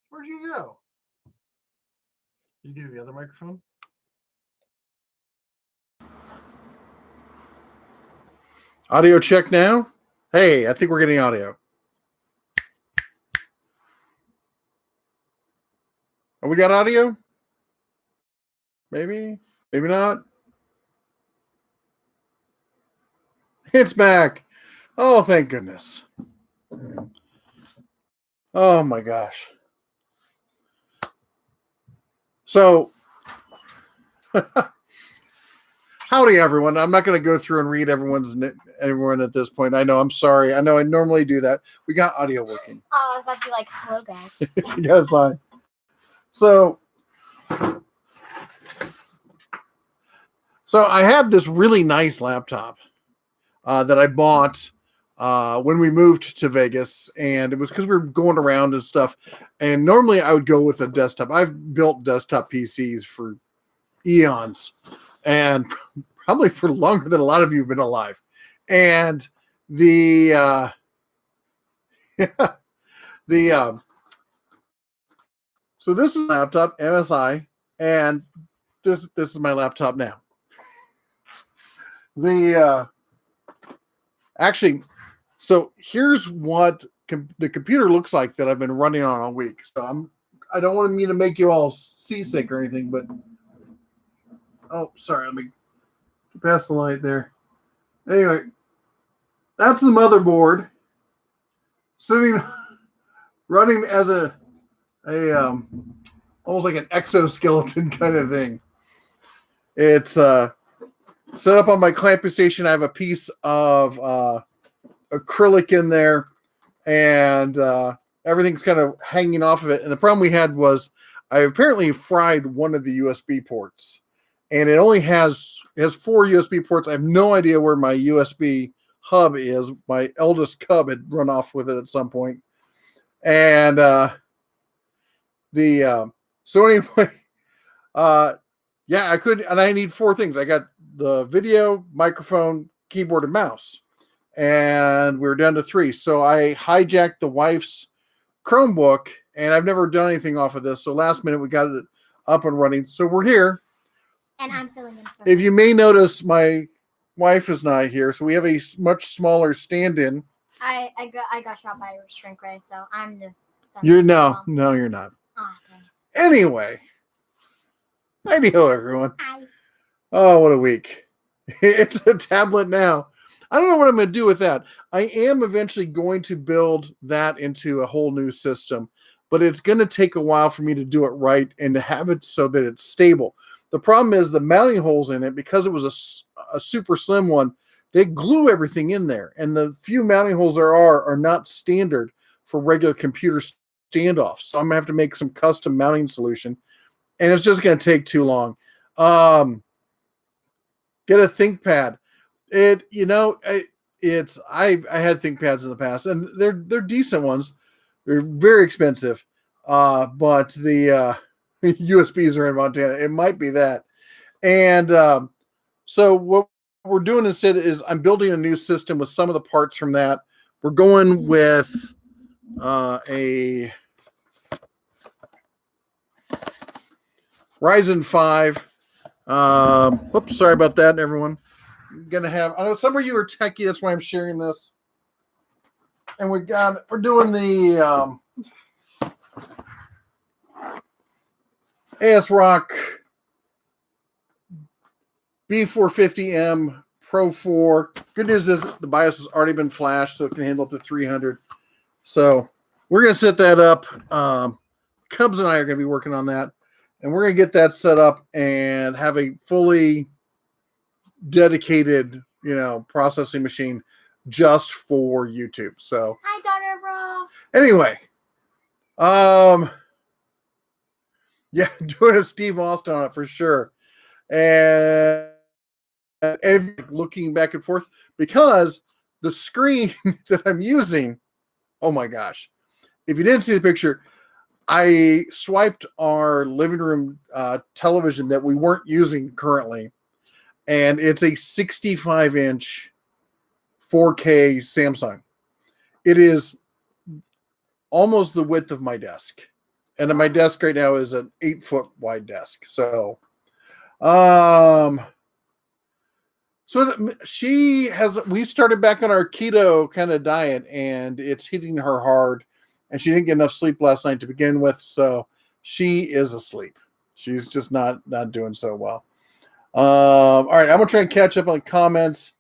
Where'd you go? You do the other microphone? Audio check now. Hey, I think we're getting audio. Oh, we got audio? Maybe. Maybe not. It's back. Oh, thank goodness. Oh my gosh. So, howdy everyone. I'm not going to go through and read everyone at this point. I know. I'm sorry. I know. I normally do that. We got audio working. Oh, I was about to be like, hello guys. You guys fine. So I had this really nice laptop that I bought when we moved to Vegas, and it was because we were going around and stuff. And normally I would go with a desktop. I've built desktop PCs for eons, and probably for longer than a lot of you have been alive. And the so this is a laptop, MSI, and this is my laptop now. Actually, so here's what the computer looks like that I've been running on all week. So I don't want me to make you all seasick or anything, but oh, sorry, let me pass the light there. Anyway, that's the motherboard sitting running as a almost like an exoskeleton kind of thing. It's set up on my clamping station. I have a piece of acrylic in there, and everything's kind of hanging off of it. And the problem we had was I apparently fried one of the USB ports, and it only has 4 USB ports. I have no idea where my USB hub is. My eldest cub had run off with it at some point, and so anyway, yeah, I could, and I need 4 things. I got the video, microphone, keyboard, and mouse, and we were down to 3. So I hijacked the wife's Chromebook, and I've never done anything off of this. So last minute we got it up and running. So we're here. And I'm filling in. If you may notice, my wife is not here, so we have a much smaller stand-in. I got shot by a shrink ray, so I'm the. You're no, you're not. Oh, anyway, hello everyone. hi. Oh, what a week! It's a tablet now. I don't know what I'm going to do with that. I am eventually going to build that into a whole new system, but it's going to take a while for me to do it right and to have it so that it's stable. The problem is the mounting holes in it, because it was a super slim one, they glue everything in there. And the few mounting holes there are not standard for regular computer standoffs. So I'm going to have to make some custom mounting solution. And it's just going to take too long. Get a ThinkPad. I had ThinkPads in the past, and they're decent ones. They're very expensive. But the USBs are in Montana. It might be that. And so what we're doing instead is I'm building a new system with some of the parts from that. We're going with a Ryzen 5. Oops, sorry about that, everyone. Gonna have, I know some of you are techie, that's why I'm sharing this. And we're doing the ASRock B450M Pro 4. Good news is the BIOS has already been flashed, so it can handle up to 300. So we're going to set that up. Cubs and I are going to be working on that. And we're going to get that set up and have a fully dedicated, processing machine just for YouTube. So Hi, daughter, bro. anyway, yeah, doing a Steve Austin on it for sure. And looking back and forth, because the screen that I'm using, oh my gosh. If you didn't see the picture, I swiped our living room television that we weren't using currently, and it's a 65-inch 4K Samsung. It is almost the width of my desk. And my desk right now is an 8-foot wide desk. So, we started back on our keto kind of diet, and it's hitting her hard. And she didn't get enough sleep last night to begin with, so she is asleep. She's just not doing so well. All right, I'm gonna try and catch up on comments.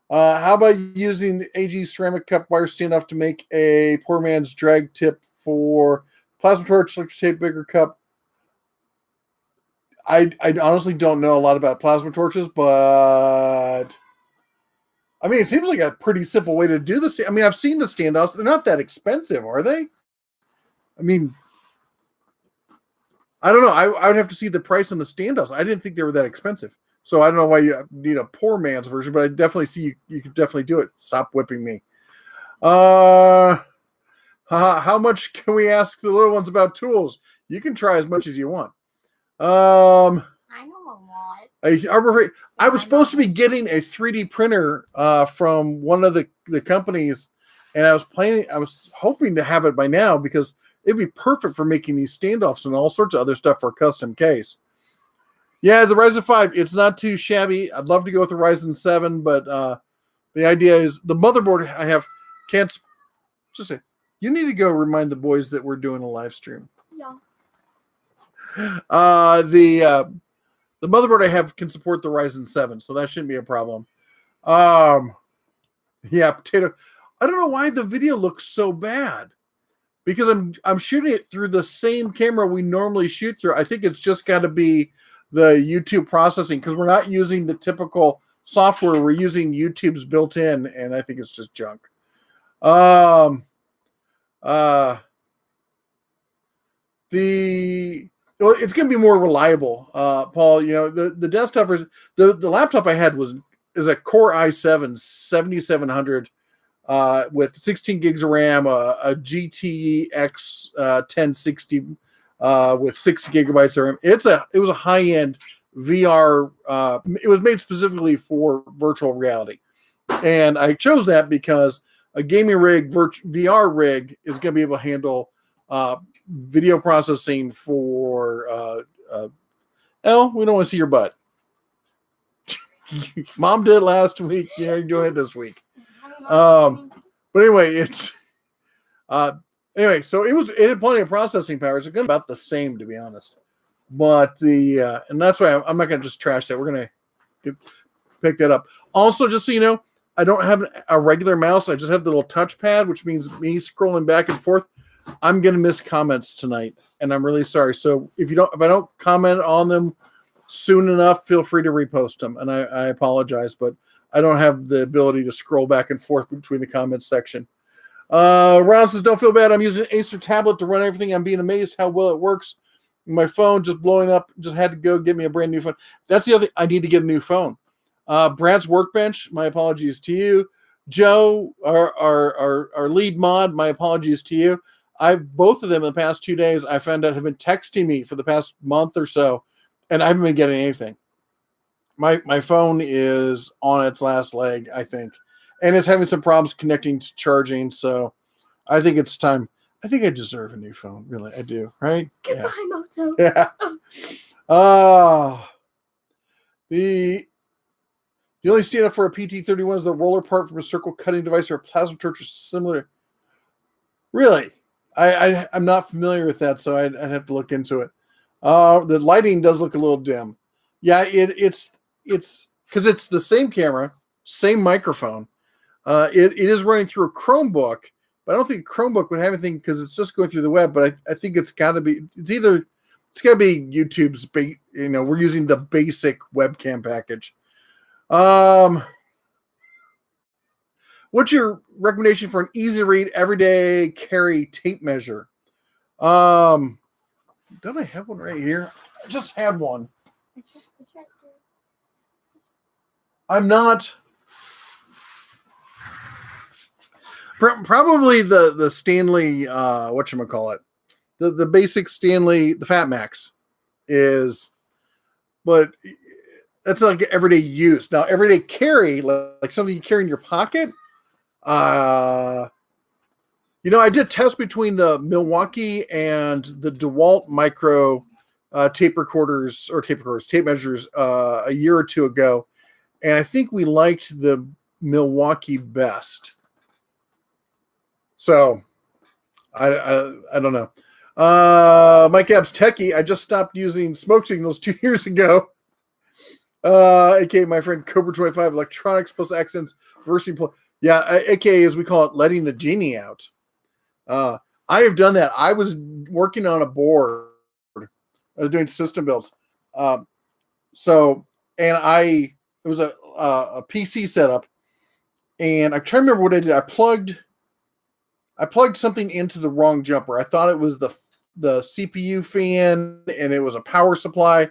How about using the AG ceramic cup wire standoff to make a poor man's drag tip for plasma torch, electric tape, bigger cup? I honestly don't know a lot about plasma torches, but I mean, it seems like a pretty simple way to do this. I mean, I've seen the standoffs. They're not that expensive, are they? I mean, I don't know. I would have to see the price on the standoffs. I didn't think they were that expensive. So I don't know why you need a poor man's version, but I definitely see you could definitely do it. Stop whipping me. How much can we ask the little ones about tools? You can try as much as you want. I know a lot. I was supposed to be getting a 3D printer from one of the companies, and I was hoping to have it by now because it'd be perfect for making these standoffs and all sorts of other stuff for a custom case. Yeah, the Ryzen 5, it's not too shabby. I'd love to go with the Ryzen 7, but the idea is the motherboard I have can't just say, you need to go remind the boys that we're doing a live stream. Yes. The motherboard I have can support the Ryzen 7, so that shouldn't be a problem. Yeah, potato. I don't know why the video looks so bad. Because I'm shooting it through the same camera we normally shoot through. I think it's just got to be the YouTube processing because we're not using the typical software. We're using YouTube's built-in, and I think it's just junk. It's going to be more reliable, Paul. You know, the desktop is the laptop I had is a Core i7 7700 with 16 gigs of RAM, a GTX 1060 with 6 gigabytes of RAM. It was a high end VR. It was made specifically for virtual reality, and I chose that because a gaming rig, VR rig, is going to be able to handle video processing for we don't want to see your butt. Mom did it last week. You're doing it this week. But anyway, so it had plenty of processing power. It's about the same, to be honest. But and that's why I'm not going to just trash that. We're going to pick that up. Also, just so you know, I don't have a regular mouse. I just have the little touchpad, which means me scrolling back and forth. I'm going to miss comments tonight, and I'm really sorry. So if I don't comment on them soon enough, feel free to repost them. And I apologize, but I don't have the ability to scroll back and forth between the comments section. Ron says, don't feel bad. I'm using an Acer tablet to run everything. I'm being amazed how well it works. My phone just blowing up. Just had to go get me a brand new phone. That's the other thing. I need to get a new phone. Brad's Workbench, my apologies to you. Joe, our lead mod, my apologies to you. Both of them in the past 2 days, I found out have been texting me for the past month or so, and I haven't been getting anything. My phone is on its last leg, I think, and it's having some problems connecting to charging. So I think it's time. I think I deserve a new phone. Really, I do. Right? Goodbye, Moto. Yeah. The only standoff for a PT31 is the roller part from a circle cutting device or a plasma torch or similar. Really? I'm not familiar with that, so I'd have to look into it. The lighting does look a little dim. Yeah, it's because it's the same camera, same microphone. It is running through a Chromebook, but I don't think a Chromebook would have anything because it's just going through the web. But I think it's got to be. It's got to be YouTube's. We're using the basic webcam package. What's your recommendation for an easy read, everyday carry tape measure? Don't I have one right here? I just had one. It's right there. I'm not. Probably the Stanley, whatchamacallit. The basic Stanley, the Fat Max is, but that's like everyday use. Now, everyday carry, like something you carry in your pocket, I did test between the Milwaukee and the DeWalt Micro tape measures a year or two ago, and I think we liked the Milwaukee best. So I don't know. Mike Abs Techie, I just stopped using smoke signals 2 years ago. AKA my friend Cobra 25, electronics plus accents, versing. Yeah, AKA as we call it, letting the genie out. I have done that. I was working on a board, doing system builds. And it was a PC setup, and I'm trying to remember what I did. I plugged something into the wrong jumper. I thought it was the CPU fan, and it was a power supply,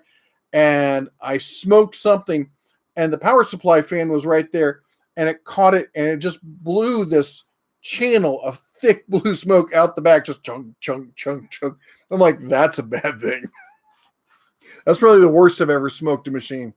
and I smoked something, and the power supply fan was right there, and it caught it, and it just blew this channel of thick blue smoke out the back, just chunk, chunk, chunk, chunk. I'm like, that's a bad thing. That's probably the worst I've ever smoked a machine.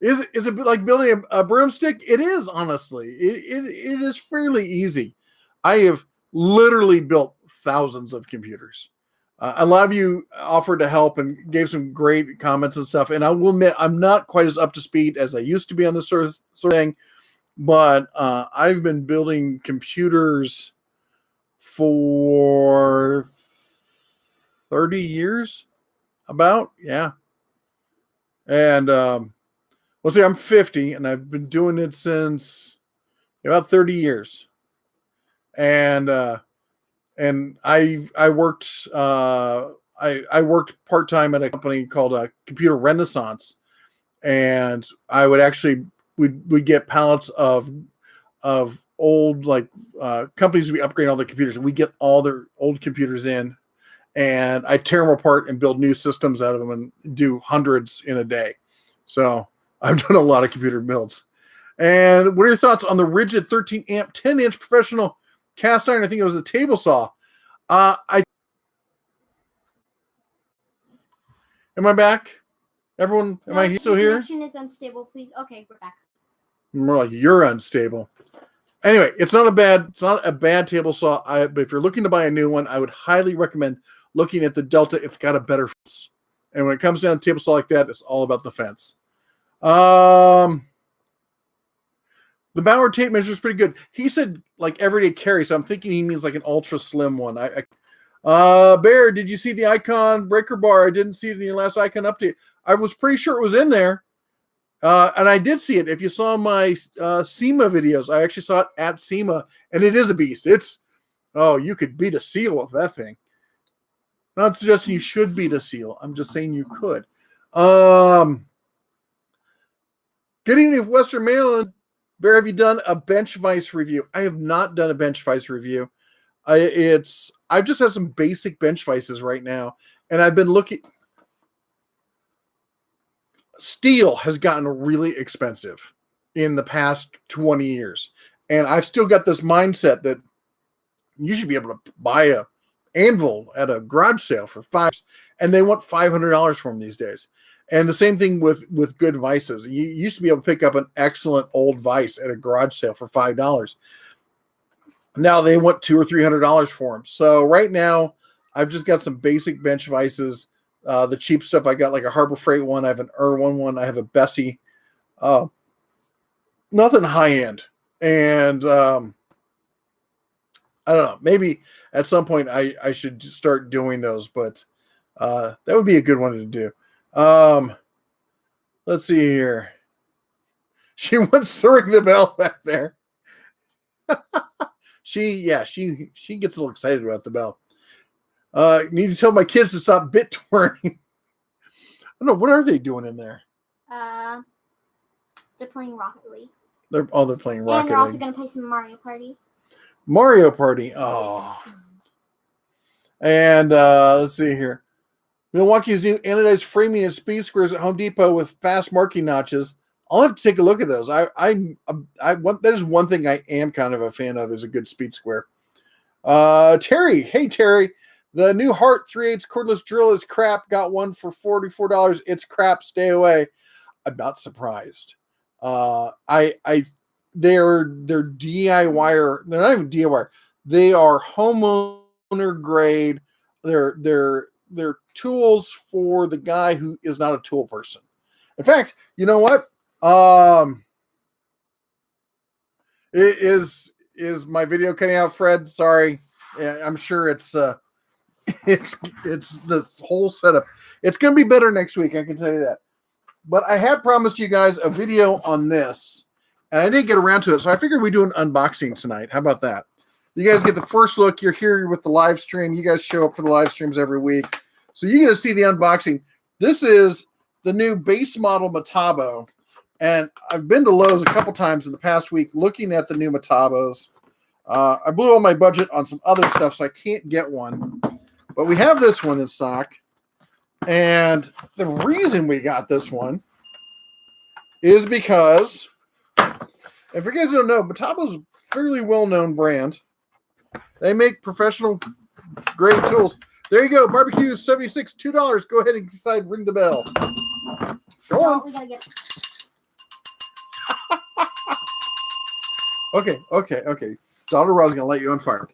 Is it like building a broomstick? It is, honestly. It is fairly easy. I have literally built thousands of computers. A lot of you offered to help and gave some great comments and stuff. And I will admit, I'm not quite as up to speed as I used to be on this sort of thing. But I've been building computers for 30 years, about, yeah. And let's see, I'm 50, and I've been doing it since about 30 years. And I worked I worked part-time at a company called Computer Renaissance, and I would actually we'd get pallets of old companies. We upgrade all the computers, and we get all their old computers in, and I tear them apart and build new systems out of them and do hundreds in a day. So I've done a lot of computer builds. And what are your thoughts on the rigid 13 amp 10 inch professional cast iron? I think it was a table saw. Am I back? Everyone, am I still here? Connection is unstable, please. Okay, we're back. More like you're unstable. Anyway, it's not a bad table saw. But if you're looking to buy a new one, I would highly recommend looking at the Delta. It's got a better fence. And when it comes down to table saw like that, it's all about the fence. The Bauer tape measure is pretty good. He said like everyday carry, so I'm thinking he means like an ultra slim one. Bear, did you see the icon breaker bar? I didn't see it in your last icon update. I was pretty sure it was in there. And I did see it. If you saw my SEMA videos, I actually saw it at SEMA, and it is a beast. You could beat a seal with that thing. Not suggesting you should beat a seal. I'm just saying you could. Good evening, Western Maryland. Bear, have you done a bench vise review? I have not done a bench vise review. I've just had some basic bench vices right now, and I've been looking. Steel has gotten really expensive in the past 20 years. And I've still got this mindset that you should be able to buy a anvil at a garage sale for $5, and they want $500 for them these days. And the same thing with good vices. You used to be able to pick up an excellent old vice at a garage sale for $5. Now they want $200 or $300 for them. So right now, I've just got some basic bench vices. The cheap stuff, I got like a Harbor Freight one. I have an Irwin one. I have a Bessie. Nothing high end. And I don't know. Maybe at some point I should start doing those, but that would be a good one to do. Let's see here. She wants to ring the bell back there. She gets a little excited about the bell. Need to tell my kids to stop bit twirling. I don't know, what are they doing in there? They're playing Rocket League. They're playing Rocket League. And they're also going to play some Mario Party. Mario Party. Oh. And let's see here. Milwaukee's new anodized framing and speed squares at Home Depot with fast marking notches. I'll have to take a look at those. I want, that is one thing I am kind of a fan of, is a good speed square. Terry. Hey, Terry. The new Hart 3/8 cordless drill is crap. Got one for $44. It's crap. Stay away. I'm not surprised. they're DIY. They're not even DIY. They are homeowner grade. They're tools for the guy who is not a tool person. In fact, you know what? It is my video cutting out, Fred? Sorry. Yeah, I'm sure it's this whole setup. It's gonna be better next week, I can tell you that. But I had promised you guys a video on this, and I didn't get around to it, so I figured we'd do an unboxing tonight. How about that? You guys get the first look. You're here with the live stream. You guys show up for the live streams every week, so you get to see the unboxing. This is the new base model Metabo, and I've been to Lowe's a couple times in the past week looking at the new Metabos. I blew all my budget on some other stuff, so I can't get one. But we have this one in stock. And the reason we got this one is because, if you guys don't know, Metabo's a fairly well-known brand. They make professional grade tools. There you go. Barbecue 76, $2. Go ahead and decide, ring the bell. Go on. We gotta get... Okay. Daughter Roz gonna light you on fire.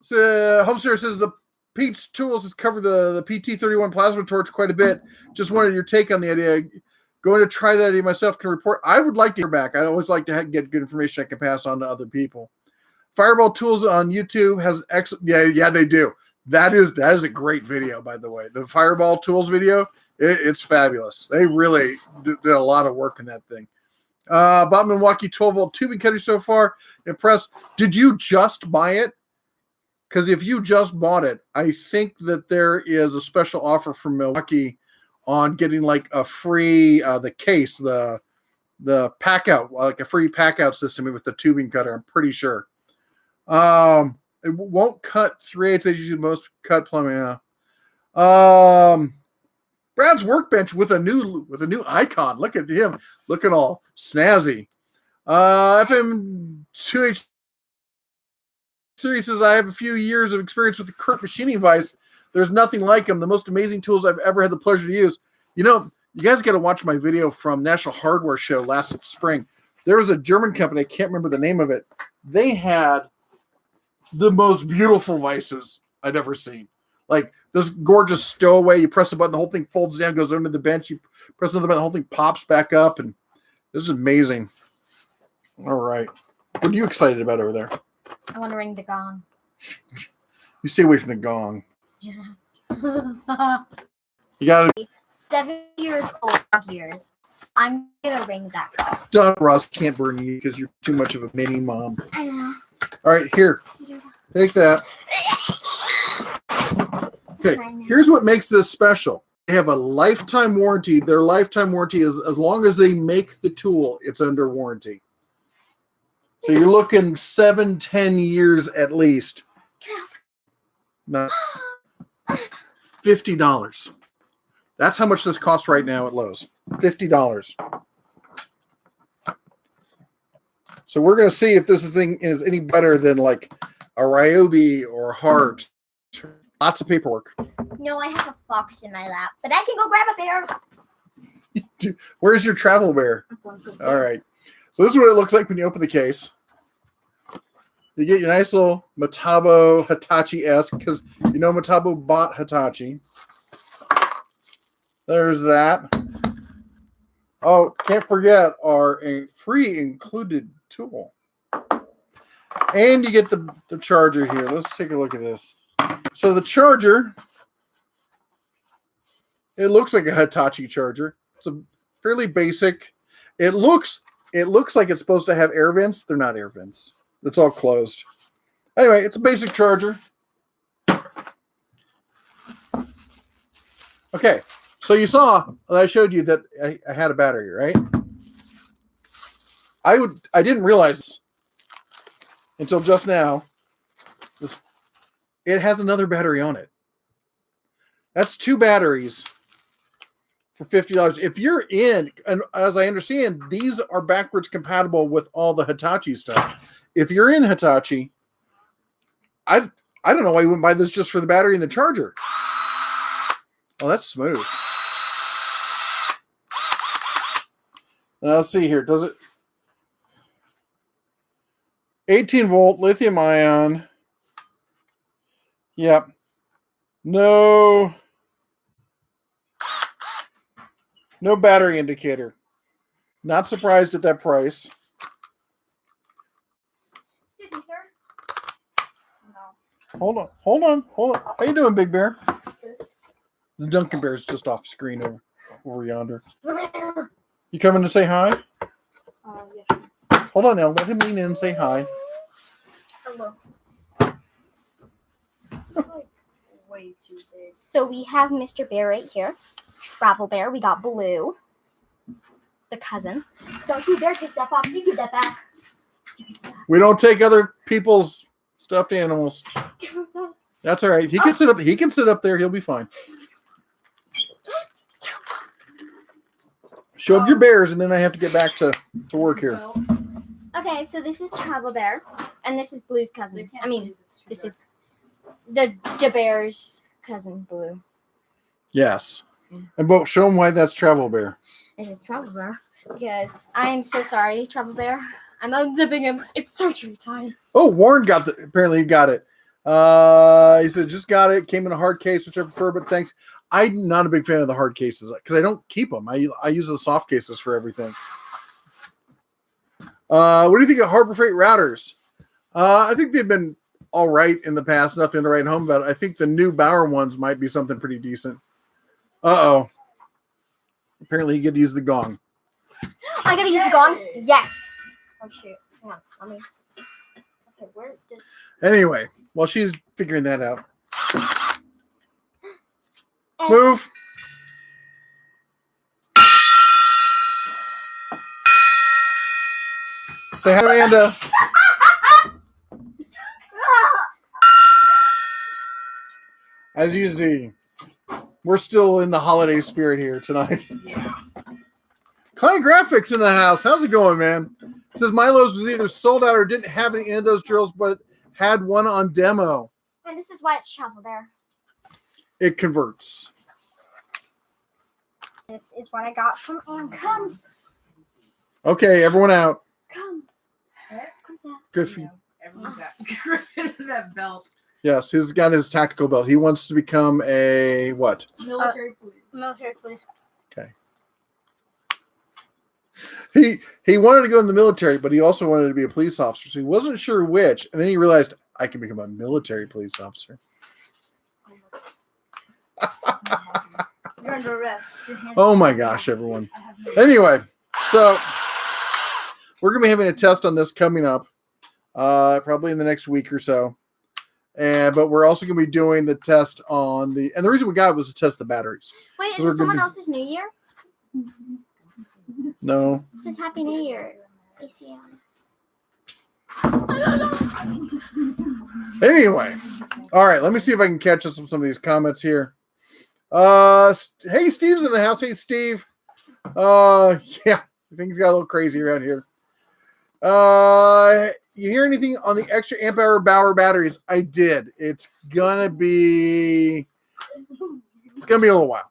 So Homesteader says the Pete's Tools has covered the PT31 plasma torch quite a bit. Just wanted your take on the idea. Going to try that idea myself. Can report. I would like to hear back. I always like to get good information I can pass on to other people. Fireball Tools on YouTube has excellent. Yeah, they do. That is a great video, by the way. The Fireball Tools video, it's fabulous. They really did a lot of work in that thing. Bob Milwaukee 12-volt tubing cutter so far. Impressed. Did you just buy it? Because if you just bought it, I think that there is a special offer from Milwaukee on getting like a free the case, the pack out, like a free pack out system with the tubing cutter. I'm pretty sure. It won't cut 3/8. They usually most cut plumbing. Brad's workbench with a new icon. Look at him, looking all snazzy. FM 2H3 says, I have a few years of experience with the Kurt machining vise. There's nothing like them. The most amazing tools I've ever had the pleasure to use. You know, you guys got to watch my video from National Hardware Show last spring. There was a German company, I can't remember the name of it. They had the most beautiful vices I'd ever seen. Like this gorgeous stowaway. You press a button, the whole thing folds down, goes under the bench. You press another button, the whole thing pops back up. And this is amazing. All right. What are you excited about over there? I want to ring the gong. You stay away from the gong. Yeah. You got to. 7 years old years. I'm gonna ring that gong. Doug Ross can't burn you because you're too much of a mini mom. I know. All right, here. Take that. Okay, here's what makes this special. They have a lifetime warranty. Their lifetime warranty is as long as they make the tool, it's under warranty. So you're looking 7-10 years at least. No, $50. That's how much this costs right now at Lowe's. $50. So we're going to see if this thing is any better than like a Ryobi or Hart. Lots of paperwork. No, I have a fox in my lap, but I can go grab a bear. Where's your travel bear? All right. So this is what it looks like when you open the case. You get your nice little Metabo Hitachi-esque, because you know Metabo bought Hitachi. There's that. Oh, can't forget our free included tool. And you get the charger here. Let's take a look at this. So the charger, it looks like a Hitachi charger. It's a fairly basic. It looks like it's supposed to have air vents. They're not air vents. It's all closed. Anyway, it's a basic charger. Okay, so you saw I showed you that I had a battery, right? I didn't realize until just now. It has another battery on it. That's 2 batteries for $50. If you're in, and as I understand, these are backwards compatible with all the Hitachi stuff. If you're in Hitachi, I don't know why you wouldn't buy this just for the battery and the charger. Oh, that's smooth. Now, let's see here. Does it? 18-volt lithium ion. Yep. No battery indicator. Not surprised at that price. Excuse me, sir. No. Hold on. How you doing, Big Bear? The Duncan Bear is just off screen over yonder. You coming to say hi? Yeah. Hold on now. Let him lean in and say hi. Hello. This is like way too big. So we have Mr. Bear right here. Travel Bear. We got Blue. The cousin. Don't you dare take that box. You give that back. We don't take other people's stuffed animals. That's all right. He can sit up. He can sit up there. He'll be fine. Show up your bears, and then I have to get back to work here. Okay, so this is Travel Bear, and this is Blue's cousin. I mean, this is the Bear's cousin, Blue. Yes. And but show him why that's Travel Bear. This is Travel Bear because I am so sorry, Travel Bear. I'm unzipping him. It's surgery time. Oh, Warren apparently he got it. He said just got it. Came in a hard case, which I prefer, but thanks. I'm not a big fan of the hard cases because I don't keep them. I use the soft cases for everything. What do you think of Harbor Freight routers? I think they've been all right in the past. Nothing to write home about. I think the new Bauer ones might be something pretty decent. Uh-oh. Apparently he could use the gong. I gotta use the gong? Yes. Oh, shoot. Hang on. Let me... Okay, where does... Anyway, while she's figuring that out. Move. Say hi, Amanda. As you see, we're still in the holiday spirit here tonight. Yeah. Client Graphics in the house. How's it going, man? It says Milo's was either sold out or didn't have any of those drills, but had one on demo. And this is why it's Travel Bear. It converts. This is what I got from Come. Okay, everyone out. Come. Come, Sam. Good for you. Everyone's got Griffin in that belt. Yes, he's got his tactical belt. He wants to become a what? Military police. Military police. Okay. He wanted to go in the military, but he also wanted to be a police officer, so he wasn't sure which. And then he realized I can become a military police officer. You're under arrest. Oh my gosh, everyone. Anyway, so we're gonna be having a test on this coming up, probably in the next week or so. But we're also gonna be doing the test on the reason we got it was to test the batteries. Wait, is We're it someone gonna else's New Year? No. It says Happy New Year. ACM. Anyway, all right. Let me see if I can catch us some of these comments here. Hey, Steve's in the house. Hey, Steve. Yeah, things got a little crazy around here. You hear anything on the extra amp hour Bauer batteries? I did. It's gonna be a little while.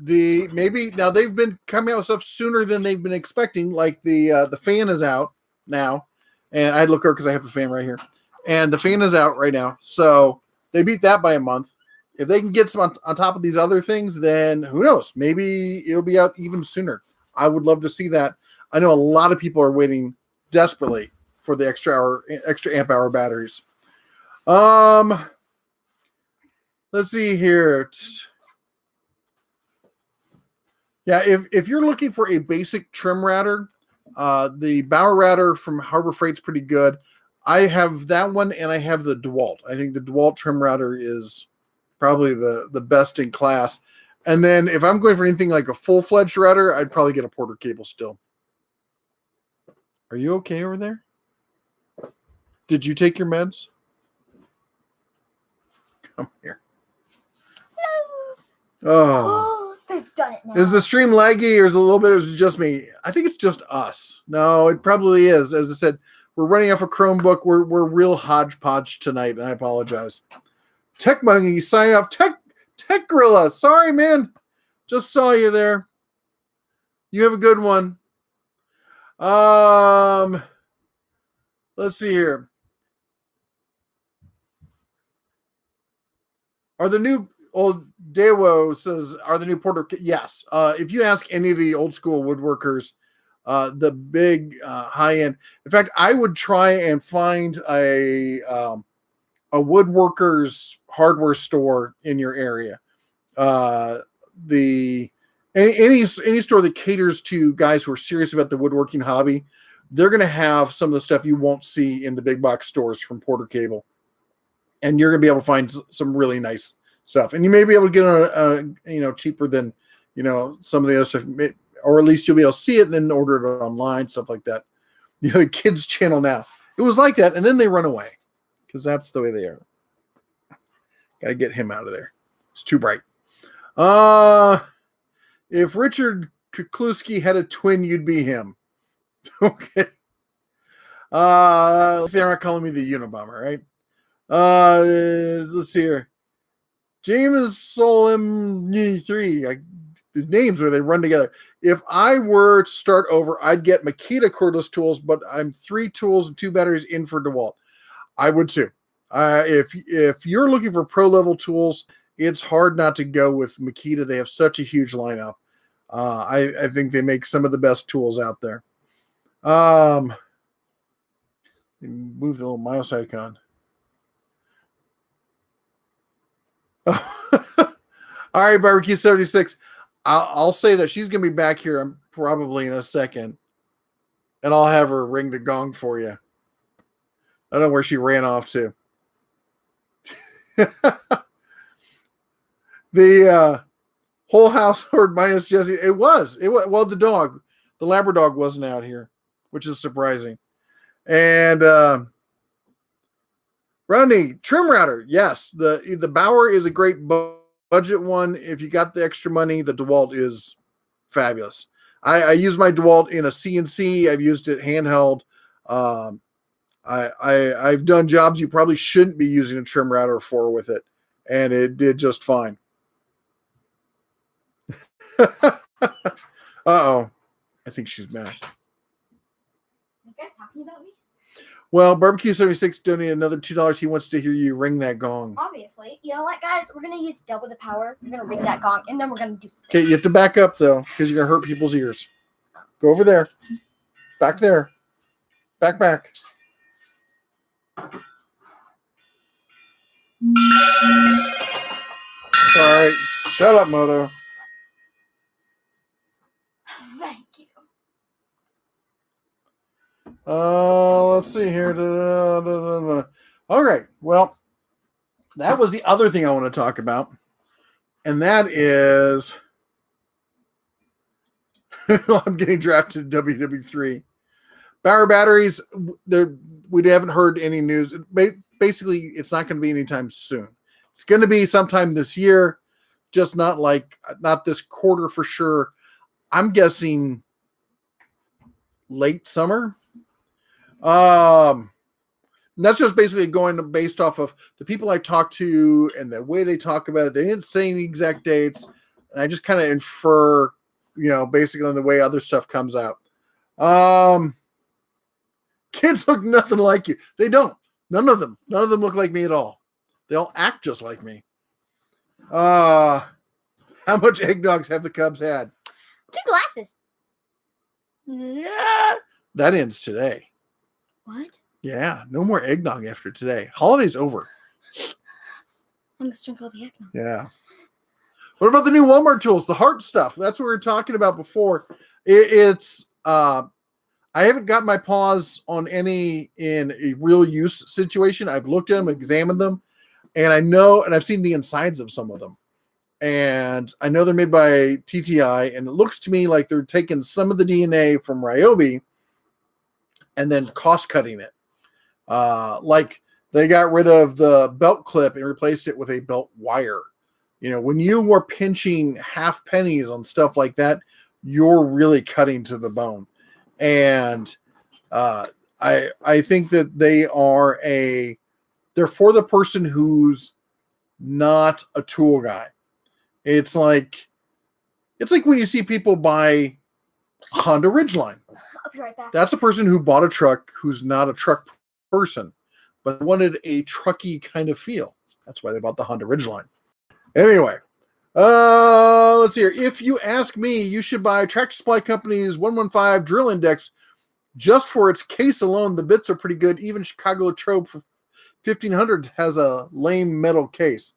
Now they've been coming out with stuff sooner than they've been expecting. Like the fan is out now, and I had to look over because I have the fan right here, and the fan is out right now. So they beat that by a month. If they can get some on top of these other things, then who knows? Maybe it'll be out even sooner. I would love to see that. I know a lot of people are waiting desperately for the extra amp hour batteries. Let's see here. Yeah, if you're looking for a basic trim router, the Bauer router from Harbor Freight's pretty good. I have that one, and I have the DeWalt. I think the DeWalt trim router is probably the best in class. And then if I'm going for anything like a full-fledged router, I'd probably get a Porter cable still. Are you okay over there? Did you take your meds? Come here. Oh. They've done it now. Is the stream laggy or is it a little bit, or is it just me? I think it's just us. No, it probably is. As I said, we're running off a Chromebook. We're real hodgepodge tonight, and I apologize. Tech Monkey, sign off. Tech Gorilla. Sorry, man. Just saw you there. You have a good one. Let's see here. Are the new old Dewo says, are the new Porter? Yes. If you ask any of the old school woodworkers, the big high end. In fact, I would try and find a woodworker's hardware store in your area. Any store that caters to guys who are serious about the woodworking hobby, they're going to have some of the stuff you won't see in the big box stores from Porter Cable, and you're going to be able to find some really nice stuff. And you may be able to get on cheaper than some of the other stuff, or at least you'll be able to see it and then order it online, stuff like that. The kids channel now, it was like that, and then they run away because that's the way they are. Got to get him out of there. It's too bright. If Richard Kukluski had a twin, you'd be him. Okay. Let's see, they're not calling me the Unabomber, right? Let's see here. James Solim 3. The names where they run together. If I were to start over, I'd get Makita cordless tools, but I'm 3 tools and 2 batteries in for DeWalt. I would too. If you're looking for pro level tools, it's hard not to go with Makita. They have such a huge lineup. I think they make some of the best tools out there. Move the little mouse icon. All right, Barbecue 76. I'll say that she's going to be back here probably in a second, and I'll have her ring the gong for you. I don't know where she ran off to. The whole household minus Jesse. It was. Well, the Labrador wasn't out here, which is surprising. And Rodney, trim router. Yes, the Bauer is a great budget one. If you got the extra money, the DeWalt is fabulous. I use my DeWalt in a CNC. I've used it handheld. I've done jobs you probably shouldn't be using a trim router for with it, and it did just fine. Uh-oh. I think she's back. You guys talking about me? Well, Barbecue 76 donated another $2. He wants to hear you ring that gong. Obviously. You know what, guys? We're going to use double the power. We're going to ring that gong, and then we're going to do Okay, you have to back up, though, because you're going to hurt people's ears. Go over there. Back there. Back. All right. Shut up, Moto. Thank you. Let's see here. All right. Well, that was the other thing I want to talk about. And that is I'm getting drafted to WW3. Bauer batteries, we haven't heard any news. Basically, it's not going to be anytime soon. It's going to be sometime this year, just not this quarter for sure. I'm guessing late summer. And that's just basically based off of the people I talked to and the way they talk about it. They didn't say any exact dates, and I just kind of infer, basically on the way other stuff comes out. Kids look nothing like you. They don't. None of them look like me at all. They all act just like me. How much eggnogs have the Cubs had? 2 glasses. Yeah. That ends today. What? Yeah, no more eggnog after today. Holiday's over. I must drink all the eggnog. Yeah. What about the new Walmart tools? The heart stuff. That's what we were talking about before. I haven't got my paws on any in a real use situation. I've looked at them, examined them, and I know, and I've seen the insides of some of them. And I know they're made by TTI, and it looks to me like they're taking some of the DNA from Ryobi and then cost cutting it. Like they got rid of the belt clip and replaced it with a belt wire. When you were pinching half pennies on stuff like that, you're really cutting to the bone. And I think that they're for the person who's not a tool guy. It's like It's like when you see people buy Honda Ridgeline. I'll be right back. That's a person who bought a truck who's not a truck person, but wanted a trucky kind of feel. That's why they bought the Honda Ridgeline. Anyway, let's see here. If you ask me, you should buy Tractor Supply Company's 115 Drill Index just for its case alone. The bits are pretty good. Even Chicago Trobe for 1500 has a lame metal case.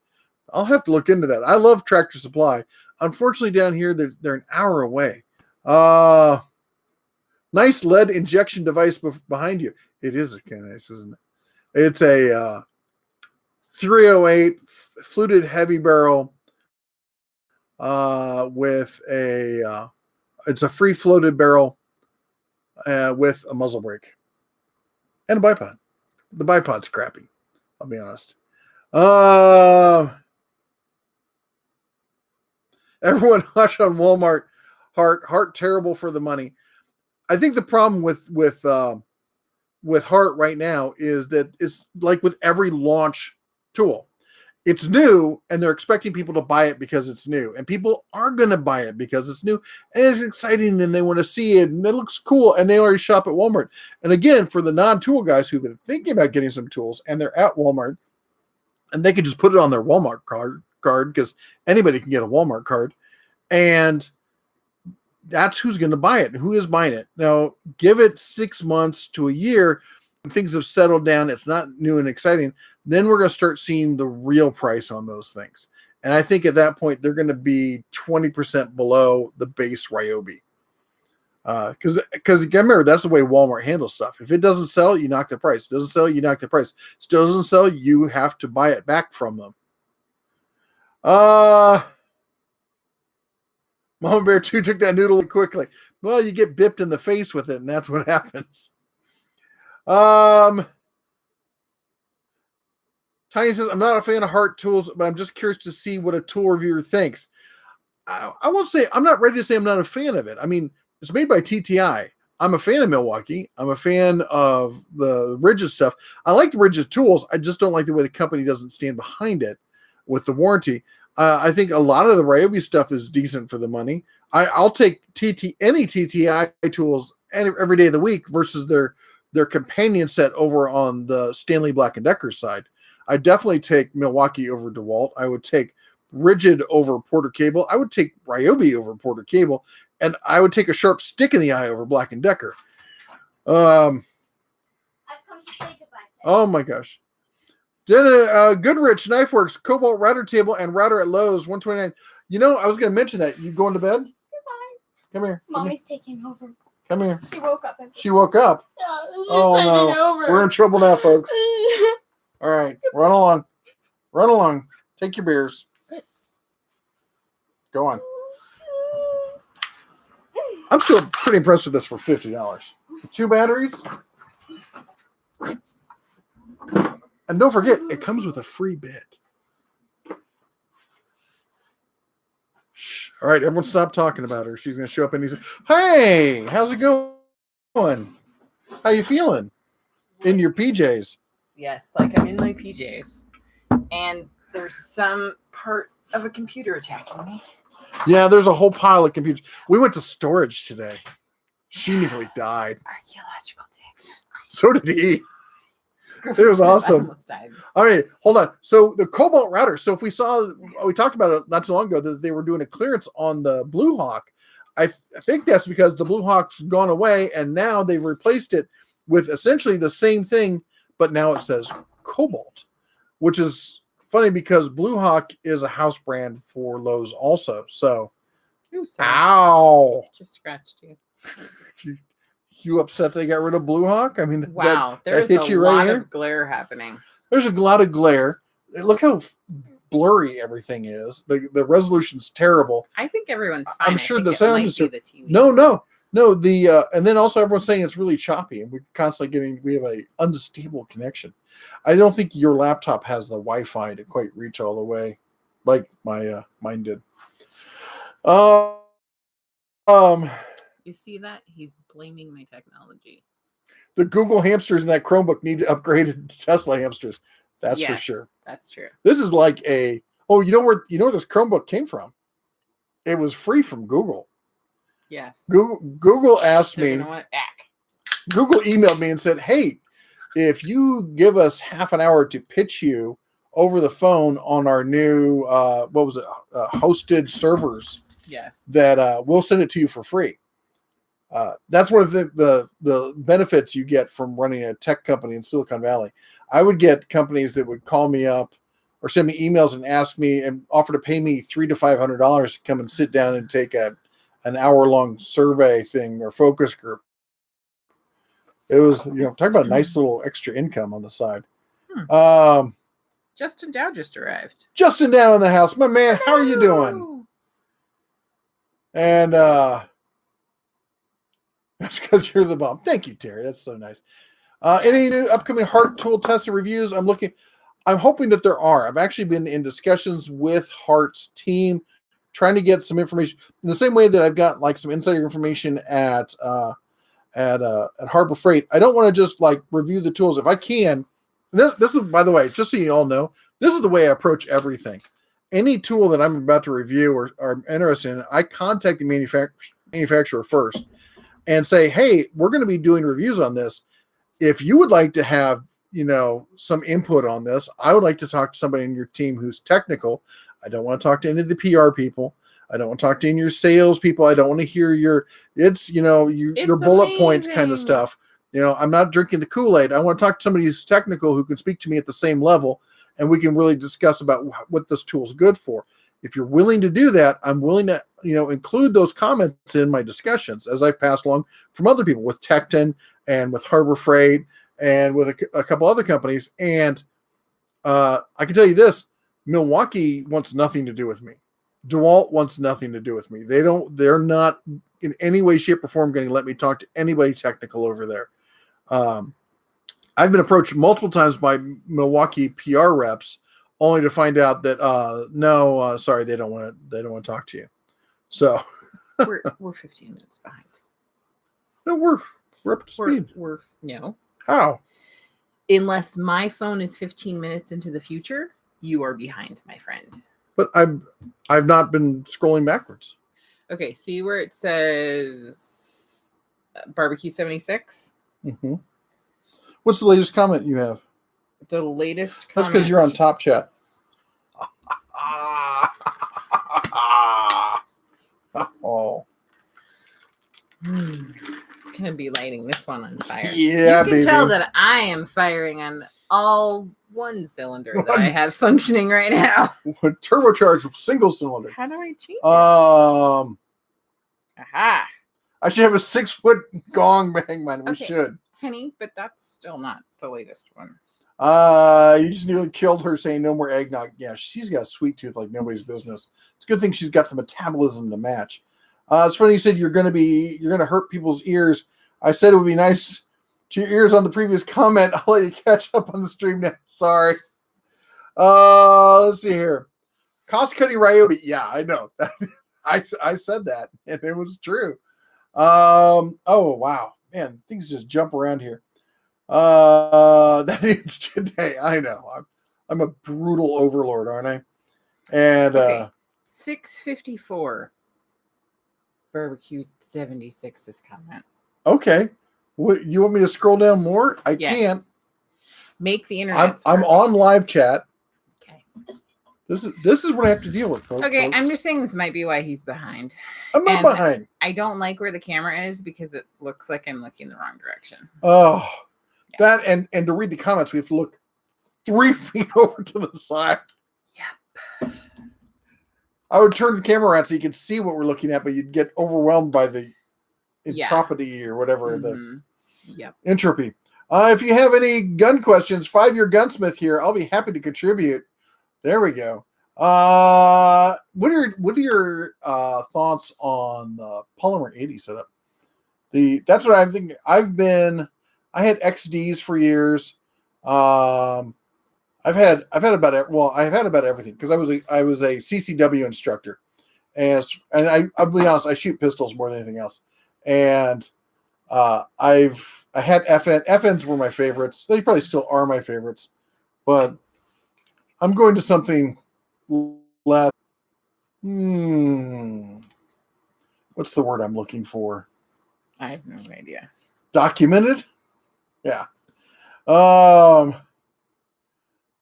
I'll have to look into that. I love Tractor Supply. Unfortunately, down here, they're an hour away. Nice lead injection device behind you. It is kind of nice, isn't it? It's a 308 fluted heavy barrel with it's a free floated barrel with a muzzle brake and a bipod. The bipod's crappy, I'll be honest. Everyone hush on Walmart. Heart terrible for the money. I think the problem with Heart right now is that it's like with every launch tool. It's new, and they're expecting people to buy it because it's new. And people are going to buy it because it's new, and it's exciting, and they want to see it, and it looks cool, and they already shop at Walmart. And again, for the non-tool guys who've been thinking about getting some tools, and they're at Walmart, and they can just put it on their Walmart card because anybody can get a Walmart card, and that's who's going to buy it. Who is buying it? Now, give it 6 months to a year, and things have settled down. It's not new and exciting. Then we're going to start seeing the real price on those things. And I think at that point, they're going to be 20% below the base Ryobi. Because remember, that's the way Walmart handles stuff. If it doesn't sell, you knock the price. It doesn't sell, you knock the price. Still doesn't sell, you have to buy it back from them. Mama Bear 2 took that noodle quickly. Well, you get bipped in the face with it, and that's what happens. Tiny says, I'm not a fan of Heart tools, but I'm just curious to see what a tool reviewer thinks. I won't say, I'm not ready to say I'm not a fan of it. I mean, it's made by TTI. I'm a fan of Milwaukee. I'm a fan of the Ridges stuff. I like the Ridges tools. I just don't like the way the company doesn't stand behind it with the warranty. I think a lot of the Ryobi stuff is decent for the money. I'll take any TTI tools every day of the week versus their companion set over on the Stanley Black & Decker side. I definitely take Milwaukee over DeWalt. I would take Rigid over Porter Cable. I would take Ryobi over Porter Cable. And I would take a sharp stick in the eye over Black & Decker. I've come to say goodbye to Oh my gosh. Goodrich Knife Works, Cobalt router table and router at Lowe's, $129. You know, I was going to mention that. You going to bed? Goodbye. Come here. Mommy's taking over. Come here. She woke up. She woke up. Yeah, she's Oh taking no. over. We're in trouble now, folks. All right. Run along. Run along. Take your beers. Go on. I'm still pretty impressed with this for $50. 2 batteries. And don't forget, it comes with a free bit. Shh. All right, everyone stop talking about her. She's going to show up and he's, hey, how's it going? How you feeling? In your PJs. Yes, like I'm in my PJs. And there's some part of a computer attacking me. Yeah, there's a whole pile of computers. We went to storage today. She nearly died. Archaeological dig. So did he. It was awesome. I almost died. All right, hold on. So the Cobalt router. So if we talked about it not too long ago that they were doing a clearance on the Blue Hawk. I think that's because the Blue Hawk's gone away and now they've replaced it with essentially the same thing, but now it says Cobalt, which is funny because Blue Hawk is a house brand for Lowe's also. So, Ooh, sorry. ow. Just scratched you. You upset they got rid of Blue Hawk? I mean, Wow, that there's hit a you right lot here? of glare happening. There's a lot of glare. Look how blurry everything is. The resolution's terrible. I think everyone's fine. I'm sure I think the it sound might is be the TV. No. And then also everyone's saying it's really choppy, and we're constantly we have a unstable connection. I don't think your laptop has the Wi-Fi to quite reach all the way, like mine did. You see that? He's blaming my technology. The Google hamsters in that Chromebook need to upgrade to Tesla hamsters. That's for Yes, sure. That's true. This is like you know where this Chromebook came from? it was free from Google. Yes. Google asked They're me. gonna want back. Google emailed me and said, "Hey, if you give us half an hour to pitch you over the phone on our new hosted servers, Yes. that we'll send it to you for free." That's one of the benefits you get from running a tech company in Silicon Valley. I would get companies that would call me up or send me emails and ask me and offer to pay me $300 to $500 to come and sit down and take an hour-long survey thing or focus group. It was, talk about a nice little extra income on the side. Justin Dow just arrived. Justin down in the house. My man, how are you doing? And that's because you're the bomb. Thank you, Terry. That's so nice. Any new upcoming Heart tool tests and reviews? I'm hoping that there are. I've actually been in discussions with Heart's team, trying to get some information in the same way that I've got like some insider information at Harbor Freight. I don't want to just like review the tools. If I can, this is, by the way, just so you all know, this is the way I approach everything. Any tool that I'm about to review or I'm interested in, I contact the manufacturer first and say, hey, we're going to be doing reviews on this. If you would like to have, some input on this, I would like to talk to somebody in your team who's technical. I don't want to talk to any of the PR people. I don't want to talk to any of your sales people. I don't want to hear your bullet points kind of stuff. I'm not drinking the Kool-Aid. I want to talk to somebody who's technical who can speak to me at the same level, and we can really discuss about what this tool is good for. If you're willing to do that, I'm willing to, include those comments in my discussions as I've passed along from other people with Tecton and with Harbor Freight and with a couple other companies. And I can tell you this, Milwaukee wants nothing to do with me. DeWalt wants nothing to do with me. They're not in any way, shape, or form going to let me talk to anybody technical over there. I've been approached multiple times by Milwaukee PR reps, only to find out that no, sorry, they don't want to talk to you. So we're 15 minutes behind. No, we're up to speed. No. How? Unless my phone is 15 minutes into the future, you are behind, my friend. But I've not been scrolling backwards. Okay, see where it says barbecue 76? Mm-hmm. What's the latest comment you have? The latest comment. That's because you're on Top Chat. Oh. Gonna be lighting this one on fire. Yeah, you can tell that I am firing on all one cylinder that I have functioning right now. Turbocharged single cylinder. How do I change it? Aha! I should have a 6-foot gong bang mine. We should. Honey, but that's still not the latest one. You just nearly killed her saying no more eggnog. Yeah, she's got a sweet tooth like nobody's business. It's a good thing she's got the metabolism to match. It's funny you said you're gonna hurt people's ears. I said it would be nice to your ears on the previous comment. I'll let you catch up on the stream now. Sorry. Let's see here. Cost cutting Ryobi. Yeah, I know. I said that, and it was true. Oh wow, man, things just jump around here. That is today. I know. I'm a brutal overlord, aren't I? And 654. Barbecue 76 is comment. Okay. What you want me to scroll down more? I can't. Make the internet. I'm on live chat. Okay. This is what I have to deal with, folks. Okay, I'm just saying this might be why he's behind. I'm not behind. I don't like where the camera is because it looks like I'm looking the wrong direction. Oh, yeah. That and to read the comments, we have to look 3 feet over to the side. Yep. I would turn the camera around so you could see what we're looking at, but you'd get overwhelmed by the entropy or whatever, the entropy. If you have any gun questions, 5-year gunsmith here, I'll be happy to contribute. There we go. What are your thoughts on the Polymer 80 setup? That's what I'm thinking. I had XDs for years. I've had about everything because I was a CCW instructor, and I'll be honest, I shoot pistols more than anything else, and I had FNs were my favorites. They probably still are my favorites, but I'm going to something less. what's the word I'm looking for? I have no idea. Documented? Yeah.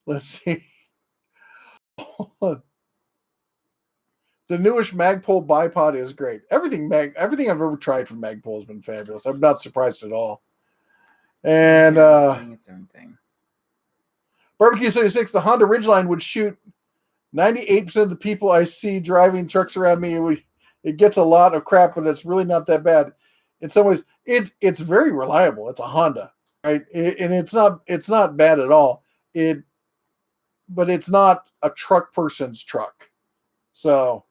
Let's see. The newish Magpul bipod is great. Everything I've ever tried from Magpul has been fabulous. I'm not surprised at all. And Yeah, it's doing its own thing. Barbecue 76, the Honda Ridgeline would shoot 98% of the people I see driving trucks around me. It gets a lot of crap, but it's really not that bad. In some ways, it's very reliable. It's a Honda, right? And it's not bad at all. But it's not a truck person's truck. So,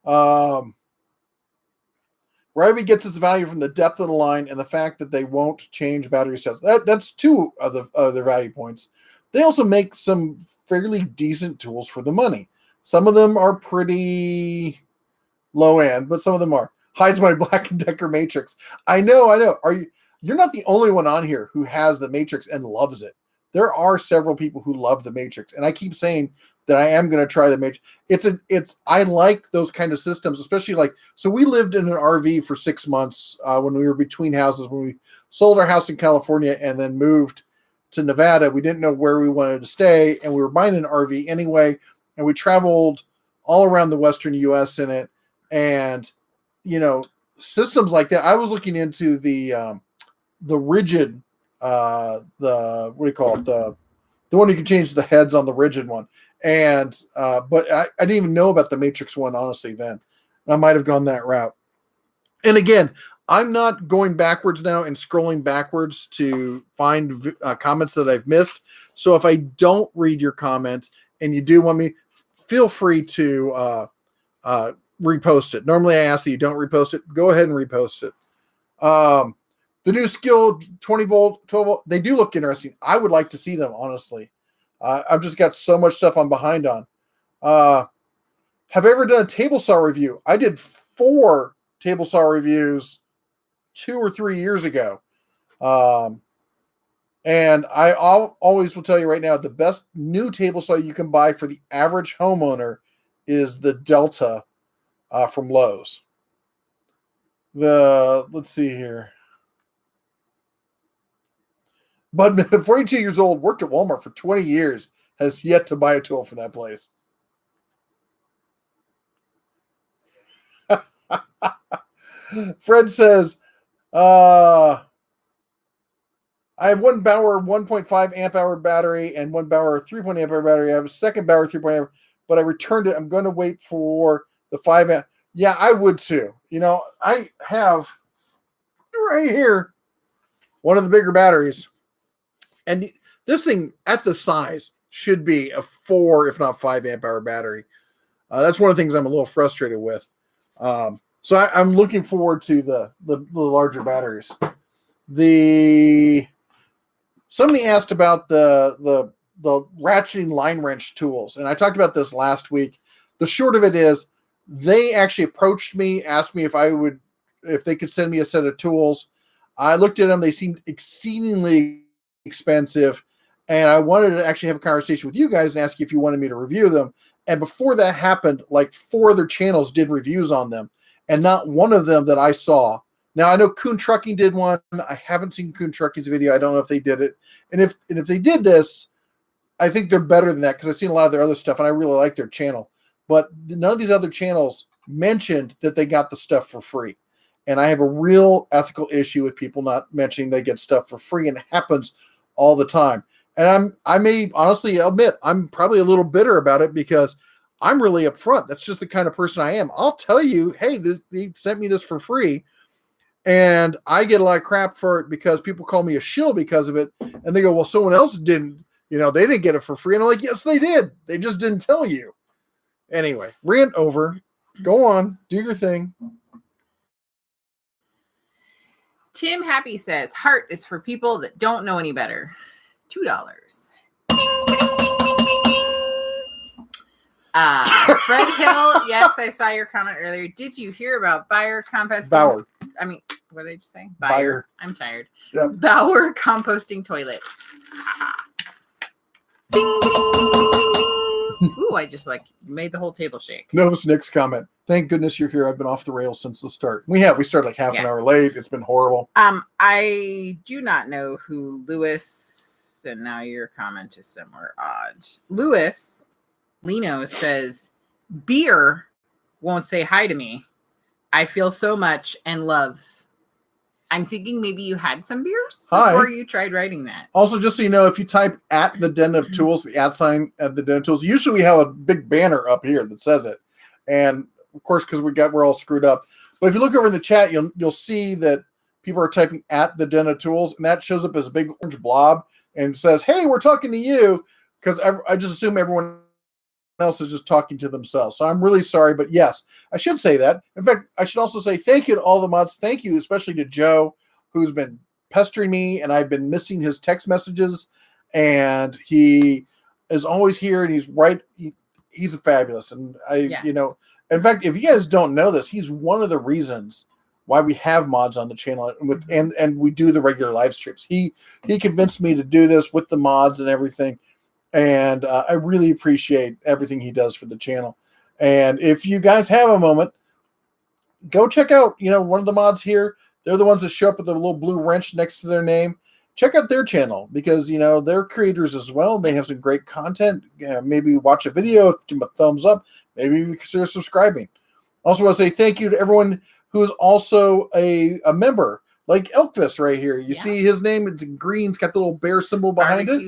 Ryobi gets its value from the depth of the line and the fact that they won't change battery sets. That's two of their value points. They also make some fairly decent tools for the money. Some of them are pretty low end, but some of them are. Hides my Black & Decker Matrix. I know. You're not the only one on here who has the Matrix and loves it. There are several people who love the Matrix, and I keep saying that I am going to try the Matrix. I like those kind of systems, especially so we lived in an RV for 6 months when we were between houses, when we sold our house in California and then moved to Nevada. We didn't know where we wanted to stay, and we were buying an RV anyway, and we traveled all around the Western U.S. in it. And, systems like that. I was looking into the rigid, what do you call it? The one you can change the heads on, the rigid one. And, but I didn't even know about the Matrix one, honestly, then. I might have gone that route. And again, I'm not going backwards now and scrolling backwards to find comments that I've missed. So if I don't read your comments and you do want me, feel free to repost it. Normally I ask that you don't repost it. Go ahead and repost it. The new Skill 20 volt, 12 volt, they do look interesting. I would like to see them, honestly. I've just got so much stuff I'm behind on. Have I ever done a table saw review? I did 4 table saw reviews 2 or 3 years ago. And I always will tell you right now, the best new table saw you can buy for the average homeowner is the Delta from Lowe's. Let's see here. Budman, 42 years old, worked at Walmart for 20 years, has yet to buy a tool from that place. Fred says, I have one Bauer 1.5 amp hour battery and one Bauer 3.0 amp hour battery. I have a second Bauer 3.0 amp, but I returned it. I'm going to wait for the 5 amp. Yeah, I would too. I have right here one of the bigger batteries. And this thing at the size should be a 4, if not 5 amp hour battery. That's one of the things I'm a little frustrated with. So I'm looking forward to the larger batteries. Somebody asked about the ratcheting line wrench tools, and I talked about this last week. The short of it is, they actually approached me, asked me if they could send me a set of tools. I looked at them; they seemed exceedingly expensive, and I wanted to actually have a conversation with you guys and ask you if you wanted me to review them. And before that happened, 4 other channels did reviews on them, and not one of them that I saw. Now, I know Kuhn Trucking did one. I haven't seen Kuhn Trucking's video. I don't know if they did it. And if they did this, I think they're better than that, because I've seen a lot of their other stuff, and I really like their channel. But none of these other channels mentioned that they got the stuff for free. And I have a real ethical issue with people not mentioning they get stuff for free, and it happens all the time. And I may honestly admit I'm probably a little bitter about it, because I'm really upfront. That's just the kind of person I am. I'll tell you, hey, they sent me this for free. And I get a lot of crap for it because people call me a shill because of it. And they go, well, someone else didn't, they didn't get it for free. And I'm like, yes, they did. They just didn't tell you. Anyway, rant over. Go on. Do your thing. Tim Happy says, heart is for people that don't know any better. $2. Fred Hill, yes, I saw your comment earlier. Did you hear about Bauer composting? Bauer. What did I just say? Bauer. I'm tired. Yep. Bauer composting toilet. Ding, ding, ding, ding, ding. Ooh, I just made the whole table shake. Nova's next comment. Thank goodness you're here. I've been off the rails since the start. We started like half an hour late. It's been horrible. I do not know who Lewis, and now your comment is somewhere odd. Lewis Lino says, beer won't say hi to me. I feel so much and loves. I'm thinking maybe you had some beers before you tried writing that. Also, just so you know, if you type at the Den of Tools, the @ sign at the Den of Tools, usually we have a big banner up here that says it. And of course, because we're all screwed up. But if you look over in the chat, you'll see that people are typing at the Den of Tools, and that shows up as a big orange blob and says, "Hey, we're talking to you," because I just assume everyone else is just talking to themselves. So I'm really sorry, but yes, I should say that. In fact, I should also say thank you to all the mods. Thank you, especially to Joe, who's been pestering me, and I've been missing his text messages, and he is always here, and he's right. He's fabulous, and in fact, if you guys don't know this, he's one of the reasons why we have mods on the channel and we do the regular live streams. He convinced me to do this with the mods and everything. And I really appreciate everything he does for the channel. And if you guys have a moment, go check out, one of the mods here. They're the ones that show up with a little blue wrench next to their name. Check out their channel because, they're creators as well. They have some great content. Maybe watch a video, give them a thumbs up. Maybe consider subscribing. Also want to say thank you to everyone who is also a member. Like Elkfist right here. You see his name, it's in green. It's got the little bear symbol behind it.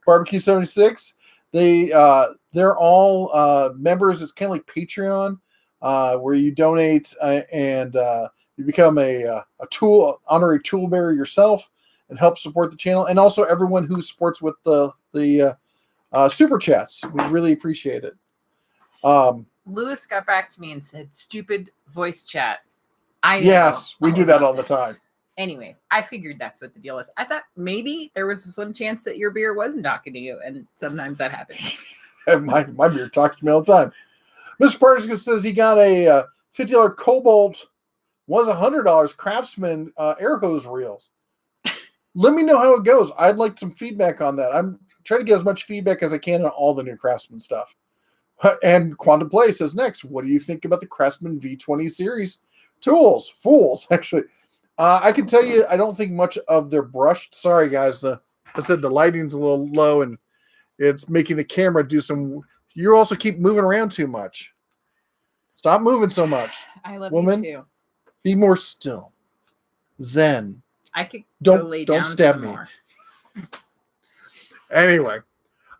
Barbecue 76. They're all members. It's kind of like Patreon, where you donate and you become a honorary tool bearer yourself and help support the channel. And also everyone who supports with the super chats. We really appreciate it. Lewis got back to me and said, "Stupid voice chat." Yes, we do that all the time. Anyways, I figured that's what the deal was. I thought maybe there was a slim chance that your beer wasn't talking to you, and sometimes that happens. my beer talks to me all the time. Mr. Parkinson says he got a $50 Cobalt, was $100 Craftsman air hose reels. Let me know how it goes. I'd like some feedback on that. I'm trying to get as much feedback as I can on all the new Craftsman stuff. And Quantum Play says next, what do you think about the Craftsman V20 series tools? Fools, actually. I can tell you, I don't think much of their brushed. Sorry, guys. I said the lighting's a little low, and it's making the camera do some. You also keep moving around too much. Stop moving so much. I love woman. You too. Be more still. Zen. I could don't stab me. More. Anyway,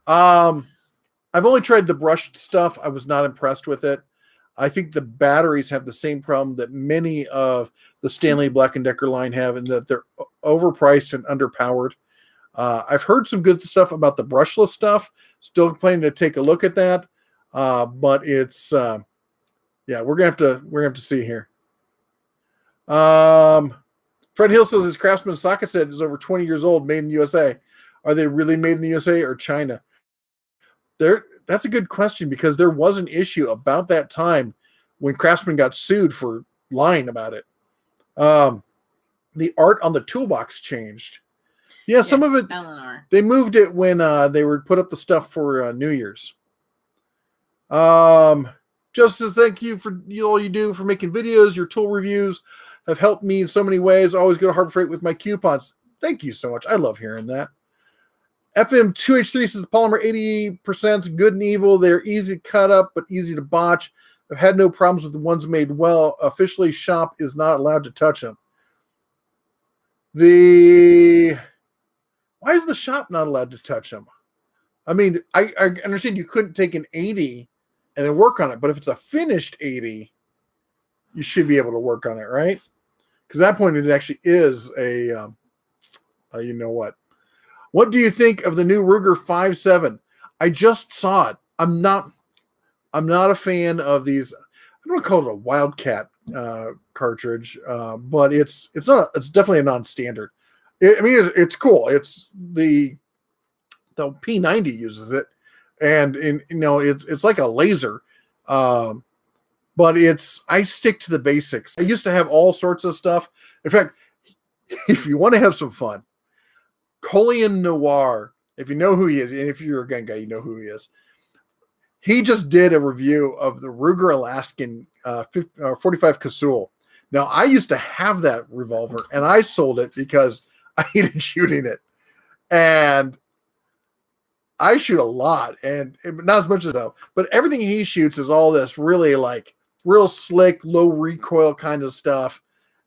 I've only tried the brushed stuff. I was not impressed with it. I think the batteries have the same problem that many of the Stanley Black & Decker line have, in that they're overpriced and underpowered. I've heard some good stuff about the brushless stuff. Still planning to take a look at that. But it's we're gonna have to see here. Fred Hill says his Craftsman socket set is over 20 years old, made in the USA. Are they really made in the USA or China? That's a good question, because there was an issue about that time when Craftsman got sued for lying about it. The art on the toolbox changed. Yeah, some of it, Eleanor. They moved it when they were put up the stuff for New Year's. Justice, thank you for all you do for making videos. Your tool reviews have helped me in so many ways. Always go to Harbor Freight with my coupons. Thank you so much. I love hearing that. FM2H3 says the polymer 80% good and evil. They're easy to cut up, but easy to botch. I've had no problems with the ones made well. Officially, shop is not allowed to touch them. Why is the shop not allowed to touch them? I mean, I understand you couldn't take an 80 and then work on it, but if it's a finished 80, you should be able to work on it, right? Because at that point, it actually is a you know what. What do you think of the new Ruger 5.7? I just saw it. I'm not a fan of these. I don't want to call it a Wildcat cartridge, but it's definitely a non-standard. It's cool. It's the P90 uses it, and it's like a laser, but I stick to the basics. I used to have all sorts of stuff. In fact, if you want to have some fun, Colian Noir, if you know who he is, and if you're a gun guy, you know who he is. He just did a review of the Ruger Alaskan 45 Casull. Now, I used to have that revolver, and I sold it because I hated shooting it. And I shoot a lot, and not as much as though, but everything he shoots is all this really like real slick, low recoil kind of stuff.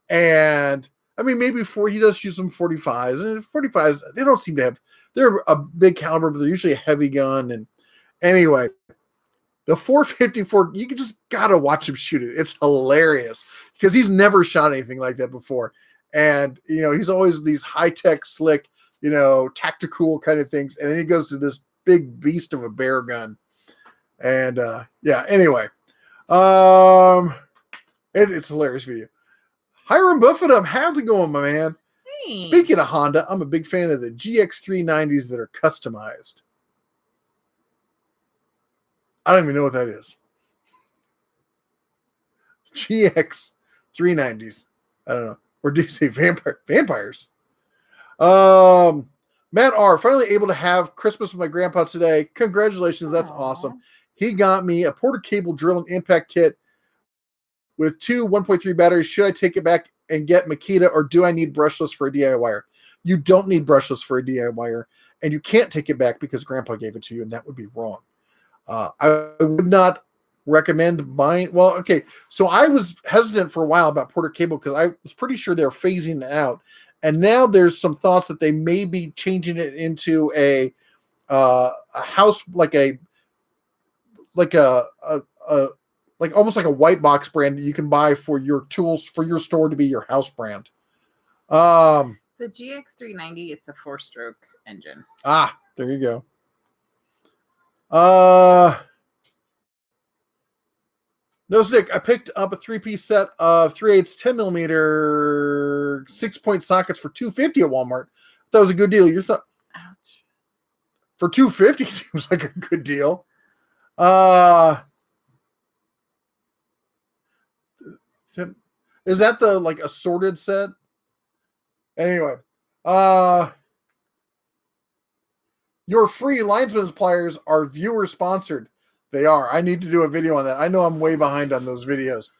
And I mean, maybe he does shoot some 45s, and 45s, they don't seem to have, they're a big caliber, but they're usually a heavy gun. And anyway, the 454, you just gotta watch him shoot it. It's hilarious because he's never shot anything like that before. And, he's always these high-tech, slick, tactical kind of things. And then he goes to this big beast of a bear gun. And, anyway. It's a hilarious video. Hiram Buffett, how's it going, my man? Hey. Speaking of Honda, I'm a big fan of the GX390s that are customized. I don't even know what that is. GX390s. I don't know. Or do you say vampires? Matt R. Finally able to have Christmas with my grandpa today. Congratulations. That's awesome. He got me a Porter cable drill and impact kit with two 1.3 batteries. Should I take it back and get Makita, or do I need brushless for a DIYer? You don't need brushless for a DIYer, and you can't take it back because grandpa gave it to you, and that would be wrong. I would not recommend buying. Well, okay. So I was hesitant for a while about Porter cable because I was pretty sure they're phasing it out. And now there's some thoughts that they may be changing it into a house, like almost like a white box brand that you can buy for your tools for your store to be your house brand. The GX390, it's a 4-stroke engine. There you go. No, Nick, I picked up a 3-piece set of 3/8 10mm 6-point sockets for $250 at Walmart. That was a good deal. Your thought? Ouch. For $250 seems like a good deal. Is that the like assorted set? Anyway, your free linesman pliers are viewer sponsored. They are. I need to do a video on that. I know I'm way behind on those videos.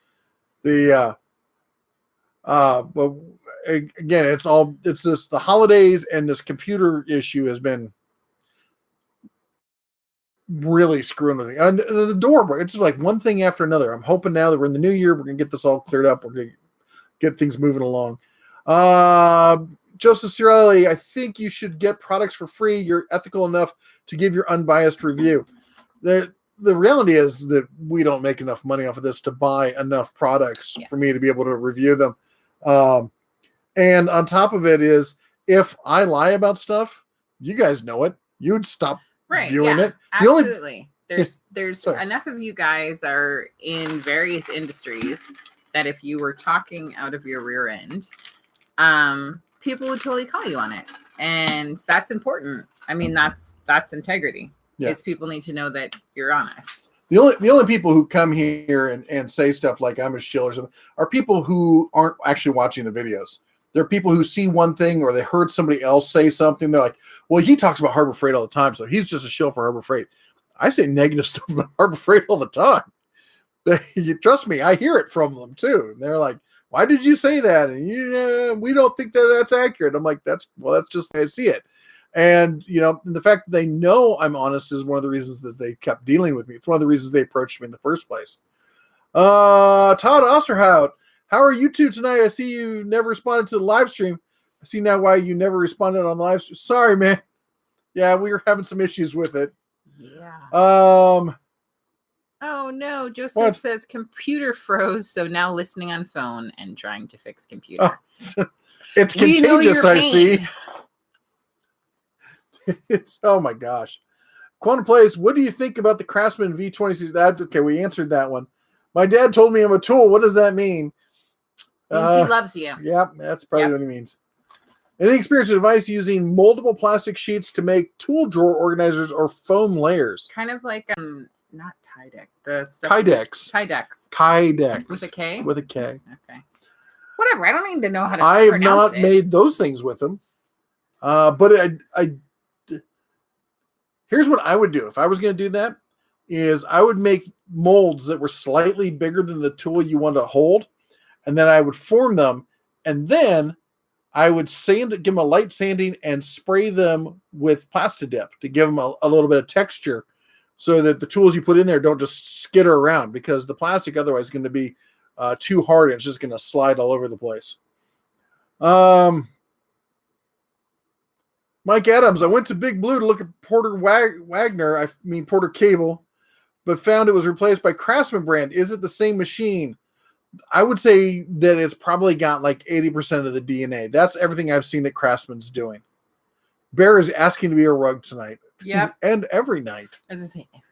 But again, it's just the holidays, and this computer issue has been really screwing with me. And the door, it's like one thing after another. I'm hoping now that we're in the new year, we're going to get this all cleared up. We're going to get things moving along. Joseph Cirelli, I think you should get products for free. You're ethical enough to give your unbiased review. The reality is that we don't make enough money off of this to buy enough products for me to be able to review them. And on top of it is, if I lie about stuff, you guys know it. You'd stop viewing it. Absolutely. There's enough of you guys are in various industries that if you were talking out of your rear end, people would totally call you on it. And that's important. I mean, that's integrity. Is people need to know that you're honest. The only people who come here and say stuff like I'm a shill or something are people who aren't actually watching the videos. They're people who see one thing or they heard somebody else say something. They're like, well, he talks about Harbor Freight all the time, so he's just a shill for Harbor Freight. I say negative stuff about Harbor Freight all the time. You trust me, I hear it from them too. And they're like, why did you say that? And we don't think that's accurate. I'm like, that's just the way I see it. And, the fact that they know I'm honest is one of the reasons that they kept dealing with me. It's one of the reasons they approached me in the first place. Todd Osterhout, how are you two tonight? I see you never responded to the live stream. I see now why you never responded on the live stream. Sorry, man. Yeah, we were having some issues with it. Yeah. Oh, no. Joseph says computer froze, so now listening on phone and trying to fix computer. It's contagious, I see. Oh my gosh. Quantum Plays, what do you think about the Craftsman V20? Okay, we answered that one. My dad told me I'm a tool. What does that mean? Means he loves you. Yeah, that's probably what he means. Any experience or advice using multiple plastic sheets to make tool drawer organizers or foam layers? Kind of like not Tydex. The stuff Kydex. Kydex. With a K? With a K. Okay. Whatever. I don't even know how to I have pronounce not made those things with them. But here's what I would do. If I was going to do that, is I would make molds that were slightly bigger than the tool you want to hold, and then I would form them, and then I would give them a light sanding and spray them with Plastidip to give them a little bit of texture so that the tools you put in there don't just skitter around, because the plastic otherwise is going to be too hard and it's just going to slide all over the place. Mike Adams, I went to Big Blue to look at Porter Porter Cable, but found it was replaced by Craftsman brand. Is it the same machine? I would say that it's probably got like 80% of the DNA. That's everything I've seen that Craftsman's doing. Bear is asking to be a rug tonight. Yep. And every night. As I say, every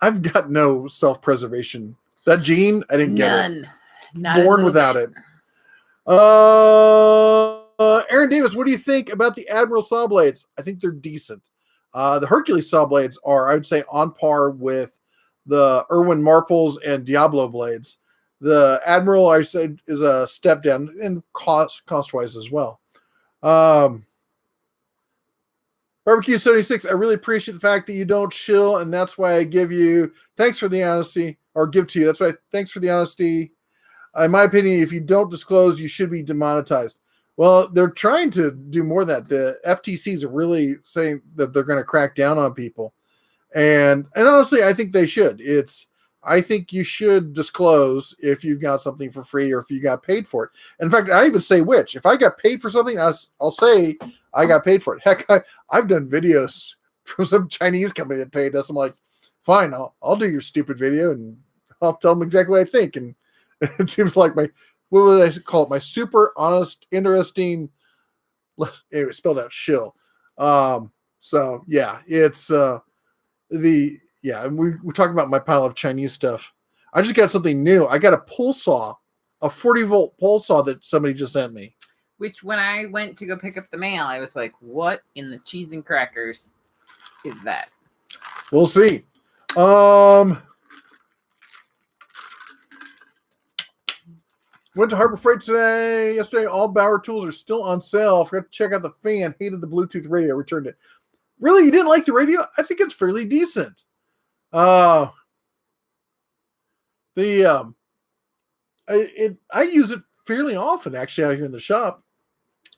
I've got no self-preservation. That gene, I didn't get it. Not Born without it. Aaron Davis, what do you think about the Admiral saw blades? I think they're decent. The Hercules saw blades are, I would say, on par with the Irwin Marples and Diablo blades. The Admiral, I said, is a step down in cost-wise as well. Barbecue 76, I really appreciate the fact that you don't shill, and that's why I give you thanks for the honesty, or give to you. That's why thanks for the honesty. In my opinion, if you don't disclose, you should be demonetized. Well, they're trying to do more of that. The FTCs are really saying that they're going to crack down on people. And honestly, I think they should. I think you should disclose if you've got something for free or if you got paid for it. In fact, I even say which. If I got paid for something, I'll say I got paid for it. Heck, I've done videos from some Chinese company that paid us. I'm like, fine, I'll do your stupid video and I'll tell them exactly what I think. And it seems like what would I call it? My super honest, interesting, anyway, spelled out shill. So yeah, it's and we're talking about my pile of Chinese stuff. I just got something new. I got a pull saw, a 40-volt pull saw that somebody just sent me. Which, when I went to go pick up the mail, I was like, what in the cheese and crackers is that? We'll see. Went to Harbor Freight yesterday. All Bauer tools are still on sale. Forgot to check out the fan. Hated the Bluetooth radio. Returned it. Really? You didn't like the radio? I think it's fairly decent. I use it fairly often, actually, out here in the shop.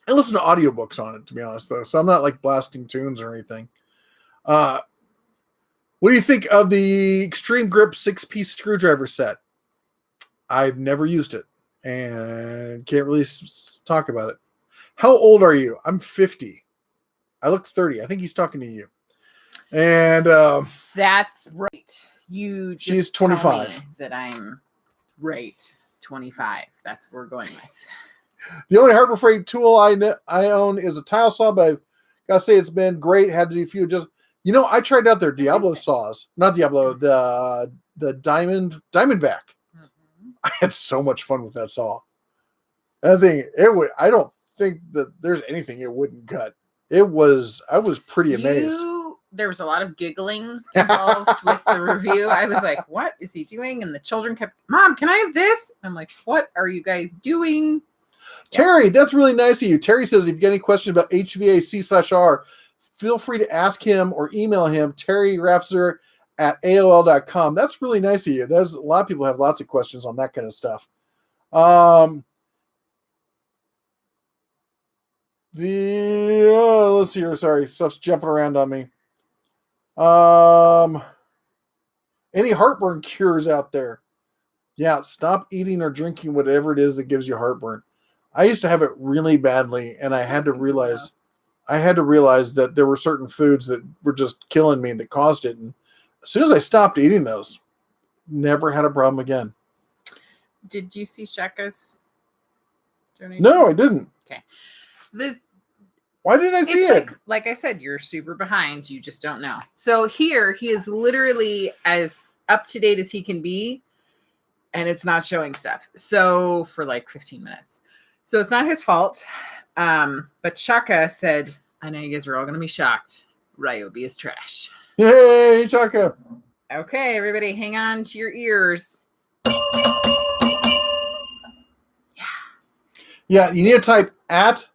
I listen to audiobooks on it, to be honest, though, so I'm not like blasting tunes or anything. What do you think of the Extreme Grip 6-piece screwdriver set? I've never used it and can't really talk about it. How old are you? I'm 50. I look 30. I think he's talking to you. And that's right. You just she's 25. Tell me that I'm right. 25. That's what we're going with. The only Harbor Freight tool I own is a tile saw, but I've got to say it's been great. Had to do a few just, I tried out their Diablo saws, not Diablo, the Diamondback. Mm-hmm. I had so much fun with that saw. I think I don't think that there's anything it wouldn't cut. I was pretty amazed. There was a lot of giggling involved with the review. I was like, what is he doing? And the children kept, Mom, can I have this? I'm like, what are you guys doing? Terry, that's really nice of you. Terry says, if you get any questions about HVAC/R, feel free to ask him or email him, terryrafzer@aol.com. That's really nice of you. There's a lot of people have lots of questions on that kind of stuff. Let's see here. Sorry, stuff's jumping around on me. Any heartburn cures out there? Yeah, stop eating or drinking whatever it is that gives you heartburn. I used to have it really badly, and I had to realize that there were certain foods that were just killing me that caused it. And as soon as I stopped eating those, never had a problem again. Did you see Shaka's donation? No, I didn't. Okay. Why didn't I see it? Like I said, you're super behind. You just don't know. So here, he is literally as up to date as he can be, and it's not showing stuff. So for like 15 minutes. So it's not his fault. But Shaka said, I know you guys are all going to be shocked. Ryobi is trash. Yay, Shaka. Okay, everybody, hang on to your ears. Yeah, you need to type @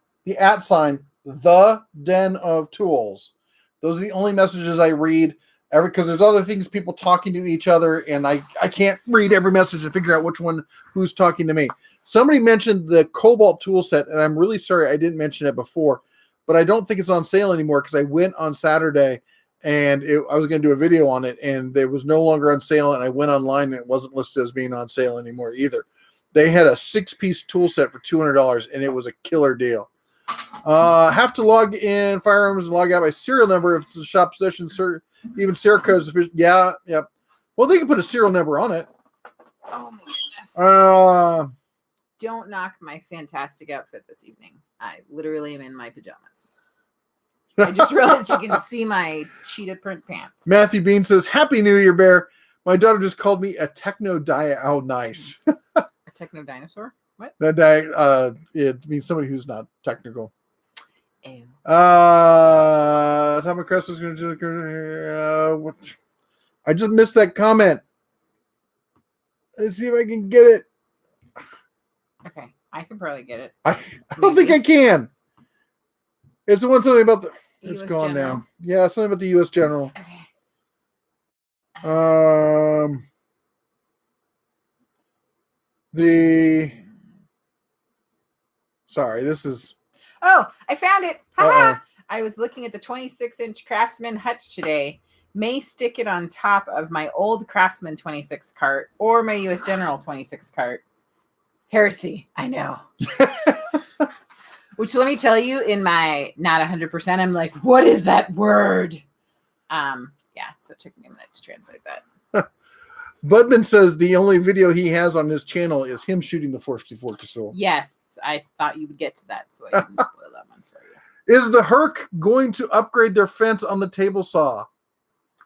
sign, the Den of Tools. Those are the only messages I read. because there's other things, people talking to each other, and I can't read every message and figure out which one who's talking to me. Somebody mentioned the Cobalt tool set, and I'm really sorry I didn't mention it before, but I don't think it's on sale anymore because I went on Saturday and I was going to do a video on it, and it was no longer on sale, and I went online and it wasn't listed as being on sale anymore either. They had a 6-piece tool set for $200, and it was a killer deal. Have to log in firearms and log out by serial number if it's a shop possession, even serial codes. Yeah. Well, they can put a serial number on it. Oh my goodness. Don't knock my fantastic outfit this evening. I literally am in my pajamas. I just realized you can see my cheetah print pants. Matthew Bean says, Happy New Year, Bear. My daughter just called me a techno dia. Oh, nice. A techno dinosaur? What? It means somebody who's not technical. Ew. Tom McCrest was going to I just missed that comment. Let's see if I can get it. Okay, I can probably get it. I don't think I can. It's the one something about the. It's US gone General. now. Yeah, something about the U.S. General. Okay. Sorry, this is. Oh, I found it. Uh-oh. I was looking at the 26-inch Craftsman hutch today. May stick it on top of my old Craftsman 26 cart or my U.S. General 26 cart. Heresy, I know. Which, let me tell you, in my not 100%, I'm like, what is that word? Yeah, so it took me a minute to translate that. Budman says the only video he has on his channel is him shooting the 454 Casull. Yes, I thought you would get to that, so I didn't spoil that one for you. Is the Herc going to upgrade their fence on the table saw?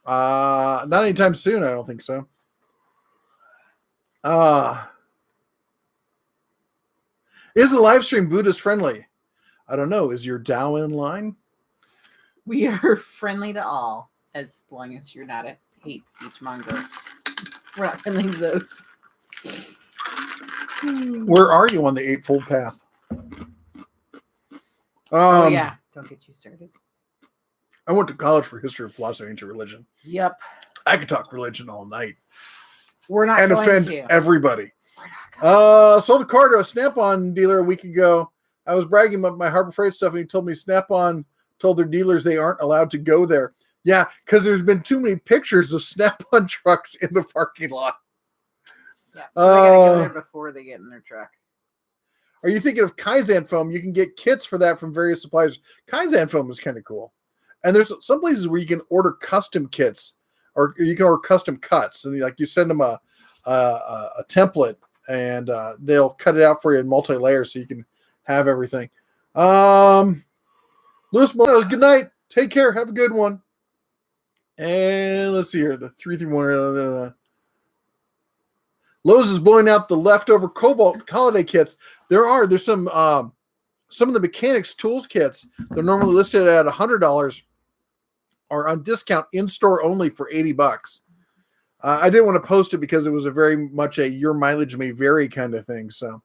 Not anytime soon, I don't think so. Is the live stream Buddhist friendly? I don't know. Is your Tao in line? We are friendly to all, as long as you're not a hate speech monger. We're not friendly to those. Where are you on the Eightfold Path? Oh, yeah. Don't get you started. I went to college for history of philosophy and ancient religion. Yep. I could talk religion all night. We're not and going offend to. everybody. Sold a car to a Snap-on dealer a week ago. I was bragging about my Harbor Freight stuff, and he told me Snap-on told their dealers they aren't allowed to go there. Yeah, because there's been too many pictures of Snap-on trucks in the parking lot. Yeah, so they gotta go there before they get in their truck. Are you thinking of Kaizen foam? You can get kits for that from various suppliers. Kaizen foam is kind of cool. And there's some places where you can order custom kits, or you can order custom cuts, and like you send them a template, and they'll cut it out for you in multi-layers so you can have everything. Louis, good night. Take care. Have a good one. And let's see here. The 331. Lowe's is blowing out the leftover Cobalt holiday kits. There's some of the mechanics tools kits. They're normally listed at $100 are on discount in store only for $80. I didn't want to post it because it was a very much a your mileage may vary kind of thing. So,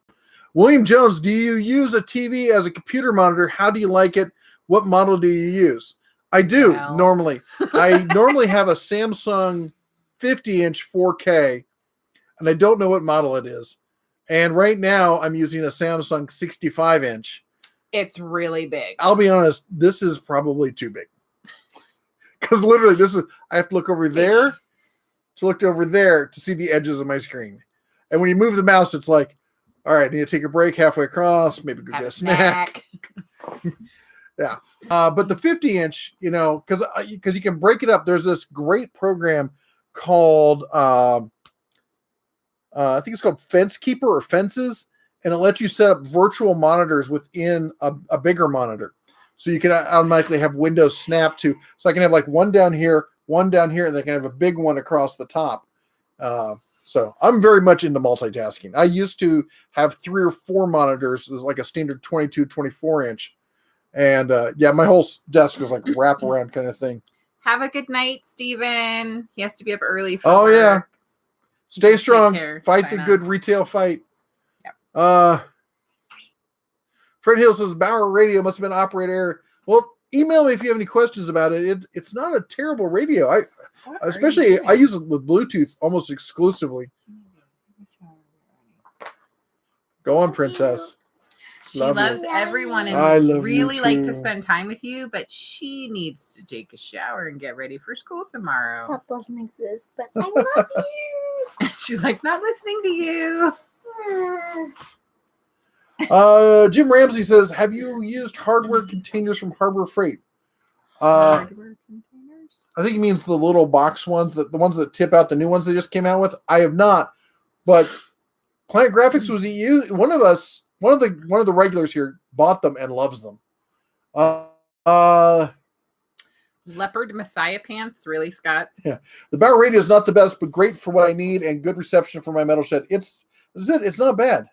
William Jones, do you use a TV as a computer monitor? How do you like it? What model do you use? I do normally. I normally have a Samsung 50-inch 4K, and I don't know what model it is. And right now, I'm using a Samsung 65-inch. It's really big. I'll be honest, this is probably too big. Because literally, I have to look over there to look over there to see the edges of my screen. And when you move the mouse, it's like, all right, I need to take a break halfway across, maybe go get a snack. Yeah. But the 50-inch, because you can break it up. There's this great program called, I think it's called Fence Keeper or Fences, and it lets you set up virtual monitors within a bigger monitor. So you can automatically have windows snap to, so I can have like one down here, and then I can have a big one across the top. So I'm very much into multitasking. I used to have 3 or 4 monitors, like a standard 22, 24-inch. And my whole desk was like wraparound kind of thing. Have a good night, Steven. He has to be up early for work. Yeah. Stay strong. Fight the good retail fight. Yep. Fred Hill says Bauer radio must have been operator error. Well, email me if you have any questions about it. It's not a terrible radio. What are Especially, you I use it with Bluetooth almost exclusively. doing? Go on, Love princess. She Love you. loves everyone I and love you really like to too. spend time with you, but she needs to take a shower and get ready for school tomorrow. That doesn't exist, but I love you. She's like, not listening to you. Jim Ramsey says, "Have you used hardware containers from Harbor Freight?" Hardware containers? I think he means the little box ones, the ones that tip out, the new ones they just came out with. I have not, but Client Graphics was one of the regulars here bought them and loves them. Leopard Messiah pants, really, Scott? The Bauer radio is not the best, but great for what I need and good reception for my metal shed. It's not bad.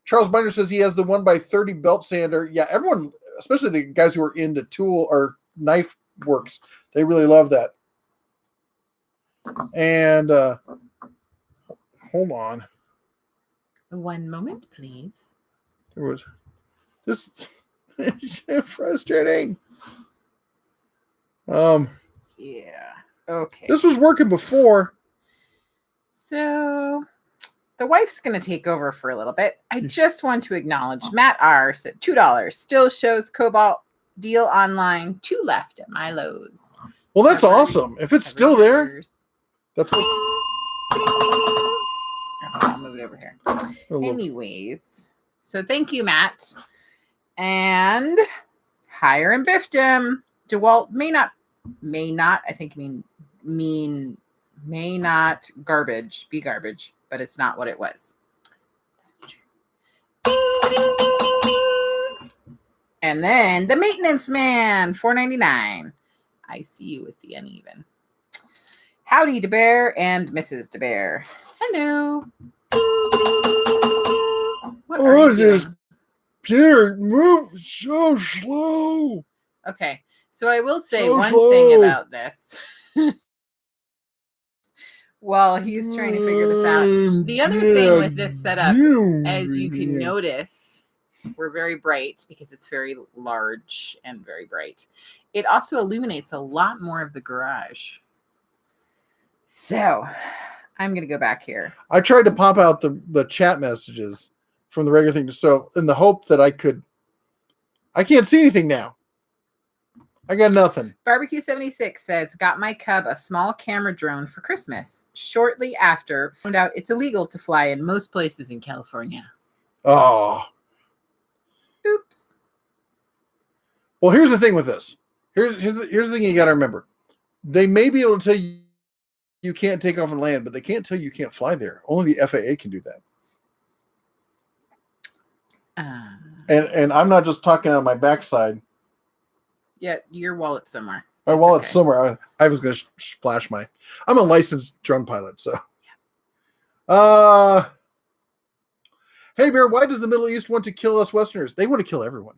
Charles Binder says he has the 1x30 belt sander. Yeah, everyone, especially the guys who are into tool or knife works, they really love that. And hold on. One moment, please. There was this. It's frustrating. Yeah. Okay. This was working before. So the wife's going to take over for a little bit. I just want to acknowledge Matt R. said $2. Still shows Cobalt deal online. 2 left at my Lowe's. Well, that's awesome. If it's still there, that's I'll move it over here. a little. Anyways, so thank you, Matt. And hire and biffed him. DeWalt may not, I think may not be garbage, but it's not what it was. And then the maintenance man, $4.99. I see you with the uneven. Howdy, DeBear and Mrs. DeBear. Hello. What are you doing? Peter, move so slow. Okay, so I will say So one slow. thing about this. While he's trying to figure this out, the other thing with this setup, as you can notice, we're very bright because it's very large and very bright. It also illuminates a lot more of the garage. So I'm going to go back here. I tried to pop out the chat messages from the regular thing, so in the hope that I can't see anything now. I got nothing. Barbecue 76 says, got my cub a small camera drone for Christmas. Shortly after, found out it's illegal to fly in most places in California. Oh. Oops. Well, here's the thing with this. Here's the thing you got to remember. They may be able to tell you you can't take off and land, but they can't tell you can't fly there. Only the FAA can do that. And I'm not just talking out of my backside. Yeah, your wallet's somewhere. My wallet's somewhere. I was going to flash my. I'm a licensed drone pilot, so. Hey, Bear, why does the Middle East want to kill us Westerners? They want to kill everyone.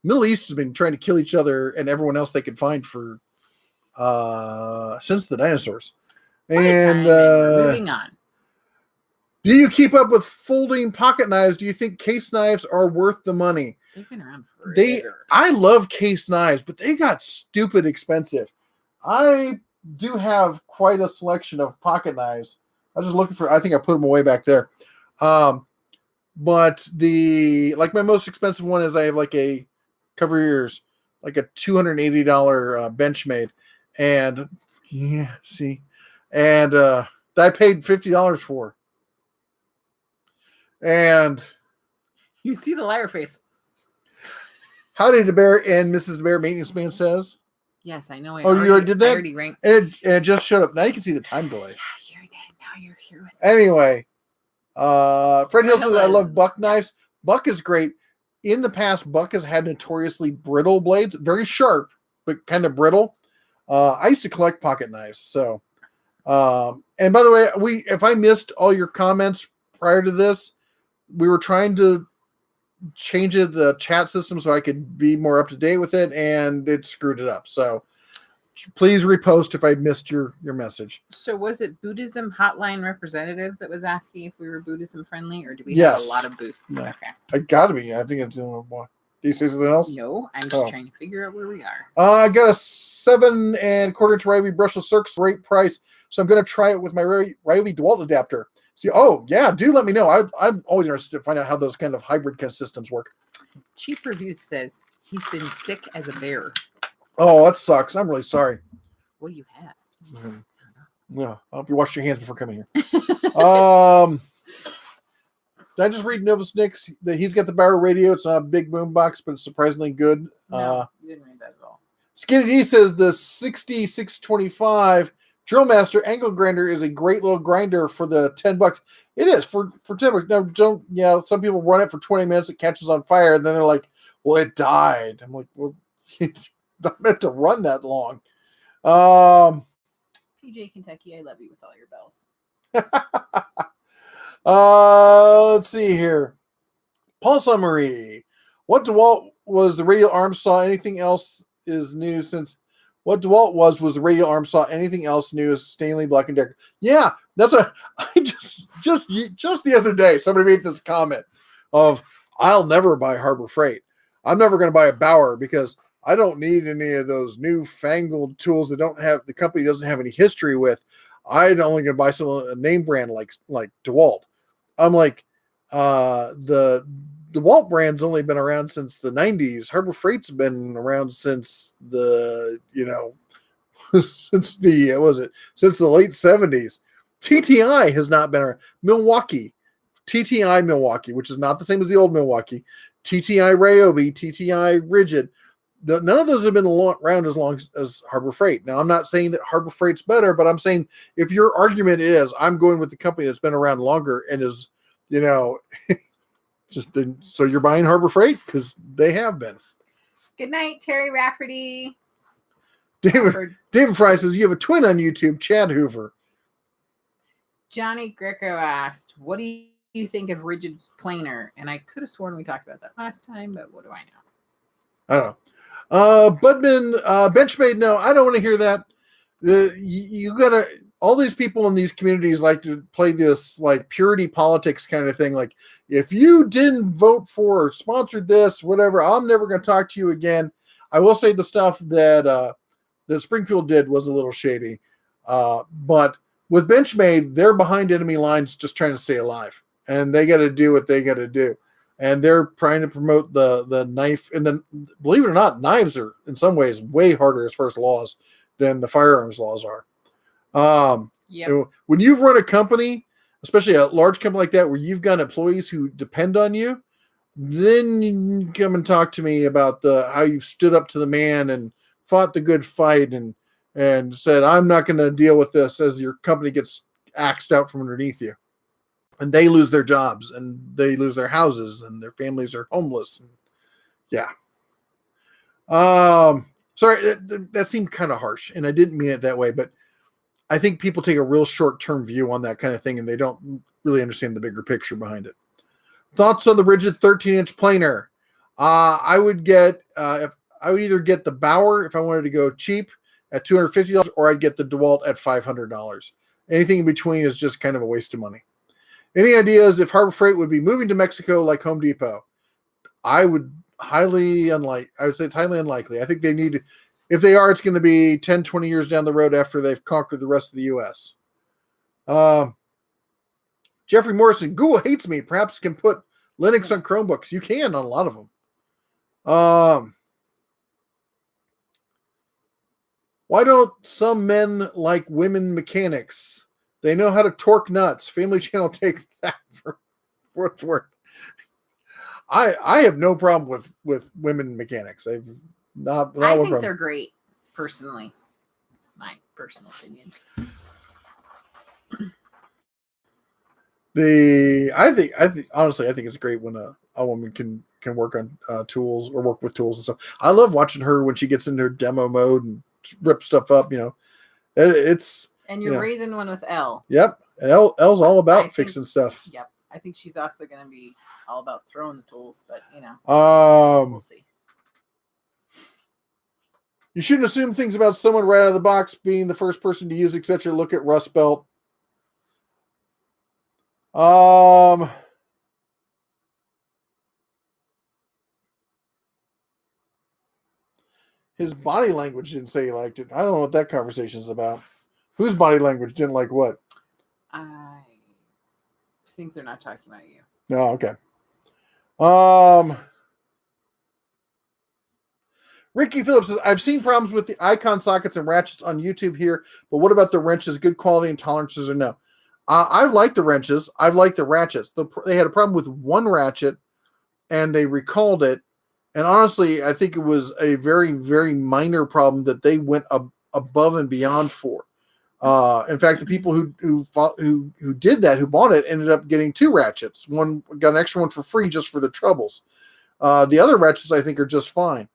Middle East has been trying to kill each other and everyone else they could find for since the dinosaurs. And moving on. Do you keep up with folding pocket knives? Do you think case knives are worth the money? They've been around forever. I love case knives, but they got stupid expensive. I do have quite a selection of pocket knives. I was just looking for. I think I put them away back there. But my most expensive one is I have like a cover your ears, like a $280 Benchmade, and I paid $50 for. And you see the liar face. Howdy, DeBear and Mrs. DeBear, maintenance man says. Yes, I know. You already did that? I already ranked. And it just showed up. Now you can see the time delay. Yeah, you're dead. Now you're here with me. Anyway, Fred Hill says, I love Buck knives. Buck is great. In the past, Buck has had notoriously brittle blades, very sharp, but kind of brittle. I used to collect pocket knives. So, and by the way, if I missed all your comments prior to this, we were trying to change the chat system so I could be more up to date with it, and it screwed it up. So please repost if I missed your message. So was it Buddhism hotline representative that was asking if we were Buddhism friendly, or do we have a lot of booths? No. Okay. I gotta be. I think it's in one. Do you say something else? No, I'm just Oh. trying to figure out where we are. I got a 7 1/4 inch Ryobi brushless circs, great price. So I'm going to try it with my Ryobi DeWalt adapter. See, oh yeah, do let me know. I'm always interested to find out how those kind of hybrid kind of systems work. Cheap Reviews says he's been sick as a bear. Oh, that sucks. I'm really sorry. What do you have? Yeah, I hope you washed your hands before coming here. Did I just read Novus Nick's that he's got the Bauer radio? It's not a big boom box, but it's surprisingly good. No, you didn't read that at all. Skinny D says the 6625 Drillmaster angle grinder is a great little grinder for the $10. It is for $10. Now, don't some people run it for 20 minutes, it catches on fire, and then they're like, well, it died. I'm like, well, you not meant to run that long. PJ Kentucky, I love you with all your bells. Let's see here. Paul Summary. What DeWalt was the radial arm saw? Anything else is new since what DeWalt was the radial arm saw? Anything else new is Stanley Black and Decker. Yeah, that's a. I just the other day somebody made this comment of I'll never buy Harbor Freight. I'm never going to buy a Bauer because I don't need any of those newfangled tools that the company doesn't have any history with. I'm only going to buy a name brand like DeWalt. I'm like, the DeWalt brand's only been around since the 90s. Harbor Freight's been around since the since the late 70s. TTI has not been around. TTI Milwaukee, which is not the same as the old Milwaukee. TTI Ryobi, TTI Rigid. None of those have been around as long as Harbor Freight. Now, I'm not saying that Harbor Freight's better, but I'm saying if your argument is I'm going with the company that's been around longer and is, so you're buying Harbor Freight because they have been. Good night, Terry Rafferty. David Fry says you have a twin on YouTube, Chad Hoover. Johnny Greco asked, what do you think of rigid planer? And I could have sworn we talked about that last time, but what do I know? I don't know. Budman, Benchmade, no, I don't want to hear that. You gotta, all these people in these communities like to play this like purity politics kind of thing. Like, if you didn't vote for or sponsored this, whatever, I'm never going to talk to you again. I will say the stuff that Springfield did was a little shady. But with Benchmade, they're behind enemy lines just trying to stay alive. And they got to do what they got to do. And they're trying to promote the knife. And then, believe it or not, knives are in some ways way harder as far as laws than the firearms laws are. When you've run a company, especially a large company like that, where you've got employees who depend on you, then you come and talk to me about how you've stood up to the man and fought the good fight and said, I'm not going to deal with this as your company gets axed out from underneath you. And they lose their jobs and they lose their houses and their families are homeless. And sorry, that seemed kind of harsh and I didn't mean it that way, but I think people take a real short-term view on that kind of thing and they don't really understand the bigger picture behind it. Thoughts on the rigid 13-inch planer? I would either get the Bauer if I wanted to go cheap at $250, or I'd get the DeWalt at $500. Anything in between is just kind of a waste of money. Any ideas if Harbor Freight would be moving to Mexico like Home Depot? I would say it's highly unlikely. I think they need, if they are, it's going to be 10, 20 years down the road after they've conquered the rest of the U.S. Jeffrey Morrison, Google hates me. Perhaps can put Linux on Chromebooks. You can on a lot of them. Why don't some men like women mechanics? They know how to torque nuts. Family Channel take that for what it's worth. I have no problem with women mechanics. I think they're great, personally. It's my personal opinion. Honestly, I think it's great when a woman can work on tools or work with tools and stuff. I love watching her when she gets into her demo mode and rip stuff up. It's. And you're raising one with Elle. Yep. And Elle's all about fixing stuff. Yep. I think she's also going to be all about throwing the tools, but we'll see. You shouldn't assume things about someone right out of the box being the first person to use, etc. Look at Rust Belt. His body language didn't say he liked it. I don't know what that conversation is about. Whose body language didn't like what? I think they're not talking about you. No, okay. Ricky Phillips says, I've seen problems with the icon sockets and ratchets on YouTube here, but what about the wrenches? Good quality and tolerances or no? I've liked the wrenches. I've liked the ratchets. They had a problem with one ratchet, and they recalled it. And honestly, I think it was a very, very minor problem that they went above and beyond for. In fact, the people who did that, who bought it, ended up getting 2 ratchets. One got an extra one for free just for the troubles. The other ratchets, I think, are just fine.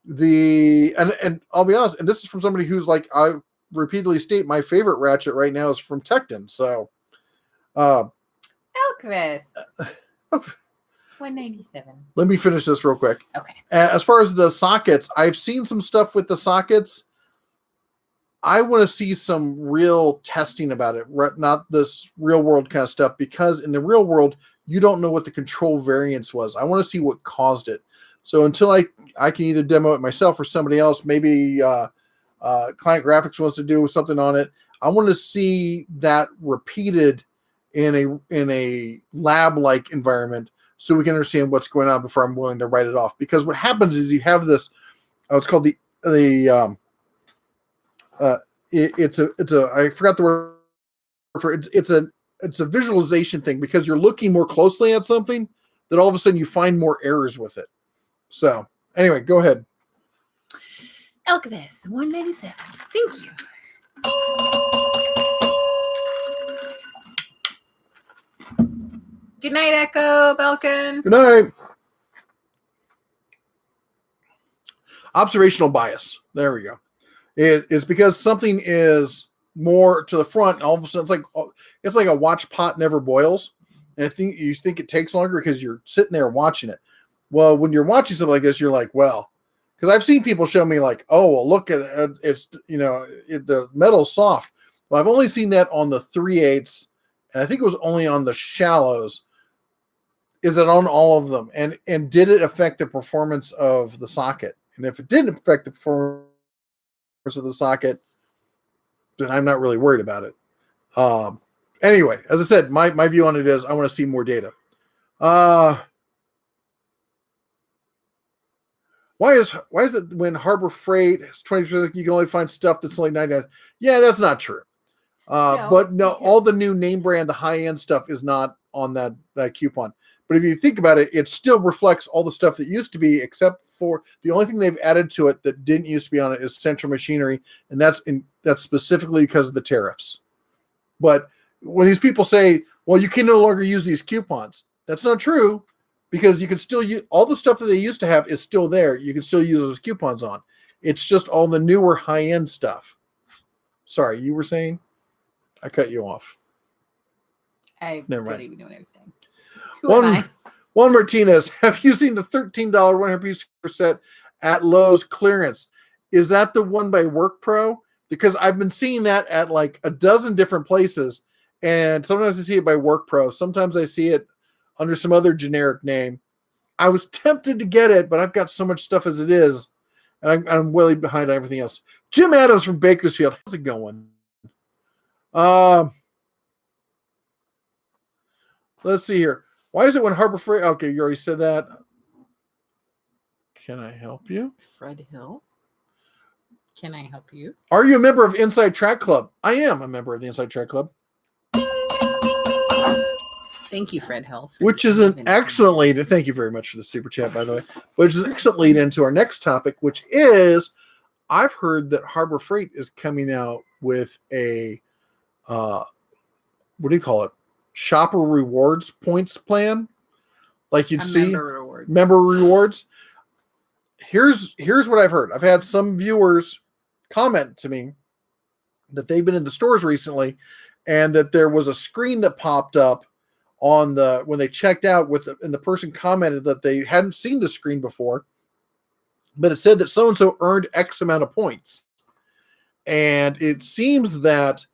And I'll be honest, and this is from somebody who's like, I repeatedly state my favorite ratchet right now is from Tekton. So, Elkvis. 197. Let me finish this real quick. Okay. As far as the sockets, I've seen some stuff with the sockets. I want to see some real testing about it, not this real world kind of stuff, because in the real world, you don't know what the control variance was. I want to see what caused it. So until I can either demo it myself or somebody else, maybe Client Graphics wants to do something on it. I want to see that repeated in a lab-like environment so we can understand what's going on before I'm willing to write it off. Because what happens is you have this, it's called it's a I forgot the word for it. It's a visualization thing, because you're looking more closely at something that all of a sudden you find more errors with it. So anyway, go ahead. Elkvis 197. Thank you. Good night, Echo Belkin. Good night. Observational bias. There we go. It's because something is more to the front, and all of a sudden it's like a watch pot never boils. And you think it takes longer because you're sitting there watching it. Well, when you're watching something like this, you're like, well, because I've seen people show me like, oh, well, look at it. It's, the metal's soft. Well, I've only seen that on the 3/8, and I think it was only on the shallows. Is it on all of them? And did it affect the performance of the socket? And if it didn't affect the performance of the socket, then I'm not really worried about it. Anyway, as I said, my view on it is I want to see more data. Why is it when Harbor Freight is 20%, you can only find stuff that's only 99? Yeah, that's not true. But no, all the new name brand, the high end stuff is not on that coupon. But if you think about it, it still reflects all the stuff that used to be, except for the only thing they've added to it that didn't used to be on it is Central Machinery, and that's specifically because of the tariffs. But when these people say, well, you can no longer use these coupons, that's not true, because you can still use all the stuff that they used to have is still there. You can still use those coupons on. It's just all the newer high-end stuff. Sorry, you were saying? I cut you off. I Never don't mind. even know what I was saying. Who am I? Juan Martinez, have you seen the $13 100-piece set at Lowe's clearance? Is that the one by WorkPro? Because I've been seeing that at like a dozen different places, and sometimes I see it by WorkPro. Sometimes I see it under some other generic name. I was tempted to get it, but I've got so much stuff as it is, and I'm way behind on everything else. Jim Adams from Bakersfield, how's it going? Let's see here. Why is it when Harbor Freight? Okay, you already said that. Can I help you? Fred Hill. Can I help you? Are you a member of Inside Track Club? I am a member of the Inside Track Club. Thank you, Fred Hill. Which is an excellent lead. Thank you very much for the super chat, by the way. Which is an excellent lead into our next topic, which is I've heard that Harbor Freight is coming out with a what do you call it? Shopper rewards points plan. Like you'd see member rewards. Here's what I've heard. I've had some viewers comment to me that they've been in the stores recently, and that there was a screen that popped up on when they checked out and the person commented that they hadn't seen the screen before, but it said that so and so earned X amount of points, and it seems that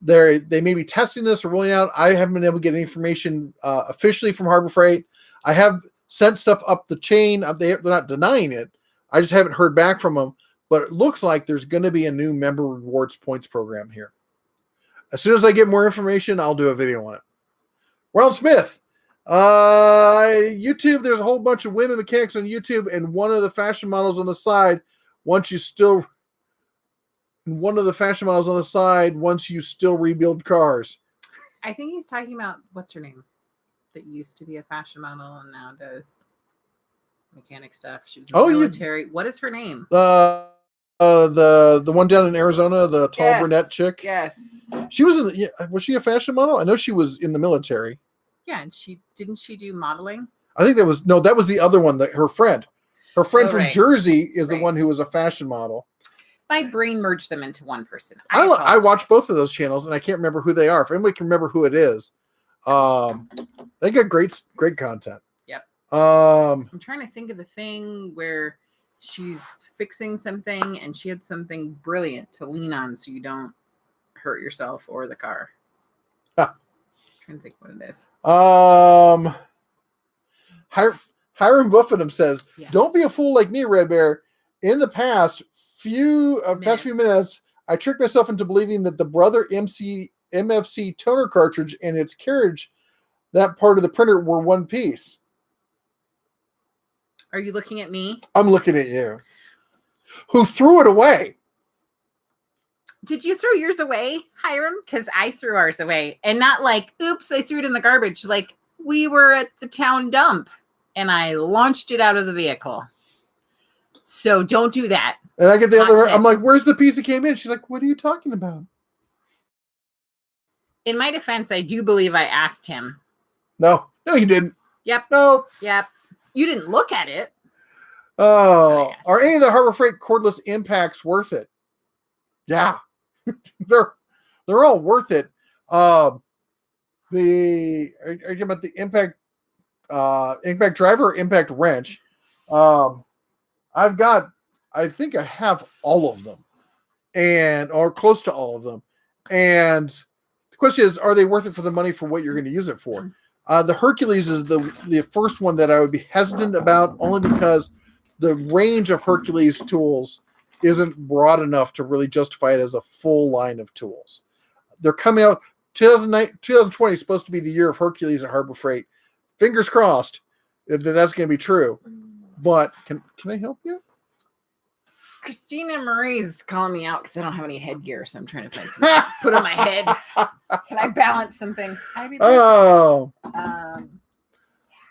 they may be testing this or rolling out. I haven't been able to get any information officially from Harbor Freight. I have sent stuff up the chain. They're not denying it. I just haven't heard back from them. but it looks like there's going to be a new member rewards points program here. As soon as I get more information, I'll do a video on it. Ronald Smith, YouTube, there's a whole bunch of women mechanics on YouTube, and one of the fashion models on the side, once you still rebuild cars. I think he's talking about, what's her name? That used to be a fashion model and now does mechanic stuff. She was in the military. What is her name? The one down in Arizona, the tall brunette chick. Yes. She was was she a fashion model? I know she was in the military. Yeah, and didn't she do modeling? I think that was the other one, that her friend from right. Jersey is the one who was a fashion model. My brain merged them into one person. I watch both of those channels and I can't remember who they are. If anybody can remember who it is, they got great content. Yep. I'm trying to think of the thing where she's fixing something and she had something brilliant to lean on so you don't hurt yourself or the car. I'm trying to think what it is. Hiram Buffetum says, yes. Don't be a fool like me, Red Bear. In the past few minutes, I tricked myself into believing that the Brother MFC toner cartridge and its carriage, that part of the printer, were one piece. Are you looking at me? I'm looking at you. Who threw it away? Did you throw yours away, Hiram? Because I threw ours away. And not like, oops, I threw it in the garbage. Like, we were at the town dump and I launched it out of the vehicle. So don't do that. And I get the other, I'm like, where's the piece that came in? She's like, what are you talking about? In my defense, I do believe I asked him. No, you didn't. Yep. No. Yep. You didn't look at it. Oh, are any of the Harbor Freight cordless impacts worth it? Yeah, they're all worth it. Are you talking about the impact driver or impact wrench? I think I have all of them, or close to all of them. And the question is, are they worth it for the money for what you're going to use it for? The Hercules is the first one that I would be hesitant about, only because the range of Hercules tools isn't broad enough to really justify it as a full line of tools. They're coming out. 2020 is supposed to be the year of Hercules at Harbor Freight. Fingers crossed that that's going to be true. But can I help you? Christina Marie's calling me out because I don't have any headgear, so I'm trying to find something to put on my head. Can I balance something?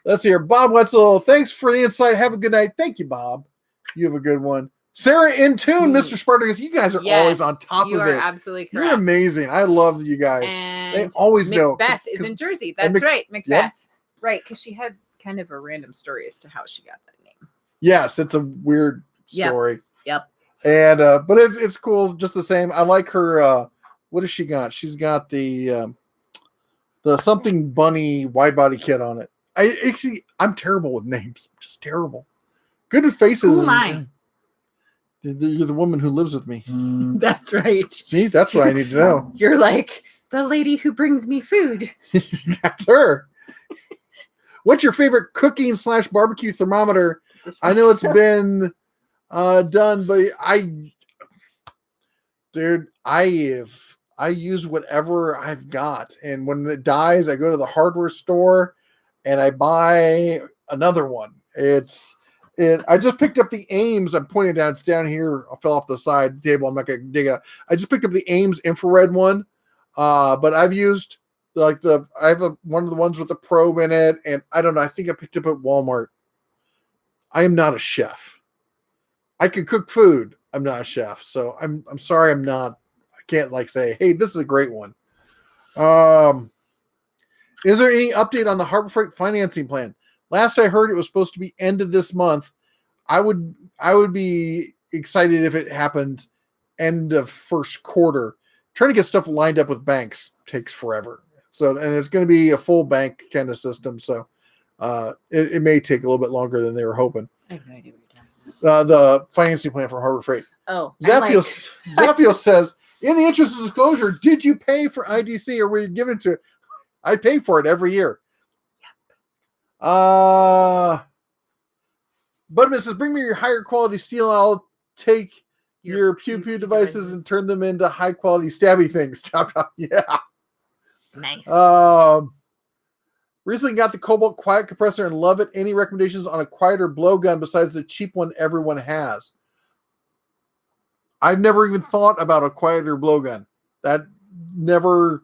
Let's hear. Bob Wetzel, thanks for the insight. Have a good night. Thank you, Bob. You have a good one. Sarah in tune, Mr. Spartacus. You guys are always on top of it. You are absolutely correct. You're amazing. I love you guys. And they always know. Macbeth is in Jersey. That's right, Macbeth. Yep. Right, because she had kind of a random story as to how she got that name. Yes, it's a weird story. Yep. And but it's cool just the same. I like her. What has she got? She's got the something bunny wide body kit on it. I'm terrible with names. I'm just terrible. Good at faces. Who am I? You're the woman who lives with me. That's right. See, that's what I need to know. You're like the lady who brings me food. That's her. What's your favorite cooking / barbecue thermometer? I know it's been done, but I use whatever I've got, and when it dies, I go to the hardware store and I buy another one. I just picked up the Ames. I'm pointing down. It's down here. I fell off the side of the table. I'm not going to dig it out. I just picked up the Ames infrared one. But I've used I have one of the ones with the probe in it. And I don't know. I think I picked up at Walmart. I am not a chef. I can cook food. I'm not a chef. So I'm sorry. I can't say, hey, this is a great one. Is there any update on the Harbor Freight financing plan? Last I heard, it was supposed to be end of this month. I would be excited if it happened end of first quarter. Trying to get stuff lined up with banks takes forever. So, and it's going to be a full bank kind of system. So, it may take a little bit longer than they were hoping. I have no idea what you're talking about. The financing plan for Harbor Freight. Oh, Zapio says, in the interest of disclosure, did you pay for IDC or were you given it to? I pay for it every year. Budman says, bring me your higher quality steel. I'll take your pew pew devices and turn them into high quality stabby things. Chop chop. Yeah. Nice. Recently got the Cobalt Quiet Compressor and love it. Any recommendations on a quieter blowgun besides the cheap one everyone has? I've never even thought about a quieter blowgun. That never.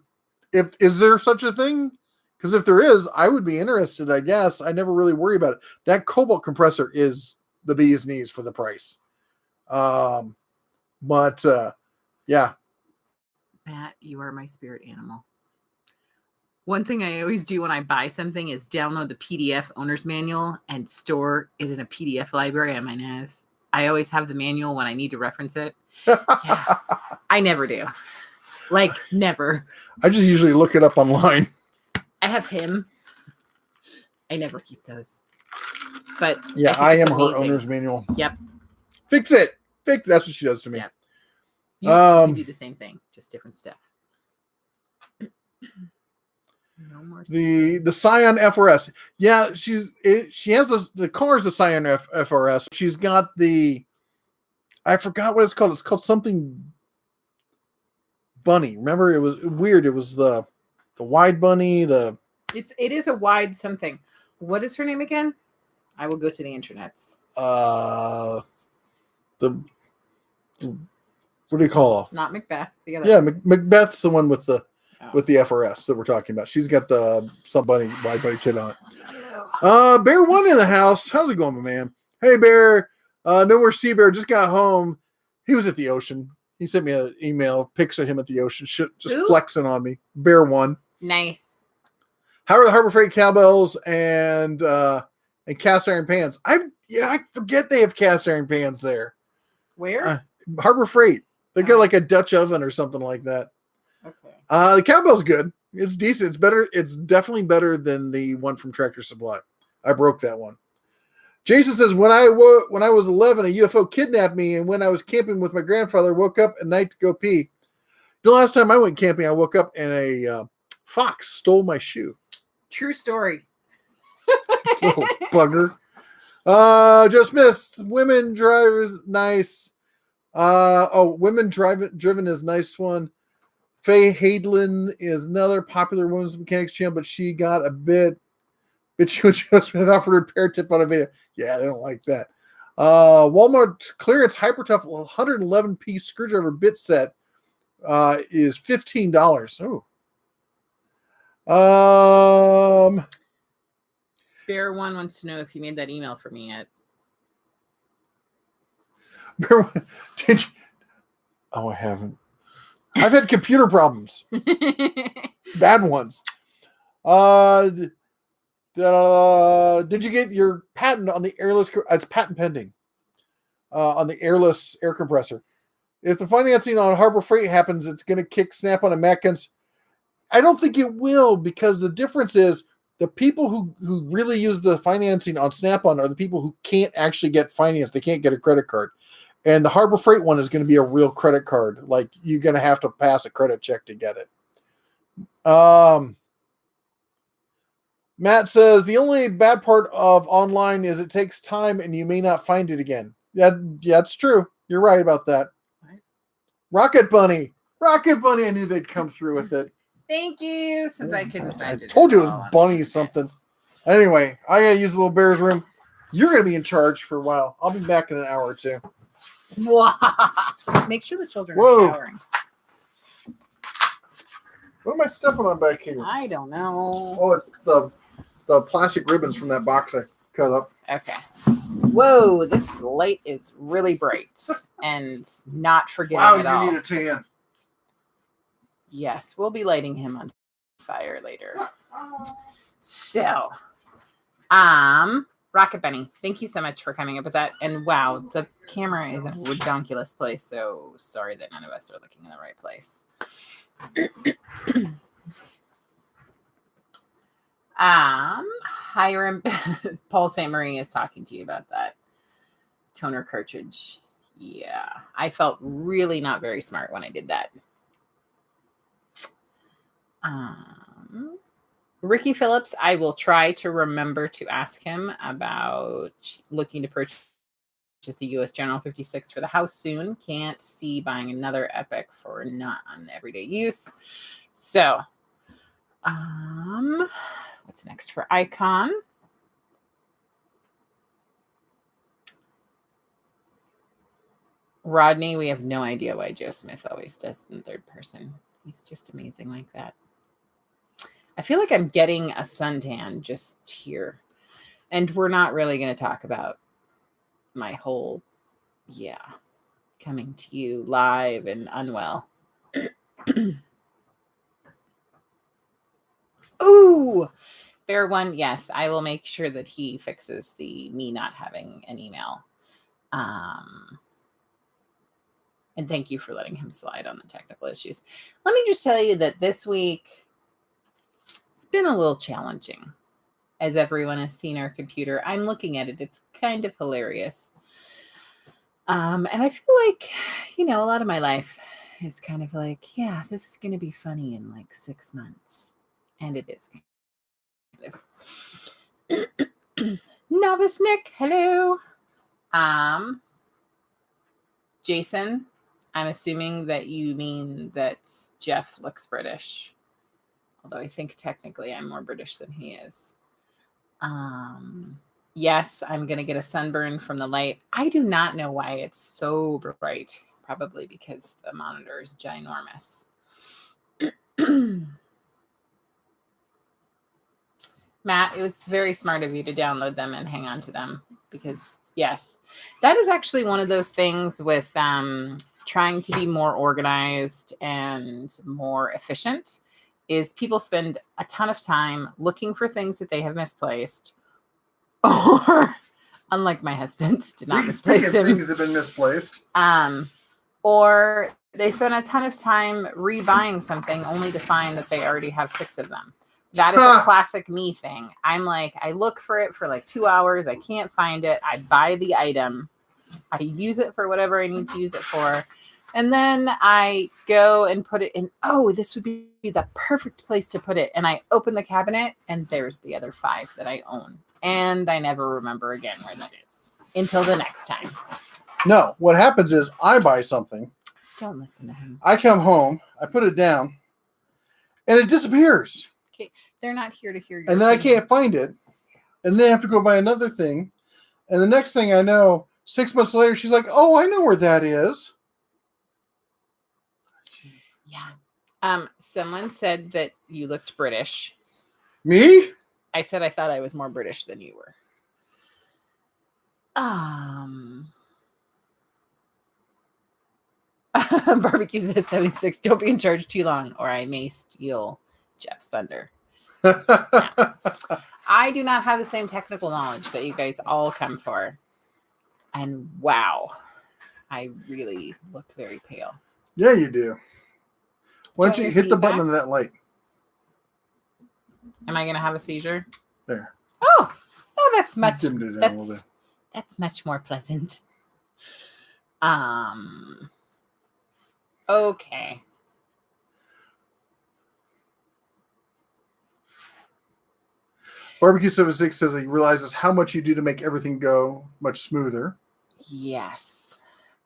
Is there such a thing? Because if there is, I would be interested. I guess I never really worry about it. That Cobalt compressor is the bee's knees for the price. But yeah. Matt, you are my spirit animal. One thing I always do when I buy something is download the PDF owner's manual and store it in a PDF library on my NAS. I always have the manual when I need to reference it. Yeah, I never do. Like, never. I just usually look it up online. I have him. I never keep those. But yeah, I am her owner's manual. Yep. Fix it. That's what she does to me. Yep. You do the same thing, just different stuff. No more. The Scion FRS. Yeah, she has the car's the Scion FRS. She's got I forgot what it's called. It's called something bunny. Remember, it was weird. It was the wide bunny. It is a wide something. What is her name again? I will go to the internets. What do you call her? Not Macbeth. The other. Yeah, Macbeth's the one with the FRS that we're talking about. She's got the wide bunny kit on it. Bear One in the house. How's it going, my man? Hey, Bear. No more Sea Bear. Just got home. He was at the ocean. He sent me an email, pics of him at the ocean, just flexing on me. Bear One. Nice. How are the Harbor Freight cowbells and cast iron pans? I forget they have cast iron pans there. Where? Harbor Freight. They got like a Dutch oven or something like that. Okay. The cowbell's good. It's decent. It's better. It's definitely better than the one from Tractor Supply. I broke that one. Jason says, when I was 11, a UFO kidnapped me, and when I was camping with my grandfather, woke up at night to go pee. The last time I went camping, I woke up and a fox stole my shoe. True story. Little bugger. Joe Smith, women drivers, nice. Women driven is nice one. Faye Hadlin is another popular women's mechanics channel, but she got a bit bitchy when Joe Smith offered a repair tip on a video. Yeah, they don't like that. Walmart clearance hyper tough 111 piece screwdriver bit set is $15. Oh. Bear One wants to know if you made that email for me yet. Bear One, did you? Oh, I haven't. I've had computer problems. Bad ones. Did you get your patent on the airless? It's patent pending on the airless air compressor. If the financing on Harbor Freight happens, it's going to kick Snap-on and Matkins. I don't think it will, because the difference is the people who really use the financing on Snap-on are the people who can't actually get financed. They can't get a credit card. And the Harbor Freight one is going to be a real credit card. Like, you're going to have to pass a credit check to get it. Matt says, the only bad part of online is it takes time and you may not find it again. That's true. You're right about that. Rocket Bunny. I knew they'd come through with it. Thank you. Since I couldn't find it. I told you it was Bunny something. Anyway, I got to use the little bear's room. You're going to be in charge for a while. I'll be back in an hour or two. Make sure the children are showering. What am I stepping on back here? I don't know. Oh, it's the plastic ribbons from that box I cut up. Okay. Whoa, this light is really bright and not forgiving at all. Wow, you need a tan. Yes, we'll be lighting him on fire later. So, Rocket Bunny, thank you so much for coming up with that. And wow, the camera is in a redonkulous place, so sorry that none of us are looking in the right place. Hiram, Paul St. Marie is talking to you about that toner cartridge. Yeah, I felt really not very smart when I did that. Ricky Phillips, I will try to remember to ask him about looking to purchase a US General 56 for the house soon. Can't see buying another Epic for non-everyday use. So, what's next for Icon? Rodney, we have no idea why Joe Smith always does it in third person. He's just amazing like that. I feel like I'm getting a suntan just here. And we're not really going to talk about my whole, coming to you live and unwell. Ooh, Bear One, yes, I will make sure that he fixes the me not having an email. And thank you for letting him slide on the technical issues. Let me just tell you that this week, it's been a little challenging. As everyone has seen our computer, I'm looking at it. It's kind of hilarious. And I feel like, a lot of my life is kind of like, this is going to be funny in like 6 months. And it is kind of. Novice Nick, hello. Jason, I'm assuming that you mean that Jeff looks British. Although I think technically I'm more British than he is. Yes, I'm going to get a sunburn from the light. I do not know why it's so bright. Probably because the monitor is ginormous. Matt, it was very smart of you to download them and hang on to them because, yes, that is actually one of those things with trying to be more organized and more efficient is people spend a ton of time looking for things that they have misplaced or, unlike my husband, did not misplace him. Things have been misplaced. Or they spend a ton of time rebuying something only to find that they already have 6 of them. That is a classic me thing. I'm like, I look for it for like 2 hours. I can't find it. I buy the item. I use it for whatever I need to use it for. And then I go and put it in. Oh, this would be the perfect place to put it. And I open the cabinet and there's the other 5 that I own. And I never remember again where that is until the next time. No, what happens is I buy something. Don't listen to him. I come home, I put it down, and it disappears. Okay, they're not here to hear your and then I opinion. can't find it. And then I have to go buy another thing. And the next thing I know, 6 months later, she's like, oh, I know where that is. Yeah. Someone said that you looked British. Me? I said I thought I was more British than you were. Barbecue says 76. Don't be in charge too long, or I may steal Jeff's thunder. I do not have the same technical knowledge that you guys all come for. And wow, I really look very pale. Yeah, you do. Why don't Do I you hear hit the button feedback? on that light? Am I going to have a seizure? There. Oh, that's much. Dimmed it down a little bit. That's much more pleasant. Okay. Barbecue 76 says he realizes how much you do to make everything go much smoother. Yes.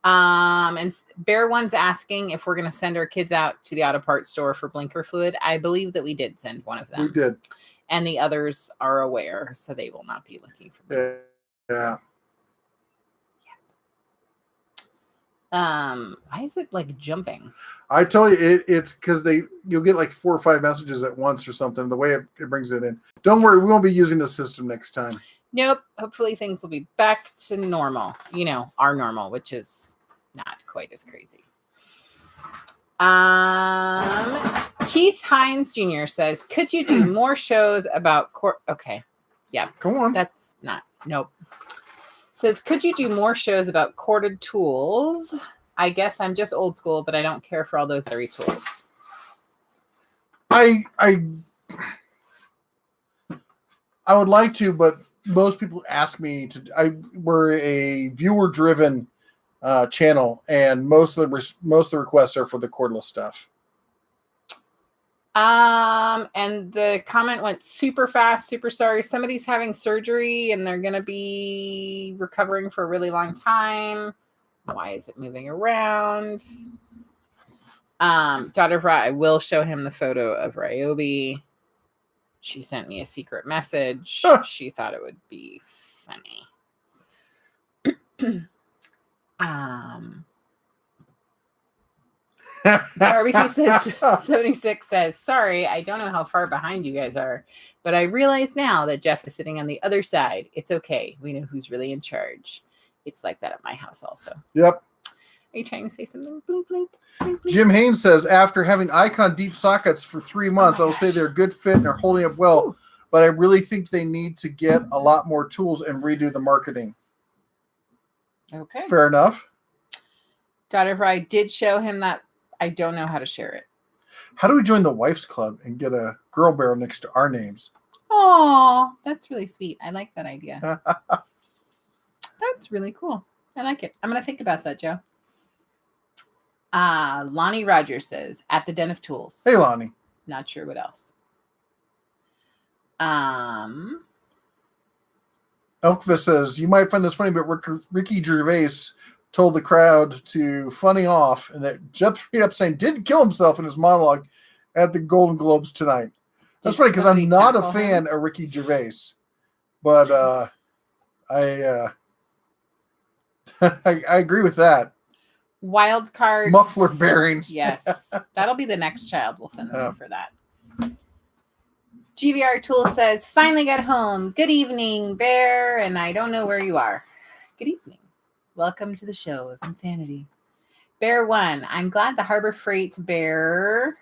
And Bear One's asking if we're going to send our kids out to the auto parts store for blinker fluid. I believe that we did send one of them. We did. And the others are aware, so they will not be looking for blinker. Yeah. Why is it like jumping? I tell you, it's because you'll get like 4 or 5 messages at once or something. The way it brings it in. Don't worry, we won't be using the system next time. Nope. Hopefully things will be back to normal. Our normal, which is not quite as crazy. Keith Hines Jr. says, could you do more shows about okay. Yeah. Come on. That's not. Nope. Says, could you do more shows about corded tools? I guess I'm just old school, but I don't care for all those battery tools. I would like to, but most people ask me to. We're a viewer-driven channel, and most of the requests are for the cordless stuff. And the comment went super fast, super sorry. Somebody's having surgery and they're going to be recovering for a really long time. Why is it moving around? Daughter of Ra, I will show him the photo of Ryobi. She sent me a secret message. She thought it would be funny. Barbecue says 76 says, sorry, I don't know how far behind you guys are, but I realize now that Jeff is sitting on the other side. It's okay. We know who's really in charge. It's like that at my house also. Yep. Are you trying to say something? Blink, blink, blink, blink. Jim Haynes says, after having Icon deep sockets for 3 months, Oh I'll say they're a good fit and are holding up well. Ooh. But I really think they need to get a lot more tools and redo the marketing. Okay. Fair enough. Daughter of I did show him that. I don't know how to share it. How do we join the Wife's Club and get a girl barrel next to our names? Oh, that's really sweet. I like that idea. That's really cool. I like it. I'm going to think about that, Joe. Lonnie Rogers says, at the Den of Tools. Hey, Lonnie. Not sure what else. Elkva says, you might find this funny, but Ricky Gervais told the crowd to funny off and that Jeffrey Epstein didn't kill himself in his monologue at the Golden Globes tonight. That's funny because I'm not a fan of Ricky Gervais, but I agree with that. Wild card. Muffler bearings. Yes. That'll be the next child we'll send them for that. GVR Tool says, finally got home. Good evening, Bear, and I don't know where you are. Good evening. Welcome to the show of insanity. Bear 1, I'm glad the Harbor Freight Bear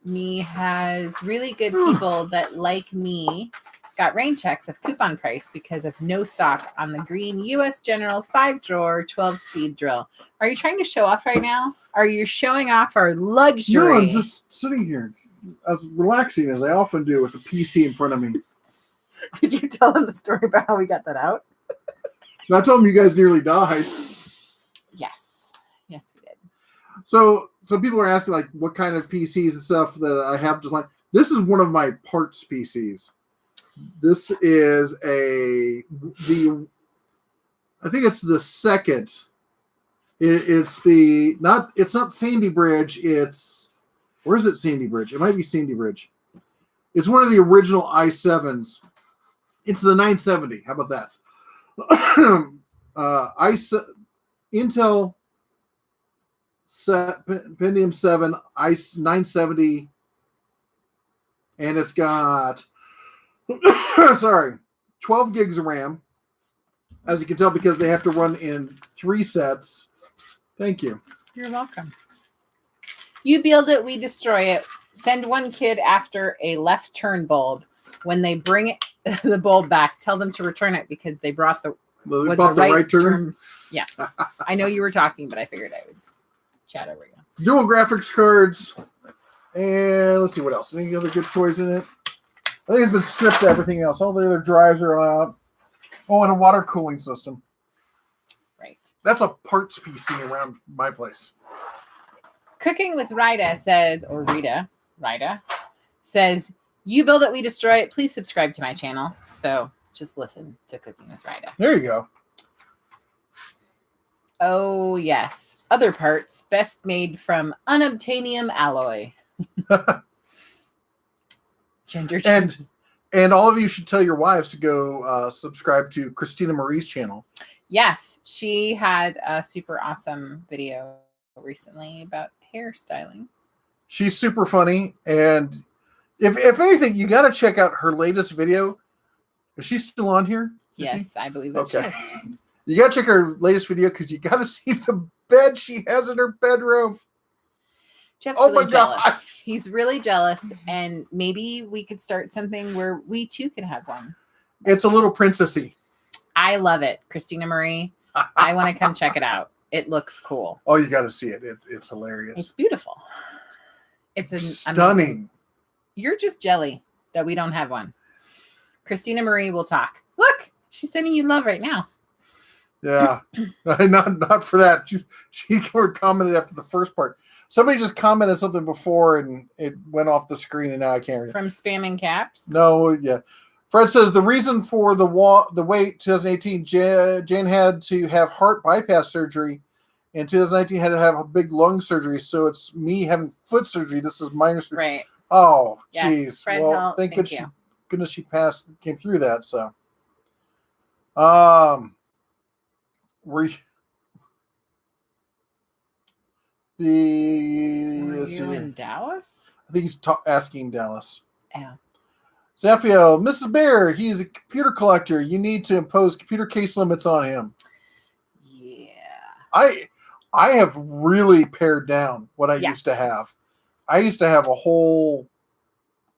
me has really good people that, like me, got rain checks of coupon price because of no stock on the green U.S. General 5-drawer 12-speed drill. Are you trying to show off right now? Are you showing off our luxury? No, I'm just sitting here as relaxing as I often do with a PC in front of me. Did you tell them the story about how we got that out? And I told them you guys nearly died. Yes. Yes, we did. So people are asking like what kind of PCs and stuff that I have. Just like, this is one of my parts PCs. This is I think it's the second. It's not Sandy Bridge. Where is it? Sandy Bridge. It might be Sandy Bridge. It's one of the original i7s. It's the 970. How about that? Intel Pentium 7 i970, and it's got 12 gigs of RAM, as you can tell, because they have to run in 3 sets. Thank you. You're welcome. You build it, we destroy it. Send one kid after a left turn bulb. When they bring the bulb back, tell them to return it because they brought the right turn. Yeah. I know you were talking, but I figured I would chat over you. Dual graphics cards. And let's see what else. Any other good toys in it? I think it's been stripped of everything else. All the other drives are out. Oh, and a water cooling system. Right. That's a parts PC around my place. Cooking with Rita says, you build it, we destroy it. Please subscribe to my channel. So just listen to Cooking with Rita. There you go. Oh, yes. Other parts, best made from unobtainium alloy. Gender changes. And all of you should tell your wives to go subscribe to Christina Marie's channel. Yes, she had a super awesome video recently about hairstyling. She's super funny, and if anything, you got to check out her latest video. Is she still on here? Yes, I believe that she is. You got to check her latest video because you got to see the bed she has in her bedroom. Jeff's really jealous. He's really jealous, and maybe we could start something where we too could have one. It's a little princessy. I love it, Christina Marie. I want to come check it out. It looks cool. Oh, you got to see it. It's hilarious. It's beautiful. It's stunning. Amazing. You're just jelly that we don't have one. Christina Marie will talk. Look, she's sending you love right now. Yeah, not for that. She commented after the first part. Somebody just commented something before and it went off the screen and now I can't read it. From spamming caps? No, yeah. Fred says the reason for the wait 2018, Jan had to have heart bypass surgery. In 2019, had to have a big lung surgery. So it's me having foot surgery. This is minor surgery. Right. Oh, Yes, jeez. Fred, Well, thank you. goodness she came through that. So, were you in Dallas? I think he's asking Dallas. Yeah. Zafio, Mrs. Bear, he's a computer collector. You need to impose computer case limits on him. Yeah. I have really pared down what I used to have. I used to have a whole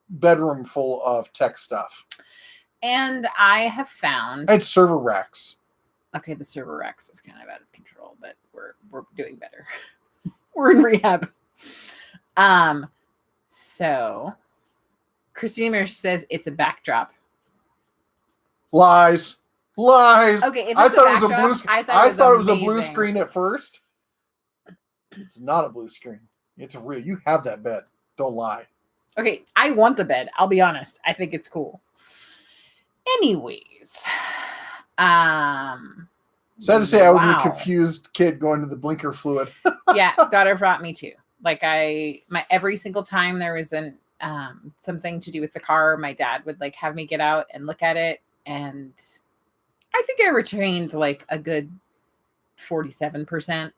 bedroom full of tech stuff. And I have found I had server racks. Okay, the server racks was kind of out of control, but we're doing better. We're in rehab. So Christina Mirror says it's a backdrop. Lies. Okay, if I it's thought a it was a backdrop, blue. I I thought it was a amazing. blue screen at first. It's not a blue screen. It's a real. You have that bed. Don't lie. Okay, I want the bed. I'll be honest. I think it's cool. Anyways, Sad to say, I would be a confused kid going to the blinker fluid. Yeah, daughter brought me too. Like every single time there was something to do with the car, my dad would like have me get out and look at it, and I think I retained like a good 47%.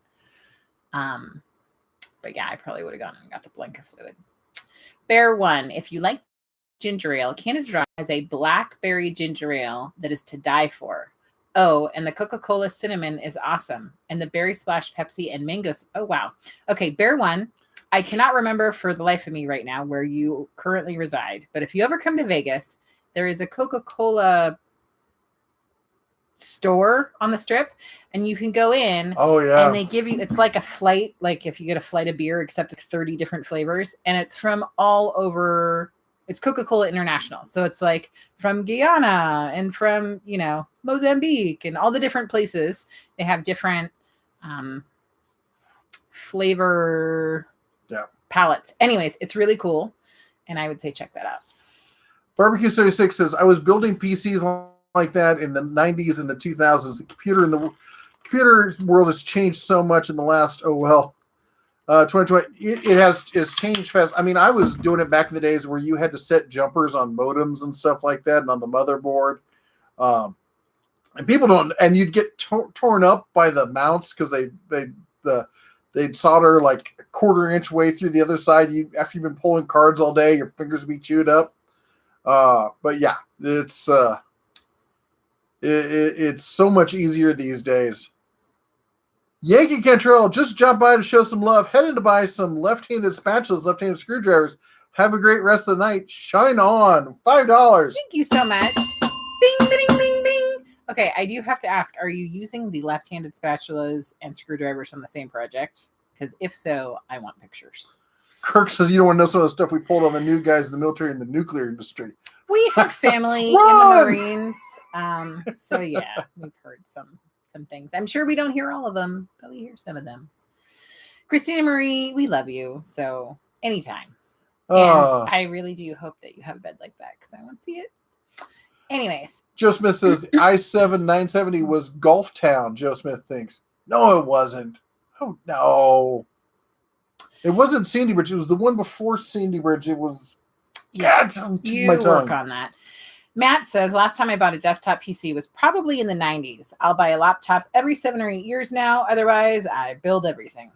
But yeah, I probably would have gone and got the blinker fluid. Bear One, if you like ginger ale, Canada Dry has a blackberry ginger ale that is to die for. Oh, and the Coca-Cola cinnamon is awesome. And the berry splash Pepsi and mangoes. Oh, wow. Okay, Bear One, I cannot remember for the life of me right now where you currently reside. But if you ever come to Vegas, there is a Coca-Cola store on the Strip, and you can go in. Oh, yeah. And they give you, it's like a flight, like if you get a flight of beer, except 30 different flavors. And it's from all over. It's Coca-Cola International. So it's like from Guyana and from, Mozambique and all the different places. They have different flavor palettes. Anyways, it's really cool. And I would say check that out. Barbecue 36 says, I was building PCs like that in the 90s and the 2000s. The computer world has changed so much in the last, 2020, it has changed fast. I mean, I was doing it back in the days where you had to set jumpers on modems and stuff like that, and on the motherboard. And people don't, and you'd get torn up by the mounts because they'd solder like a 1/4 inch way through the other side. After you've been pulling cards all day, your fingers would be chewed up. But yeah, it's so much easier these days. Yankee Cantrell, just jump by to show some love. Headed to buy some left-handed spatulas, left-handed screwdrivers. Have a great rest of the night. Shine on. $5. Thank you so much. Bing, bing, bing, bing. Okay, I do have to ask, are you using the left-handed spatulas and screwdrivers on the same project? Because if so, I want pictures. Kirk says you don't want to know some of the stuff we pulled on the new guys in the military and the nuclear industry. We have family in the Marines. So yeah, we've heard some things. I'm sure we don't hear all of them, but we hear some of them. Christina Marie, we love you. So anytime. And I really do hope that you have a bed like that because I want to see it. Anyways. Joe Smith says the I-7 970 was Gulf Town, Joe Smith thinks. No, it wasn't. Oh, no. It wasn't Sandy Bridge. It was the one before Sandy Bridge. It was... Yeah, you work on that. Matt says, last time I bought a desktop PC was probably in the 90s. I'll buy a laptop every 7 or 8 years now. Otherwise, I build everything.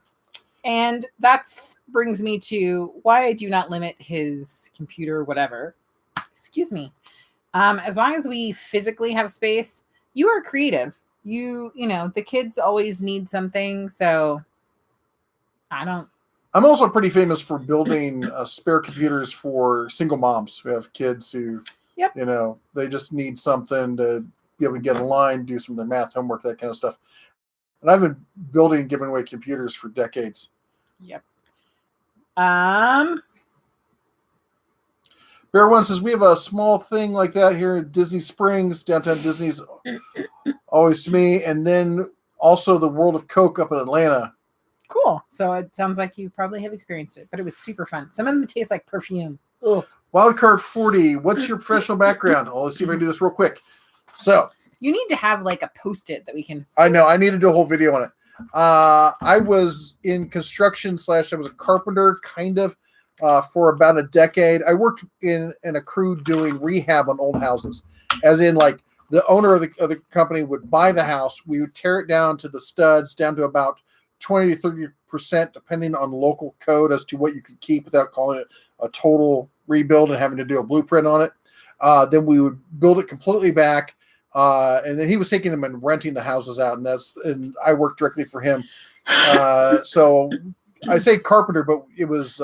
And that brings me to why I do not limit his computer, whatever. Excuse me. As long as we physically have space, you are creative. The kids always need something. So I'm also pretty famous for building spare computers for single moms who have kids who... Yep. They just need something to be able to get online, do some of their math homework, that kind of stuff. And I've been building and giving away computers for decades. Yep. Bear One says, we have a small thing like that here in Disney Springs. Downtown Disney's always to me. And then also the World of Coke up in Atlanta. Cool. So it sounds like you probably have experienced it, but it was super fun. Some of them taste like perfume. Ugh. Wildcard 40. What's your professional background? Oh, let's see if I can do this real quick. So You need to have like a post-it that we can. I know I need to do a whole video on it. I was in construction / I was a carpenter kind of for about a decade. I worked in a crew doing rehab on old houses, as in like the owner of the company would buy the house. We would tear it down to the studs, down to about 20 to 30%, depending on local code as to what you could keep without calling it a total rebuild and having to do a blueprint on it. Then we would build it completely back. And then he was taking them and renting the houses out, and I worked directly for him. So I say carpenter, but it was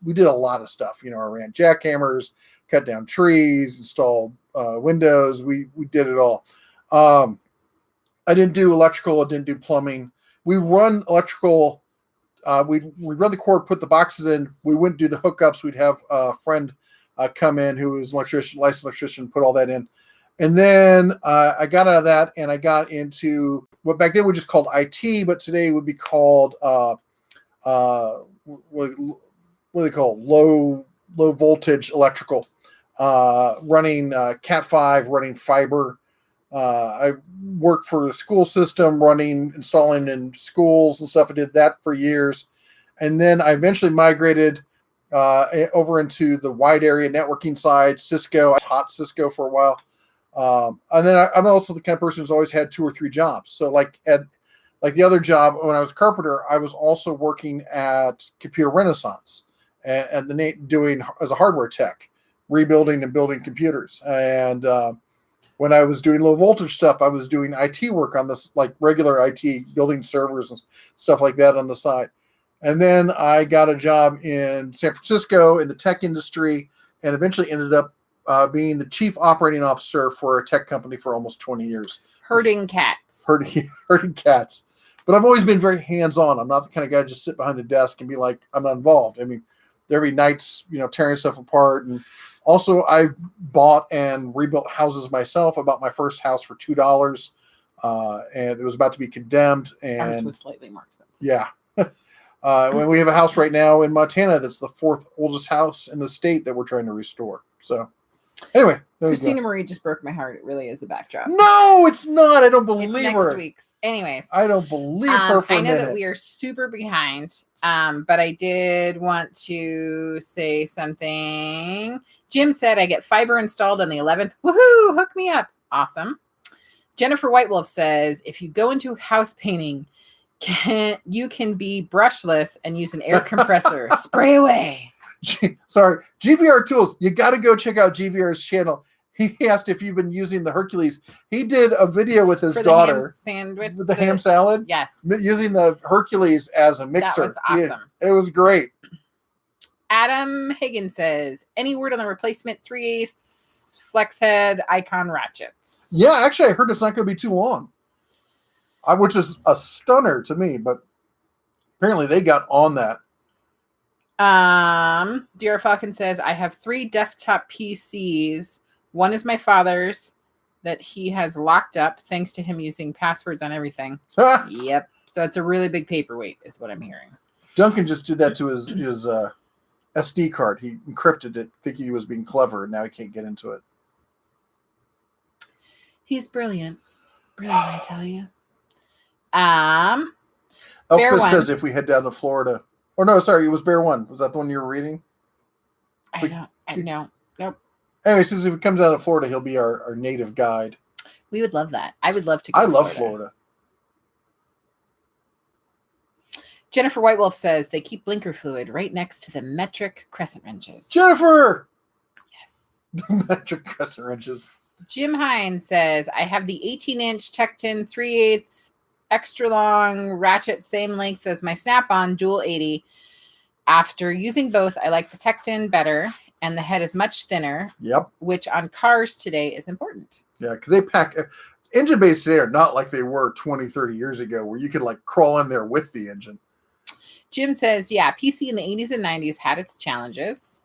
we did a lot of stuff. I ran jackhammers, cut down trees, installed windows. We did it all. I didn't do electrical. I didn't do plumbing. We run electrical. We'd run the cord, put the boxes in. We wouldn't do the hookups. We'd have a friend come in who was licensed electrician, put all that in. And then I got out of that and I got into what back then we just called IT, but today would be called what do they call low voltage electrical, running Cat 5, running fiber. I worked for the school system, installing in schools and stuff. I did that for years. And then I eventually migrated over into the wide area networking side, Cisco. I taught Cisco for a while. And then I'm also the kind of person who's always had 2 or 3 jobs. So like the other job when I was a carpenter, I was also working at Computer Renaissance and doing as a hardware tech, rebuilding and building computers. And when I was doing low voltage stuff, I was doing IT work on this, like regular IT, building servers and stuff like that on the side. And then I got a job in San Francisco in the tech industry and eventually ended up being the chief operating officer for a tech company for almost 20 years. Herding cats. Herding cats. But I've always been very hands-on. I'm not the kind of guy to just sit behind a desk and be like, I'm not involved. I mean, there'd be nights, tearing stuff apart. And also I've bought and rebuilt houses myself. I bought my first house for $2 and it was about to be condemned. And Ours was slightly more expensive. Yeah. When we have a house right now in Montana that's the 4th oldest house in the state that we're trying to restore. So anyway, Christina Marie just broke my heart. It really is a backdrop. No, it's not. I don't believe it's next her. Week's. Anyways, I don't believe her for a minute. I know that we are super behind, but I did want to say something. Jim said I get fiber installed on the 11th. Woohoo! Hook me up. Awesome. Jennifer Whitewolf says if you go into house painting, you can be brushless and use an air compressor. Spray away. Sorry, GVR Tools. You got to go check out GVR's channel. He asked if you've been using the Hercules. He did a video with his daughter with the ham salad. Yes, using the Hercules as a mixer. That was awesome. It was great. Adam Higgins says, any word on the replacement 3/8 flex head icon ratchets? Yeah, actually, I heard it's not going to be too long, which is a stunner to me, but apparently they got on that. DR Falcon says, I have 3 desktop PCs. One is my father's that he has locked up thanks to him using passwords on everything. Yep. So it's a really big paperweight is what I'm hearing. Duncan just did that to his SD card. He encrypted it thinking he was being clever, and now he can't get into it. He's brilliant. Brilliant, I tell you. Elvis says if we head down to Florida. Or no, sorry, it was Bear One. Was that the one you were reading? I know. Nope. Anyway, since if he comes out of Florida, he'll be our native guide. We would love that. I would love to go I love Florida. Jennifer Whitewolf says they keep blinker fluid right next to the metric crescent wrenches. Jennifer! Yes. Metric crescent wrenches. Jim Hines says, I have the 18-inch Tecton 3/8 extra long ratchet, same length as my Snap-on Dual 80. After using both, I like the Tecton better, and the head is much thinner. Yep. Which on cars today is important. Yeah, because they pack engine bays today are not like they were 20, 30 years ago, where you could like crawl in there with the engine. Jim says, yeah, PC in the 80s and 90s had its challenges,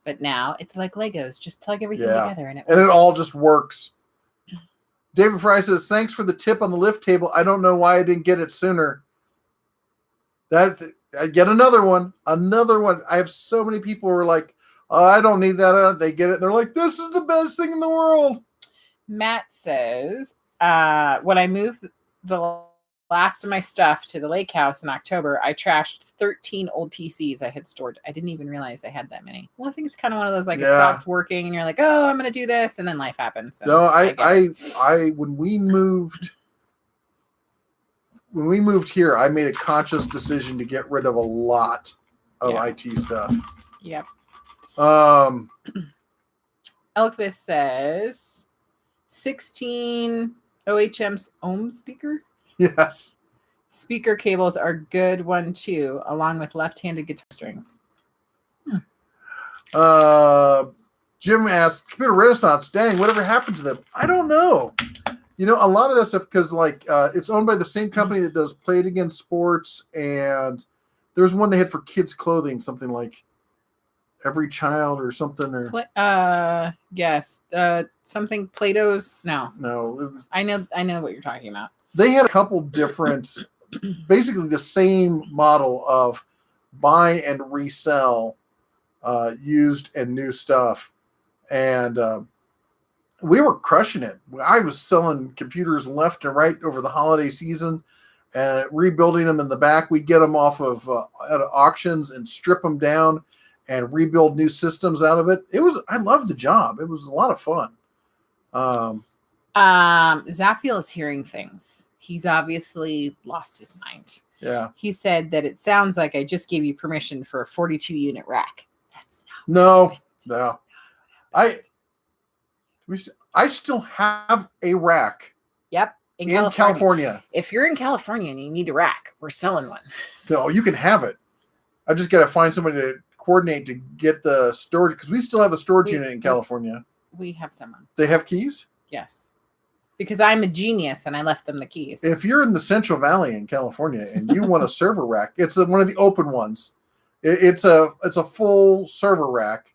but now it's like Legos. Just plug everything together and it all just works. David Fry says, thanks for the tip on the lift table. I don't know why I didn't get it sooner. That I get another one. I have so many people who are like, oh, I don't need that. They get it. They're like, this is the best thing in the world. Matt says, when I moved the last of my stuff to the lake house in October, I trashed 13 old PCs I had stored. I didn't even realize I had that many. Well, I think it's kind of one of those, like, it stops working and you're like, oh, I'm going to do this. And then life happens. So no, I when we moved here, I made a conscious decision to get rid of a lot of IT stuff. Yep. Elkvist says 16 OHM's ohm speaker. Yes. Speaker cables are good one too, along with left-handed guitar strings. Jim asked, Computer Renaissance, dang, whatever happened to them? I don't know. You know, a lot of that stuff, because like it's owned by the same company that does Play It Again Sports, and there was one they had for kids' clothing, something like Every Child or something, or yes, something Plato's. No, it was, I know what you're talking about. They had a couple different, basically the same model of buy and resell used and new stuff, and we were crushing it. I was selling computers left and right over the holiday season and rebuilding them in the back. We'd get them off of at auctions and strip them down and rebuild new systems out of it. I loved the job. It was a lot of fun. Zapiel is hearing things. He's obviously lost his mind. Yeah. He said that it sounds like I just gave you permission for a 42 unit rack. That's no. I still have a rack. Yep. In California. If you're in California and you need a rack, we're selling one. No, you can have it. I just got to find somebody to coordinate to get the storage, because we still have a storage unit in California. We have someone. They have keys? Yes. Because I'm a genius and I left them the keys. If you're in the Central Valley in California and you want a server rack, it's one of the open ones. It's a full server rack.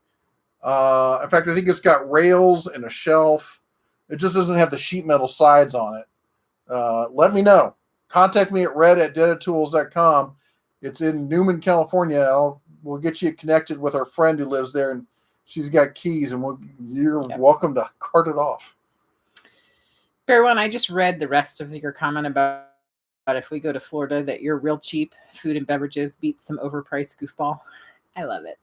In fact, I think it's got rails and a shelf. It just doesn't have the sheet metal sides on it. Let me know. Contact me at red@denatools.com. It's in Newman, California. We'll get you connected with our friend who lives there, and she's got keys, and you're welcome to cart it off. Fair one. I just read the rest of your comment about if we go to Florida, that you're real cheap. Food and beverages beats some overpriced goofball. I love it.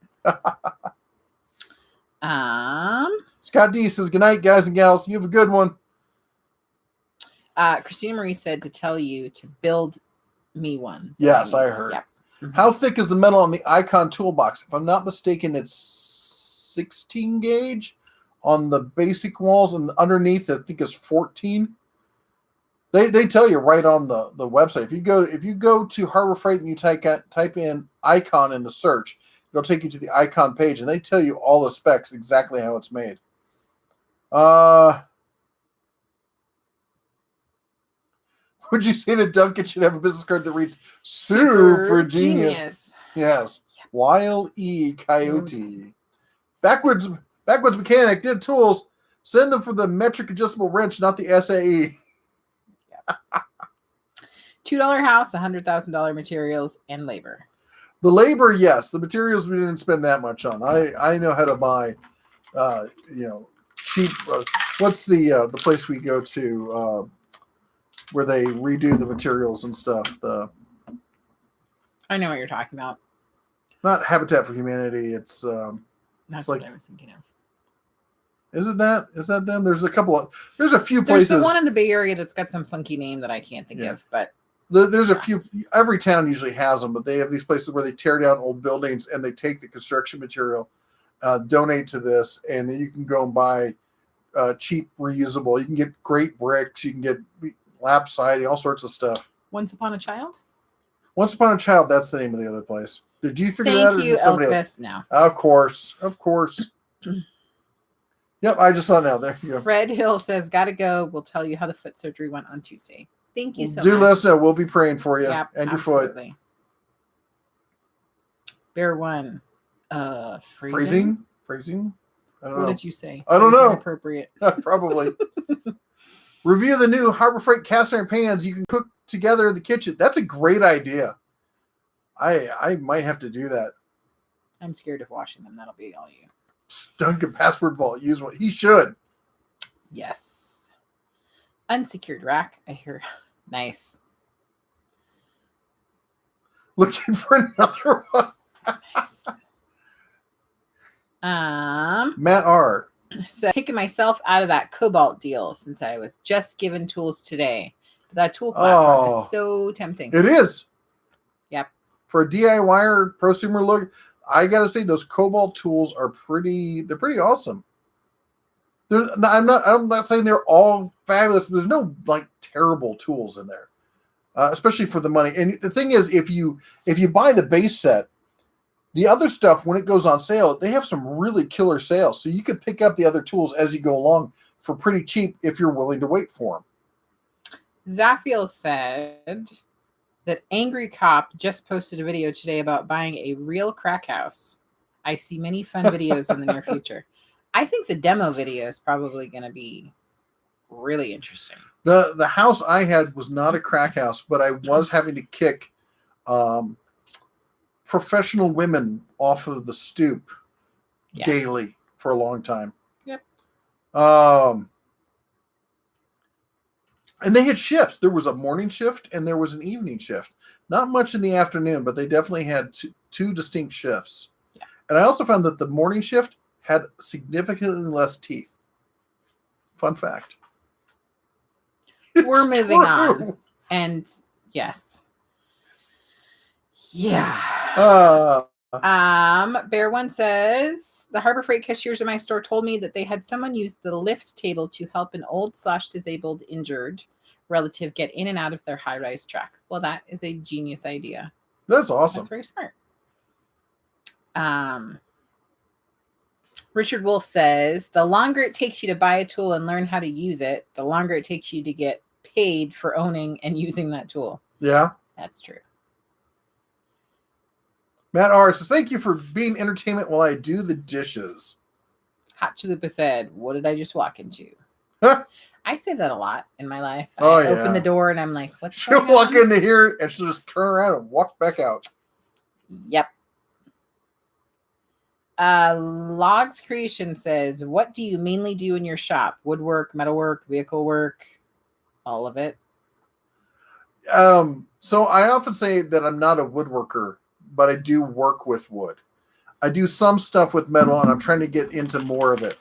Scott D says, good night, guys and gals. You have a good one. Christina Marie said to tell you to build me one. Yes, I heard. Yep. Mm-hmm. How thick is the metal on the Icon toolbox? If I'm not mistaken, it's 16 gauge on the basic walls, and underneath I think is 14. They tell you right on the website. If you go to Harbor Freight and you type in Icon in the search, it'll take you to the Icon page, and they tell you all the specs, exactly how it's made. Would you say that Duncan should have a business card that reads Super Genius? Yes. Yep. Wile E. Coyote. Backwards Mechanic did tools. Send them for the metric adjustable wrench, not the SAE. $2 house, $100,000 materials and labor. The labor, yes. The materials we didn't spend that much on. I know how to buy, cheap. What's the place we go to where they redo the materials and stuff? I know what you're talking about. Not Habitat for Humanity. It's that's like, what I was thinking of. Is it that? Is that them? There's a few places. There's the one in the Bay Area that's got some funky name that I can't think of, but there's a few. Every town usually has them, but they have these places where they tear down old buildings and they take the construction material, donate to this, and then you can go and buy cheap reusable. You can get great bricks. You can get lap siding, all sorts of stuff. Once Upon a Child? Once Upon a Child, that's the name of the other place. Did you figure that out? Thank you, Elvis. No. Of course. Yep, I just saw it now. There you go. Fred Hill says, gotta go. We'll tell you how the foot surgery went on Tuesday. Thank you so much. Do let us know. We'll be praying for you and your absolutely. foot. Bear one. Phrasing? I don't know. What did you say? I don't know. Inappropriate. Probably. Review the new Harbor Freight cast iron pans you can cook together in the kitchen. That's a great idea. I might have to do that. I'm scared of washing them. That'll be all you. Duncan password vault. Use one. He should. Yes. Unsecured rack. I hear. Nice. Looking for another one. Nice. Matt R. So taking myself out of that Cobalt deal since I was just given tools today. That tool platform is so tempting. It is. Yep. For a DIYer prosumer look, I gotta say those Cobalt tools are they're pretty awesome. I'm not saying they're all fabulous. There's no like terrible tools in there, especially for the money. And the thing is, if you buy the base set, the other stuff when it goes on sale, they have some really killer sales. So you can pick up the other tools as you go along for pretty cheap if you're willing to wait for them. Zafiel said that Angry Cop just posted a video today about buying a real crack house. I see many fun videos in the near future. I think the demo video is probably going to be really interesting. The house I had was not a crack house, but I was having to kick professional women off of the stoop daily for a long time. Yep. And they had shifts. There was a morning shift and there was an evening shift. Not much in the afternoon, but they definitely had two distinct shifts. Yeah. And I also found that the morning shift had significantly less teeth. Fun fact. We're moving on. And yes. Yeah. Bear One says the Harbor Freight cashiers in my store told me that they had someone use the lift table to help an old/disabled injured relative get in and out of their high-rise truck. Well, that is a genius idea. That's awesome. That's very smart. Richard Wolf says the longer it takes you to buy a tool and learn how to use it, the longer it takes you to get paid for owning and using that tool. Yeah. That's true. Matt R. says, thank you for being entertainment while I do the dishes. Hot Chalupa said, what did I just walk into? I say that a lot in my life. Oh, I open the door and I'm like, what's she'll going walk on? into here and she'll just turn around and walk back out. Yep. Logs Creation says, what do you mainly do in your shop? Woodwork, metalwork, vehicle work, all of it? So I often say that I'm not a woodworker, but I do work with wood. I do some stuff with metal, and I'm trying to get into more of it.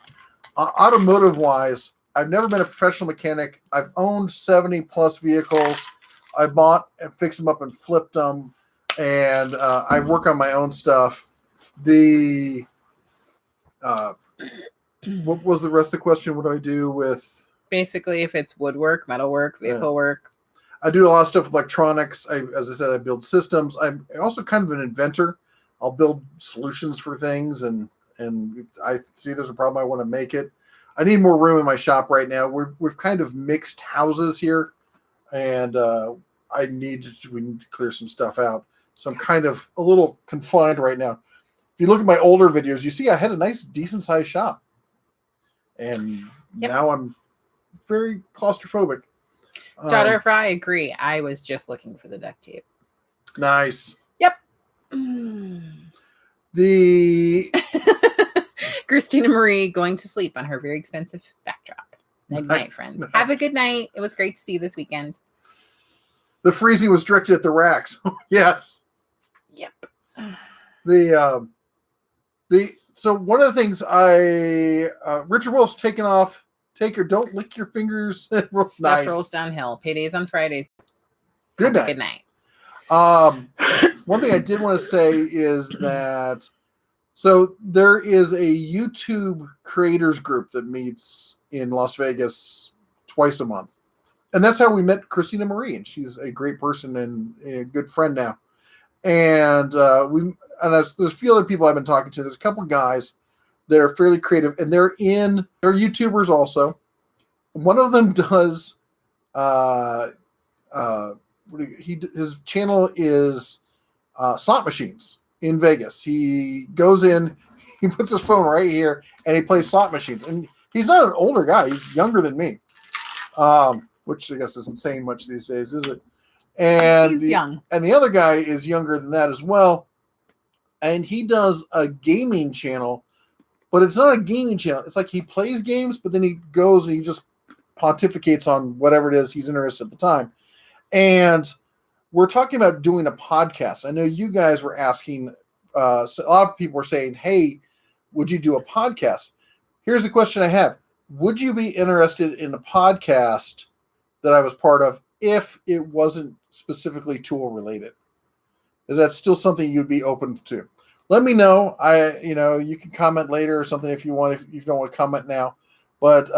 Automotive-wise, I've never been a professional mechanic. I've owned 70-plus vehicles. I bought and fixed them up and flipped them, and I work on my own stuff. What was the rest of the question? What do I do with? Basically, if it's woodwork, metalwork, vehicle work. I do a lot of stuff with electronics. As I said, I build systems. I'm also kind of an inventor. I'll build solutions for things, and I see there's a problem, I want to make it. I need more room in my shop right now. We've kind of mixed houses here, and we need to clear some stuff out. So I'm kind of a little confined right now. If you look at my older videos, you see I had a nice, decent-sized shop, and now I'm very claustrophobic. Daughter of Ra, I agree. I was just looking for the duct tape. Nice. Yep. The Christina Marie going to sleep on her very expensive backdrop. Good night, friends. Have a good night. It was great to see you this weekend. The freezing was directed at the racks. Yes. Yep. So one of the things Richard Wolf's taken off. Don't lick your fingers. Stuff nice. rolls downhill. Paydays on Fridays. Good night. Good night. One thing I did want to say is that so there is a YouTube creators group that meets in Las Vegas twice a month. And that's how we met Christina Marie, and she's a great person and a good friend now. And there's a few other people I've been talking to. There's a couple guys that are fairly creative, and they're YouTubers also. One of them does his channel is slot machines in Vegas. He goes in, he puts his phone right here, and he plays slot machines. And he's not an older guy; he's younger than me, which I guess isn't saying much these days, is it? And He's young. And the other guy is younger than that as well. And he does a gaming channel, but it's not a gaming channel. It's like he plays games, but then he goes and he just pontificates on whatever it is he's interested at the time. And we're talking about doing a podcast. I know you guys were asking, so a lot of people were saying, hey, would you do a podcast? Here's the question I have. Would you be interested in a podcast that I was part of if it wasn't specifically tool related? Is that still something you'd be open to? Let me know. You can comment later or something if you want, if you don't want to comment now. But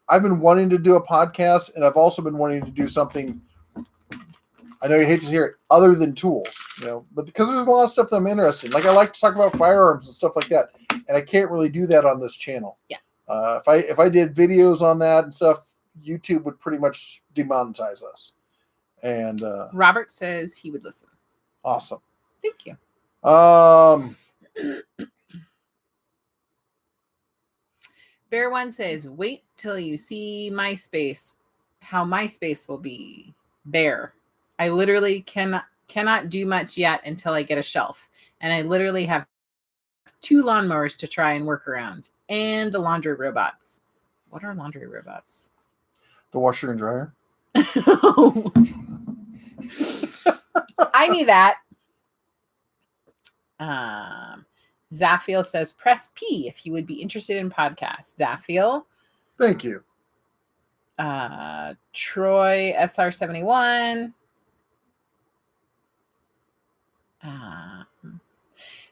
I've been wanting to do a podcast, and I've also been wanting to do something. I know you hate to hear it, other than tools, but because there's a lot of stuff that I'm interested in. Like I like to talk about firearms and stuff like that, and I can't really do that on this channel. Yeah. If I did videos on that and stuff, YouTube would pretty much demonetize us. And Robert says he would listen. Awesome. Thank you. Bear One says, wait till you see MySpace, how MySpace will be. Bear, I literally cannot do much yet until I get a shelf. And I literally have 2 lawnmowers to try and work around. And the laundry robots. What are laundry robots? The washer and dryer. I knew that. Zaffiel says, press P if you would be interested in podcasts. Zaffiel. Thank you. Troy SR71.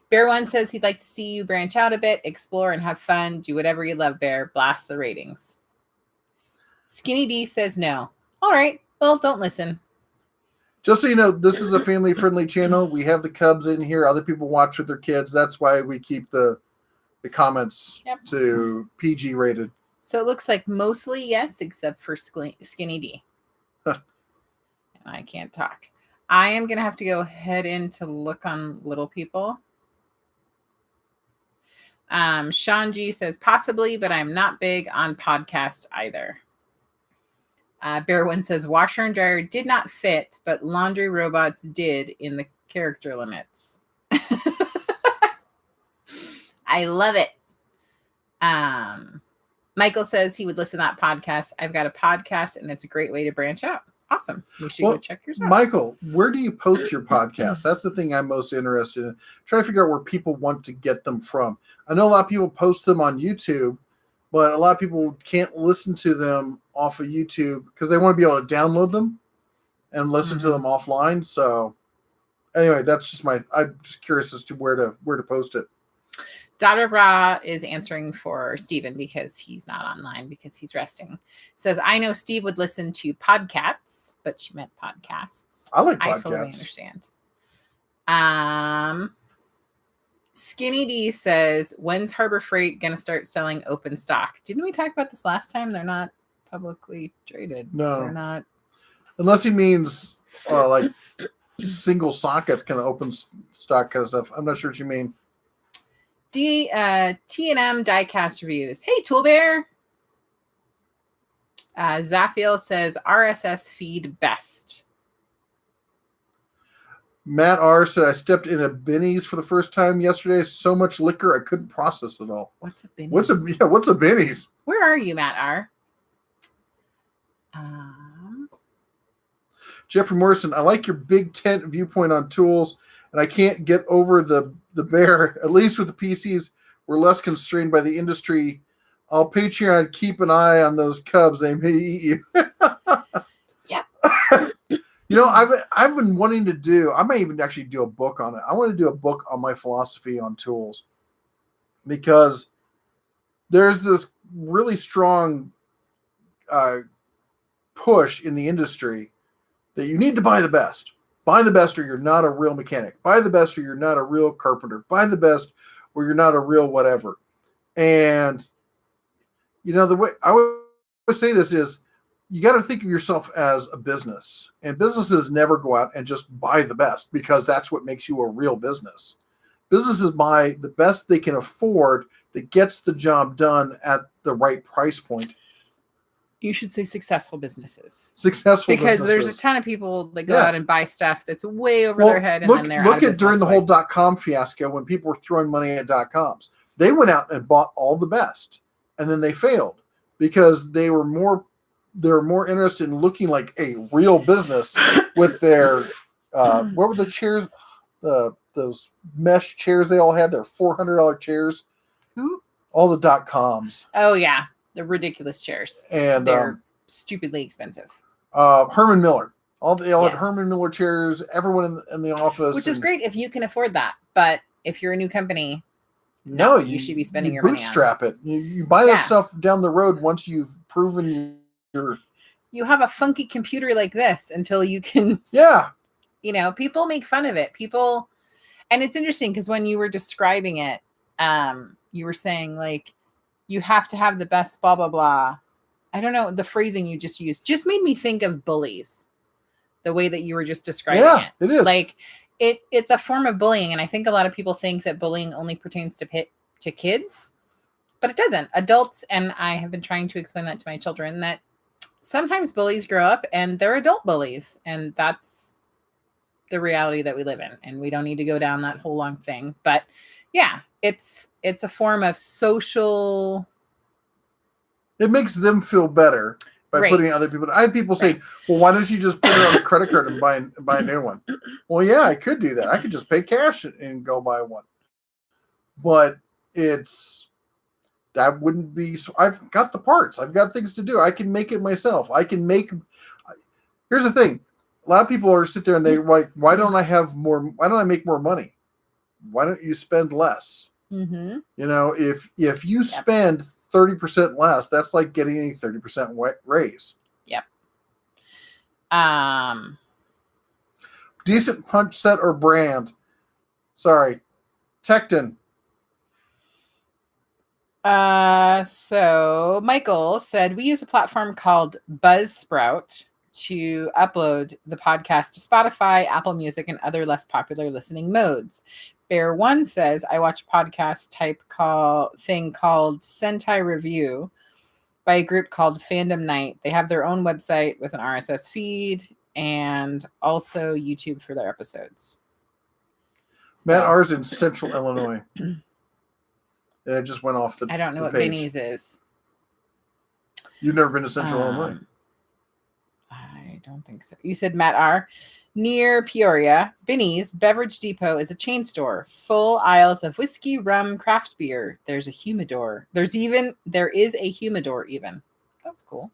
Bear One says he'd like to see you branch out a bit, explore and have fun. Do whatever you love, Bear. Blast the ratings. Skinny D says no. All right. Well, don't listen. Just so you know, this is a family-friendly channel. We have the Cubs in here. Other people watch with their kids. That's why we keep the comments to PG rated. So it looks like mostly yes, except for Skinny D. I can't talk. I am going to have to go head in to look on little people. Sean G says possibly, but I'm not big on podcasts either. Bear One says washer and dryer did not fit, but laundry robots did in the character limits. I love it. Michael says he would listen to that podcast. I've got a podcast, and it's a great way to branch out. Awesome. You should go check yours out. Michael, where do you post your podcast? That's the thing I'm most interested in. Trying to figure out where people want to get them from. I know a lot of people post them on YouTube, but a lot of people can't listen to them off of YouTube because they want to be able to download them and listen to them offline. So anyway, that's just I'm just curious as to where to post it. Daughter Bra is answering for Steven because he's not online because he's resting. Says, I know Steve would listen to podcasts, but she meant podcasts. I like podcasts. I totally understand. Skinny D says, when's Harbor Freight going to start selling open stock? Didn't we talk about this last time? They're not publicly traded. No. They're not. Unless he means like single sockets kind of open stock kind of stuff. I'm not sure what you mean. T&M diecast reviews. Hey, Tool Bear. Zaffiel says RSS feed best. Matt R said I stepped in a Benny's for the first time yesterday. So much liquor I couldn't process it all. What's a Benny's? What's a Benny's? Where are you, Matt R? Jeffrey Morrison, I like your big tent viewpoint on tools, and I can't get over the bear. At least with the PCs, we're less constrained by the industry. I'll Patreon keep an eye on those Cubs. They may eat you. Yeah. I've been wanting to do. I might even actually do a book on it. I want to do a book on my philosophy on tools because there's this really strong push in the industry that you need to buy the best. Buy the best or you're not a real mechanic. Buy the best or you're not a real carpenter. Buy the best or you're not a real whatever. And, the way I would say this is you got to think of yourself as a business. And businesses never go out and just buy the best because that's what makes you a real business. Businesses buy the best they can afford that gets the job done at the right price point. You should say successful businesses. Successful Because there's a businesses. ton of people that go Yeah. out and buy stuff that's way over Well, their head, and look, then they're look out of at during the business, whole like- .com fiasco when people were throwing money at .coms. They went out and bought all the best, and then they failed because they were more interested in looking like a real business with their what were the chairs, those mesh chairs they all had, their $400 chairs. Who? All the .coms. Oh yeah, the ridiculous chairs, And they're stupidly expensive. Herman Miller. They all Yes. had Herman Miller chairs. Everyone in the office, Which is great if you can afford that, but if you're a new company, No, you should be spending you your money on. bootstrap it. You buy that stuff down the road once you've proven your. You have a funky computer like this until you can. Yeah. People make fun of it. And it's interesting because when you were describing it, you were saying like, you have to have the best blah blah blah. I don't know, the phrasing you just used just made me think of bullies. The way that you were just describing it. It is. Like it's a form of bullying, and I think a lot of people think that bullying only pertains to kids, but it doesn't. Adults, and I have been trying to explain that to my children, that sometimes bullies grow up and they're adult bullies, and that's the reality that we live in, and we don't need to go down that whole long thing. But yeah, it's a form of social. It makes them feel better by Right. putting other people. I had people say, "Well, why don't you just put it on a credit card and buy a new one?" Well, yeah, I could do that. I could just pay cash and go buy one. But that wouldn't be. I've got the parts. I've got things to do. I can make it myself. Here's the thing: a lot of people are sit there and they like, "Why don't I have more? Why don't I make more money? Why don't you spend less?" Mm-hmm. If you spend 30% less, that's like getting a 30% raise. Yep. Decent punch set or brand. Sorry. Tecton. So Michael said, we use a platform called Buzzsprout to upload the podcast to Spotify, Apple Music, and other less popular listening modes. Bear One says, I watch a podcast type thing called Sentai Review by a group called Fandom Night. They have their own website with an RSS feed and also YouTube for their episodes. Matt R's in Central Illinois. And it just went off the I don't know the what page. Benny's is. You've never been to Central Illinois? I don't think so. You said Matt R. Near Peoria, Benny's Beverage Depot is a chain store, full aisles of whiskey, rum, craft beer. There's a humidor. There is a humidor even. That's cool.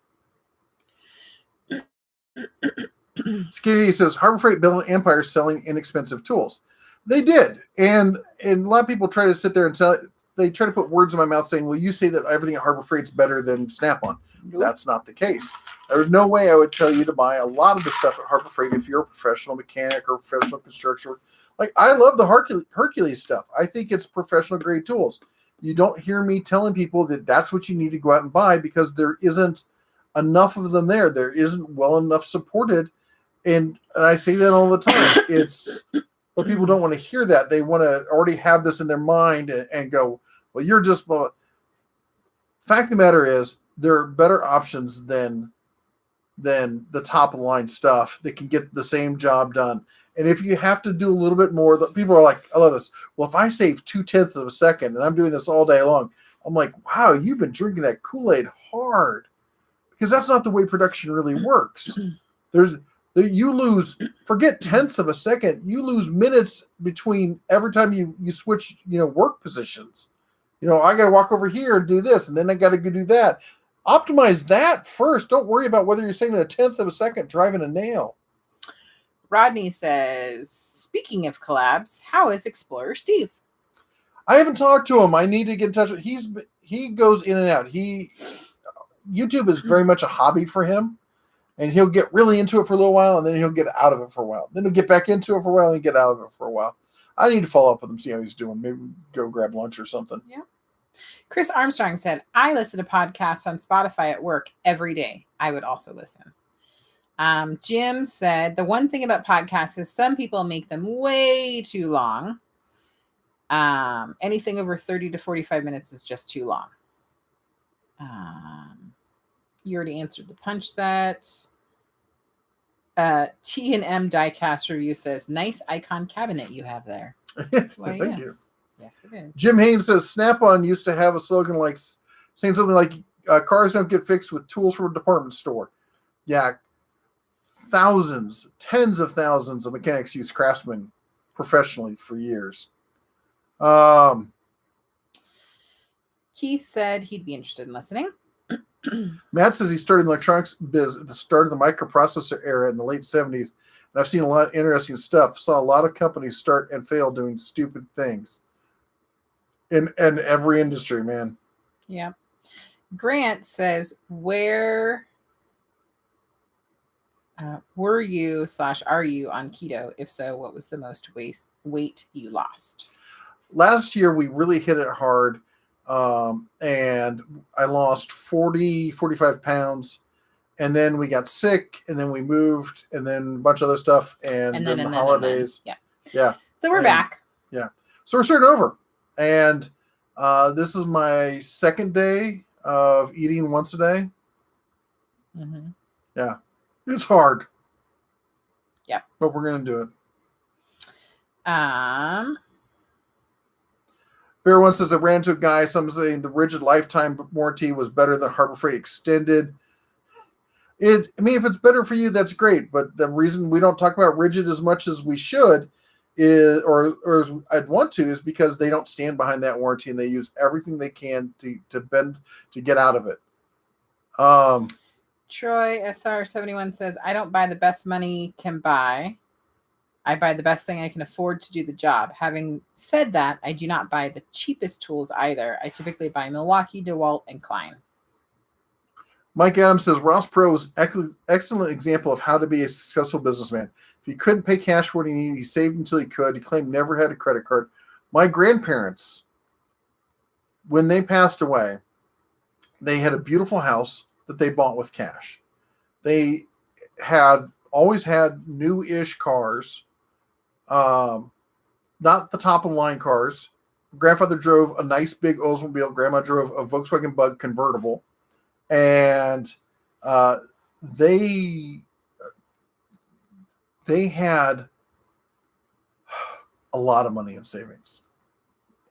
Skinny says Harbor Freight built an empire selling inexpensive tools. They did, and a lot of people try to sit there and sell. They try to put words in my mouth saying, "Well, you say that everything at Harbor Freight's better than Snap-on." Nope. That's not the case. There's no way I would tell you to buy a lot of the stuff at Harbor Freight if you're a professional mechanic or professional construction. Like, I love the Hercules stuff. I think it's professional grade tools. You don't hear me telling people that that's what you need to go out and buy because there isn't enough of them there. There isn't well enough supported. And I say that all the time. But people don't want to hear that. They want to already have this in their mind and go, well, you're just. Well, fact of the matter is, there are better options than the top of the line stuff that can get the same job done. And if you have to do a little bit more, people are like, I love this. Well, if I save 0.2 of a second and I'm doing this all day long, I'm like, wow, you've been drinking that Kool-Aid hard. Because that's not the way production really works. You lose, forget 0.1 of a second, you lose minutes between every time you switch, work positions. I got to walk over here and do this, and then I got to go do that. Optimize that first. Don't worry about whether you're saving 0.1 of a second driving a nail. Rodney says, speaking of collabs, how is Explorer Steve? I haven't talked to him. I need to get in touch with him. He goes in and out. YouTube is very much a hobby for him, and he'll get really into it for a little while, and then he'll get out of it for a while. Then he'll get back into it for a while and get out of it for a while. I need to follow up with him, see how he's doing. Maybe go grab lunch or something. Yeah. Chris Armstrong said, I listen to podcasts on Spotify at work every day. I would also listen. Jim said, the one thing about podcasts is some people make them way too long. Anything over 30 to 45 minutes is just too long. You already answered the punch set. T&M Diecast Review says, nice icon cabinet you have there. Why, Thank you. Yes, it is. Jim Haynes says Snap-on used to have a slogan like saying something like cars don't get fixed with tools from a department store. Yeah. Thousands, tens of thousands of mechanics use Craftsman professionally for years. Keith said he'd be interested in listening. Matt says he started in electronics biz at the start of the microprocessor era in the late 70s. And I've seen a lot of interesting stuff. Saw a lot of companies start and fail doing stupid things. In every industry, man. Yeah. Grant says, where were you / are you on keto? If so, what was the most weight you lost? Last year, we really hit it hard. And I lost 45 pounds. And then we got sick. And then we moved. And then a bunch of other stuff. And then the holidays. Yeah. So we're back. Yeah. So we're starting over. And this is my second day of eating once a day. Mm-hmm. Yeah. It's hard. Yeah. But we're going to do it. Bear One says I ran into a guy, some saying the rigid lifetime warranty was better than Harbor Freight extended. If it's better for you, that's great. But the reason we don't talk about rigid as much as we should is, or as I'd want to, is because they don't stand behind that warranty and they use everything they can to bend to get out of it. Troy SR71 says, I don't buy the best money can buy. I buy the best thing I can afford to do the job. Having said that, I do not buy the cheapest tools either. I typically buy Milwaukee, DeWalt, and Klein. Mike Adams says Ross Perot was an excellent example of how to be a successful businessman. If he couldn't pay cash for what he needed, he saved until he could. He claimed never had a credit card. My grandparents, when they passed away, they had a beautiful house that they bought with cash. They had always had new-ish cars, not the top-of-the-line cars. Grandfather drove a nice big Oldsmobile. Grandma drove a Volkswagen Bug convertible. And they had a lot of money in savings.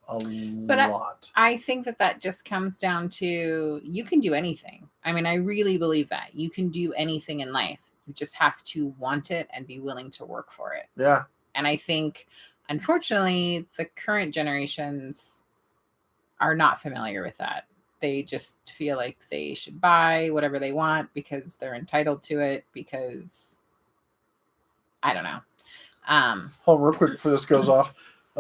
A lot. I think that just comes down to you can do anything. I mean, I really believe that. You can do anything in life. You just have to want it and be willing to work for it. Yeah. And I think, unfortunately, the current generations are not familiar with that. They just feel like they should buy whatever they want because they're entitled to it, because I don't know. Hold on real quick before this goes off.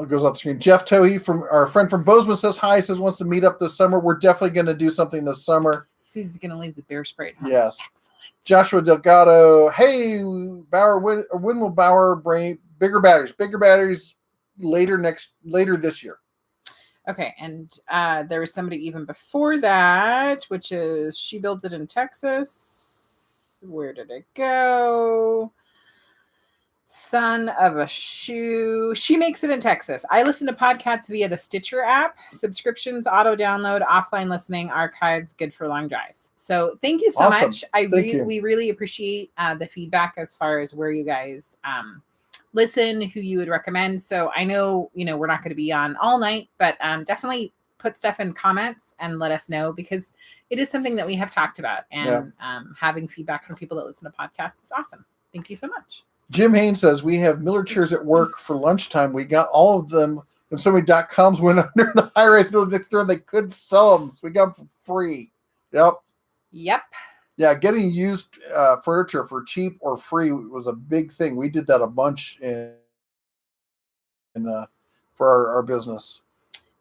Goes off the screen. Jeff Tohey, from our friend from Bozeman, says hi. Says wants to meet up this summer. We're definitely going to do something this summer. He's going to leave the bear spray. Huh? Yes. Excellent. Joshua Delgado. Hey, Bauer. When will Bauer bring bigger batteries? Bigger batteries later this year. Okay, and there was somebody even before that, which is she builds it in Texas. Where did it go? Son of a shoe. She makes it in Texas. I listen to podcasts via the Stitcher app. Subscriptions, auto download, offline listening, archives, good for long drives. So thank you so Awesome. much. We really appreciate the feedback as far as where you guys listen, who you would recommend. So I know, we're not going to be on all night, but definitely put stuff in comments and let us know, because it is something that we have talked about, and having feedback from people that listen to podcasts is awesome. Thank you so much. Jim Haynes says we have Miller chairs at work for lunchtime. We got all of them when so many .coms went under the high-rise building next door and they couldn't sell them. So we got them for free. Yep. Yeah, getting used furniture for cheap or free was a big thing. We did that a bunch for our business.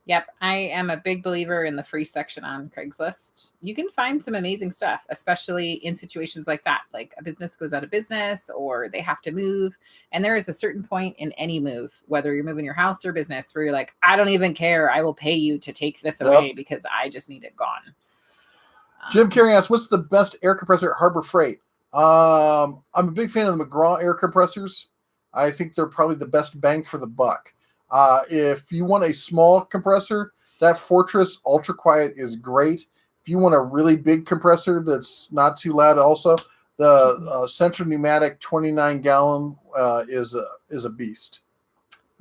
Yep, I am a big believer in the free section on Craigslist. You can find some amazing stuff, especially in situations like that, like a business goes out of business or they have to move. And there is a certain point in any move, whether you're moving your house or business, where you're like, I don't even care. I will pay you to take this away because I just need it gone. Jim Carey asks, what's the best air compressor at Harbor Freight? I'm a big fan of the McGraw air compressors. I think they're probably the best bang for the buck. If you want a small compressor, that Fortress Ultra Quiet is great. If you want a really big compressor that's not too loud, also the Central Pneumatic 29-gallon is a beast.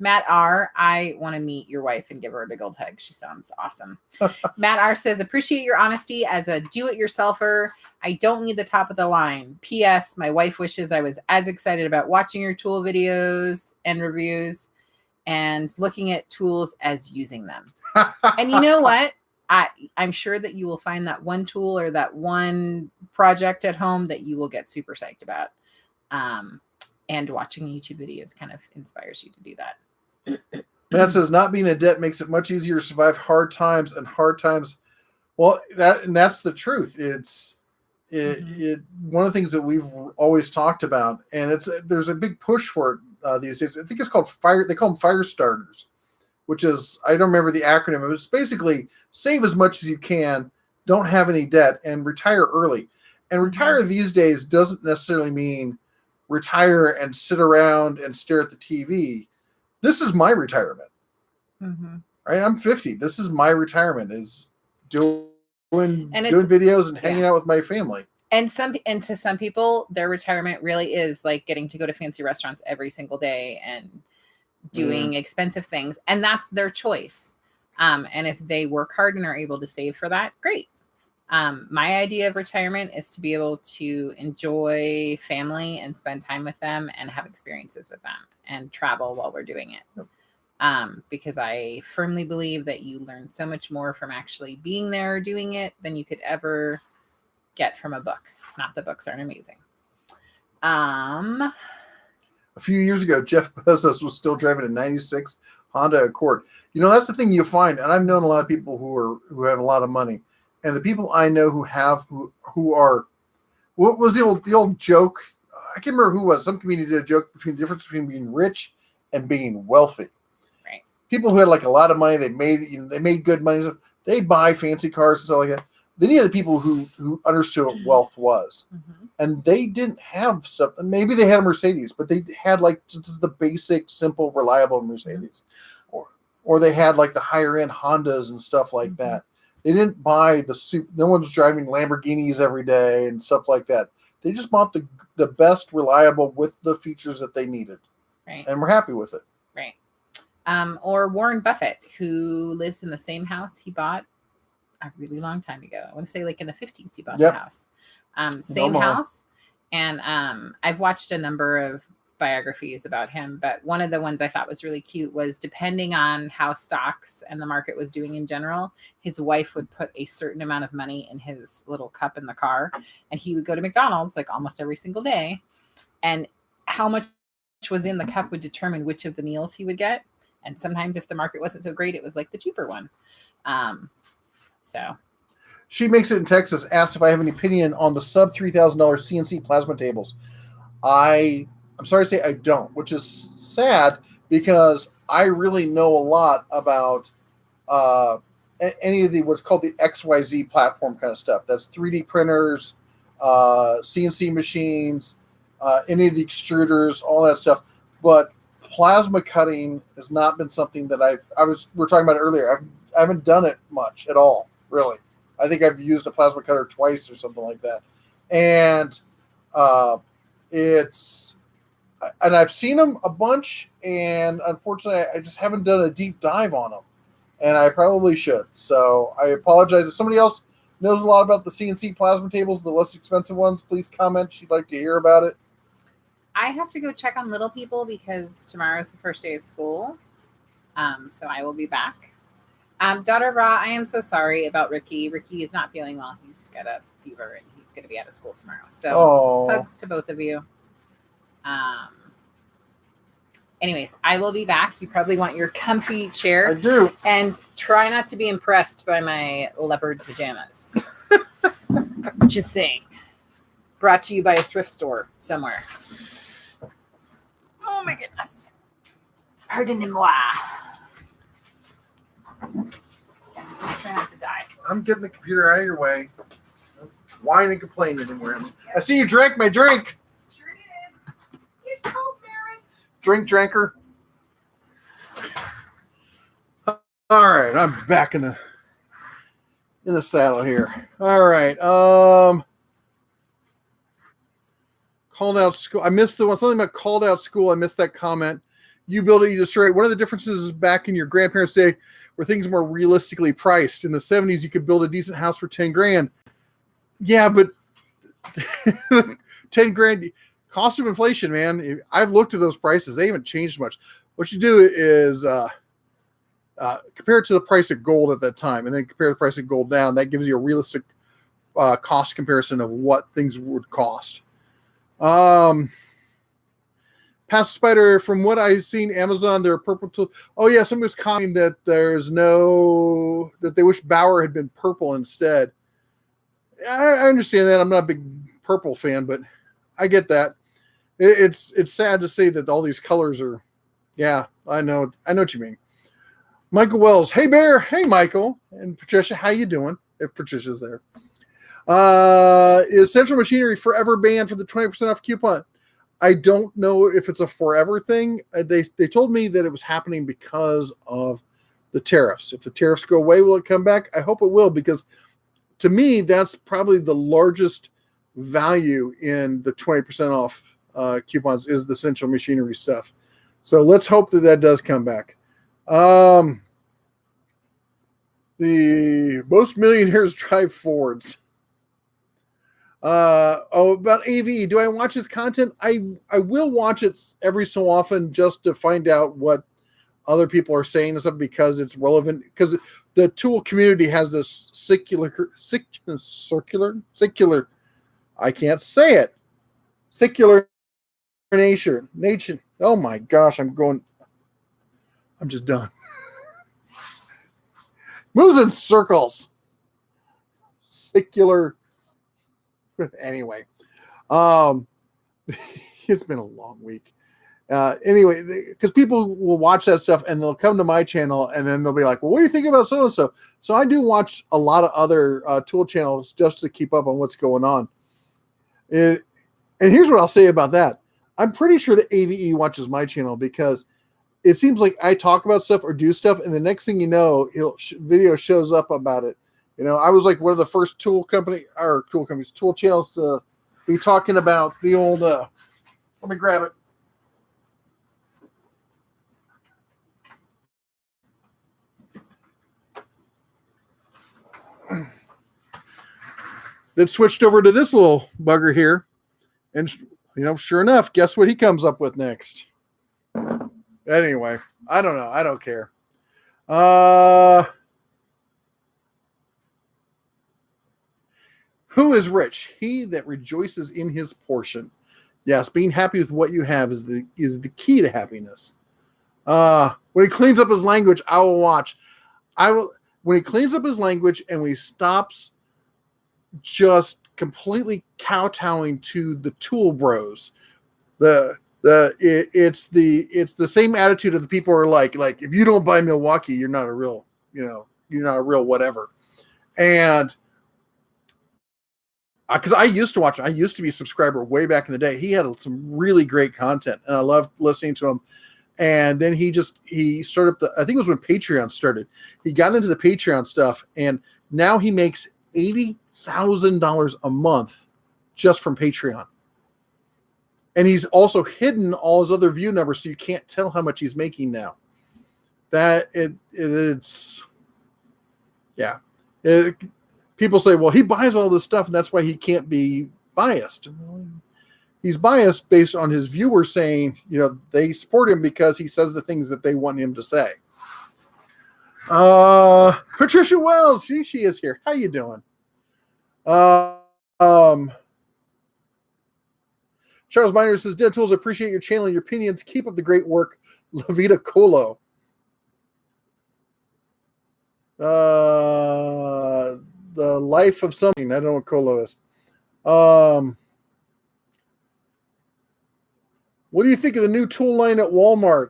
Matt R., I want to meet your wife and give her a big old hug. She sounds awesome. Matt R. says, appreciate your honesty as a do-it-yourselfer. I don't need the top of the line. P.S. My wife wishes I was as excited about watching your tool videos and reviews and looking at tools as using them. And you know what? I'm sure that you will find that one tool or that one project at home that you will get super psyched about. And watching YouTube videos kind of inspires you to do that. Matt says, not being in debt makes it much easier to survive hard times. Well, that's the truth. It's one of the things that we've always talked about, and there's a big push for it these days. I think it's called fire. They call them fire starters, which is, I don't remember the acronym. It's basically save as much as you can, don't have any debt, and retire early. And retire these days doesn't necessarily mean retire and sit around and stare at the TV. This is my retirement. Right? I'm 50. This is my retirement, is doing videos and hanging out with my family. And to some people, their retirement really is like getting to go to fancy restaurants every single day and doing expensive things. And that's their choice. And if they work hard and are able to save for that, great. My idea of retirement is to be able to enjoy family and spend time with them and have experiences with them and travel while we're doing it. Because I firmly believe that you learn so much more from actually being there doing it than you could ever get from a book. Not that books aren't amazing. A few years ago, Jeff Bezos was still driving a 96 Honda Accord. You know, that's the thing you find, and I've known a lot of people who have a lot of money. And the people I know who are, what was the old joke? I can't remember who it was. Some comedian did a joke between the difference between being rich and being wealthy. Right. People who had like a lot of money, they made good money. So they buy fancy cars and stuff like that. Then you had the people who understood what wealth was, and they didn't have stuff. Maybe they had a Mercedes, but they had like just the basic, simple, reliable Mercedes, or they had like the higher end Hondas and stuff like that. They didn't buy the soup. No one was driving Lamborghinis every day and stuff like that. They just bought the best, reliable with the features that they needed. Right. And we're happy with it. Right. Or Warren Buffett, who lives in the same house he bought a really long time ago. I want to say like in the 50s he bought the house. Same house. And I've watched a number of biographies about him, but one of the ones I thought was really cute was, depending on how stocks and the market was doing in general, his wife would put a certain amount of money in his little cup in the car, and he would go to McDonald's like almost every single day, and how much was in the cup would determine which of the meals he would get. And sometimes if the market wasn't so great, it was like the cheaper one. So She Makes It in Texas asked if I have any opinion on the sub $3,000 CNC plasma tables. I'm sorry to say I don't, which is sad because I really know a lot about any of the what's called the XYZ platform kind of stuff. That's 3D printers, CNC machines, any of the extruders, all that stuff. But plasma cutting has not been something that we were talking about earlier. I haven't done it much at all, really. I think I've used a plasma cutter twice or something like that. And and I've seen them a bunch, and unfortunately, I just haven't done a deep dive on them, and I probably should. So I apologize. If somebody else knows a lot about the CNC plasma tables, the less expensive ones, please comment. She'd like to hear about it. I have to go check on little people because tomorrow's the first day of school. So I will be back. Daughter Ra, I am so sorry about Ricky. Ricky is not feeling well. He's got a fever and he's going to be out of school tomorrow. So hugs to both of you. Anyways, I will be back. You probably want your comfy chair. I do. And try not to be impressed by my leopard pajamas. Just saying. Brought to you by a thrift store somewhere. Oh my goodness. Pardonnez-moi. Try not to die. I'm getting the computer out of your way. Don't whine and complain anymore. I see you drank my drink. Sure did. It's cold, Mary. Drink drinker. All right, I'm back in the. in the saddle here. All right. Called out school. I missed the one. Something about called out school. I missed that comment. You build it, you destroy it. One of the differences is back in your grandparents' day where things were more realistically priced. In the 70s, you could build a decent house for 10 grand. Yeah, but 10 grand, cost of inflation, man. I've looked at those prices. They haven't changed much. What you do is compare it to the price of gold at that time and then compare the price of gold down. That gives you a realistic cost comparison of what things would cost. Past Spider, from what I've seen, Amazon, there are purple tools. Oh, yeah, somebody was commenting that that they wish Bauer had been purple instead. I understand that. I'm not a big purple fan, but I get that. It's sad to say that all these colors are, yeah, I know what you mean. Michael Wells, hey, Bear. Hey, Michael. And Patricia, how you doing? If Patricia's there. Is Central Machinery forever banned for the 20% off coupon? I don't know if it's a forever thing. They told me that it was happening because of the tariffs. If the tariffs go away, will it come back? I hope it will, because to me, that's probably the largest value in the 20% off coupons is the Central Machinery stuff. So let's hope that does come back. The most millionaires drive Fords. About AVE, do I watch his content? I will watch it every so often just to find out what other people are saying and stuff, because it's relevant, because the tool community has this secular I can't say it, secular nature. Oh my gosh, I'm just done. Moves in circles. Secular. Anyway, it's been a long week. Anyway, because people will watch that stuff and they'll come to my channel and then they'll be like, well, what do you think about so-and-so? So I do watch a lot of other tool channels just to keep up on what's going on. And here's what I'll say about that. I'm pretty sure that AVE watches my channel, because it seems like I talk about stuff or do stuff, and the next thing you know, video shows up about it. You know, I was like one of the first tool channels to be talking about the old, let me grab it. That switched over to this little bugger here. And, you know, sure enough, guess what he comes up with next? Anyway, I don't know. I don't care. Who is rich? He that rejoices in his portion. Yes, being happy with what you have is the key to happiness. When he cleans up his language, I will watch. When he cleans up his language and when he stops just completely kowtowing to the tool bros. It's the same attitude of the people who are like if you don't buy Milwaukee, you're not a real whatever. And because I used to watch it. I used to be a subscriber way back in the day. He had some really great content, and I loved listening to him. And then he started up I think it was when Patreon started. He got into the Patreon stuff, and now he makes $80,000 a month just from Patreon. And he's also hidden all his other view numbers, so you can't tell how much he's making now. People say, well, he buys all this stuff, and that's why he can't be biased. He's biased based on his viewers saying, you know, they support him because he says the things that they want him to say. Patricia Wells, she is here. How you doing? Charles Miner says, Dead Tools, appreciate your channel and your opinions. Keep up the great work. La Vida Colo. The life of something. I don't know what Colo is. What do you think of the new tool line at Walmart?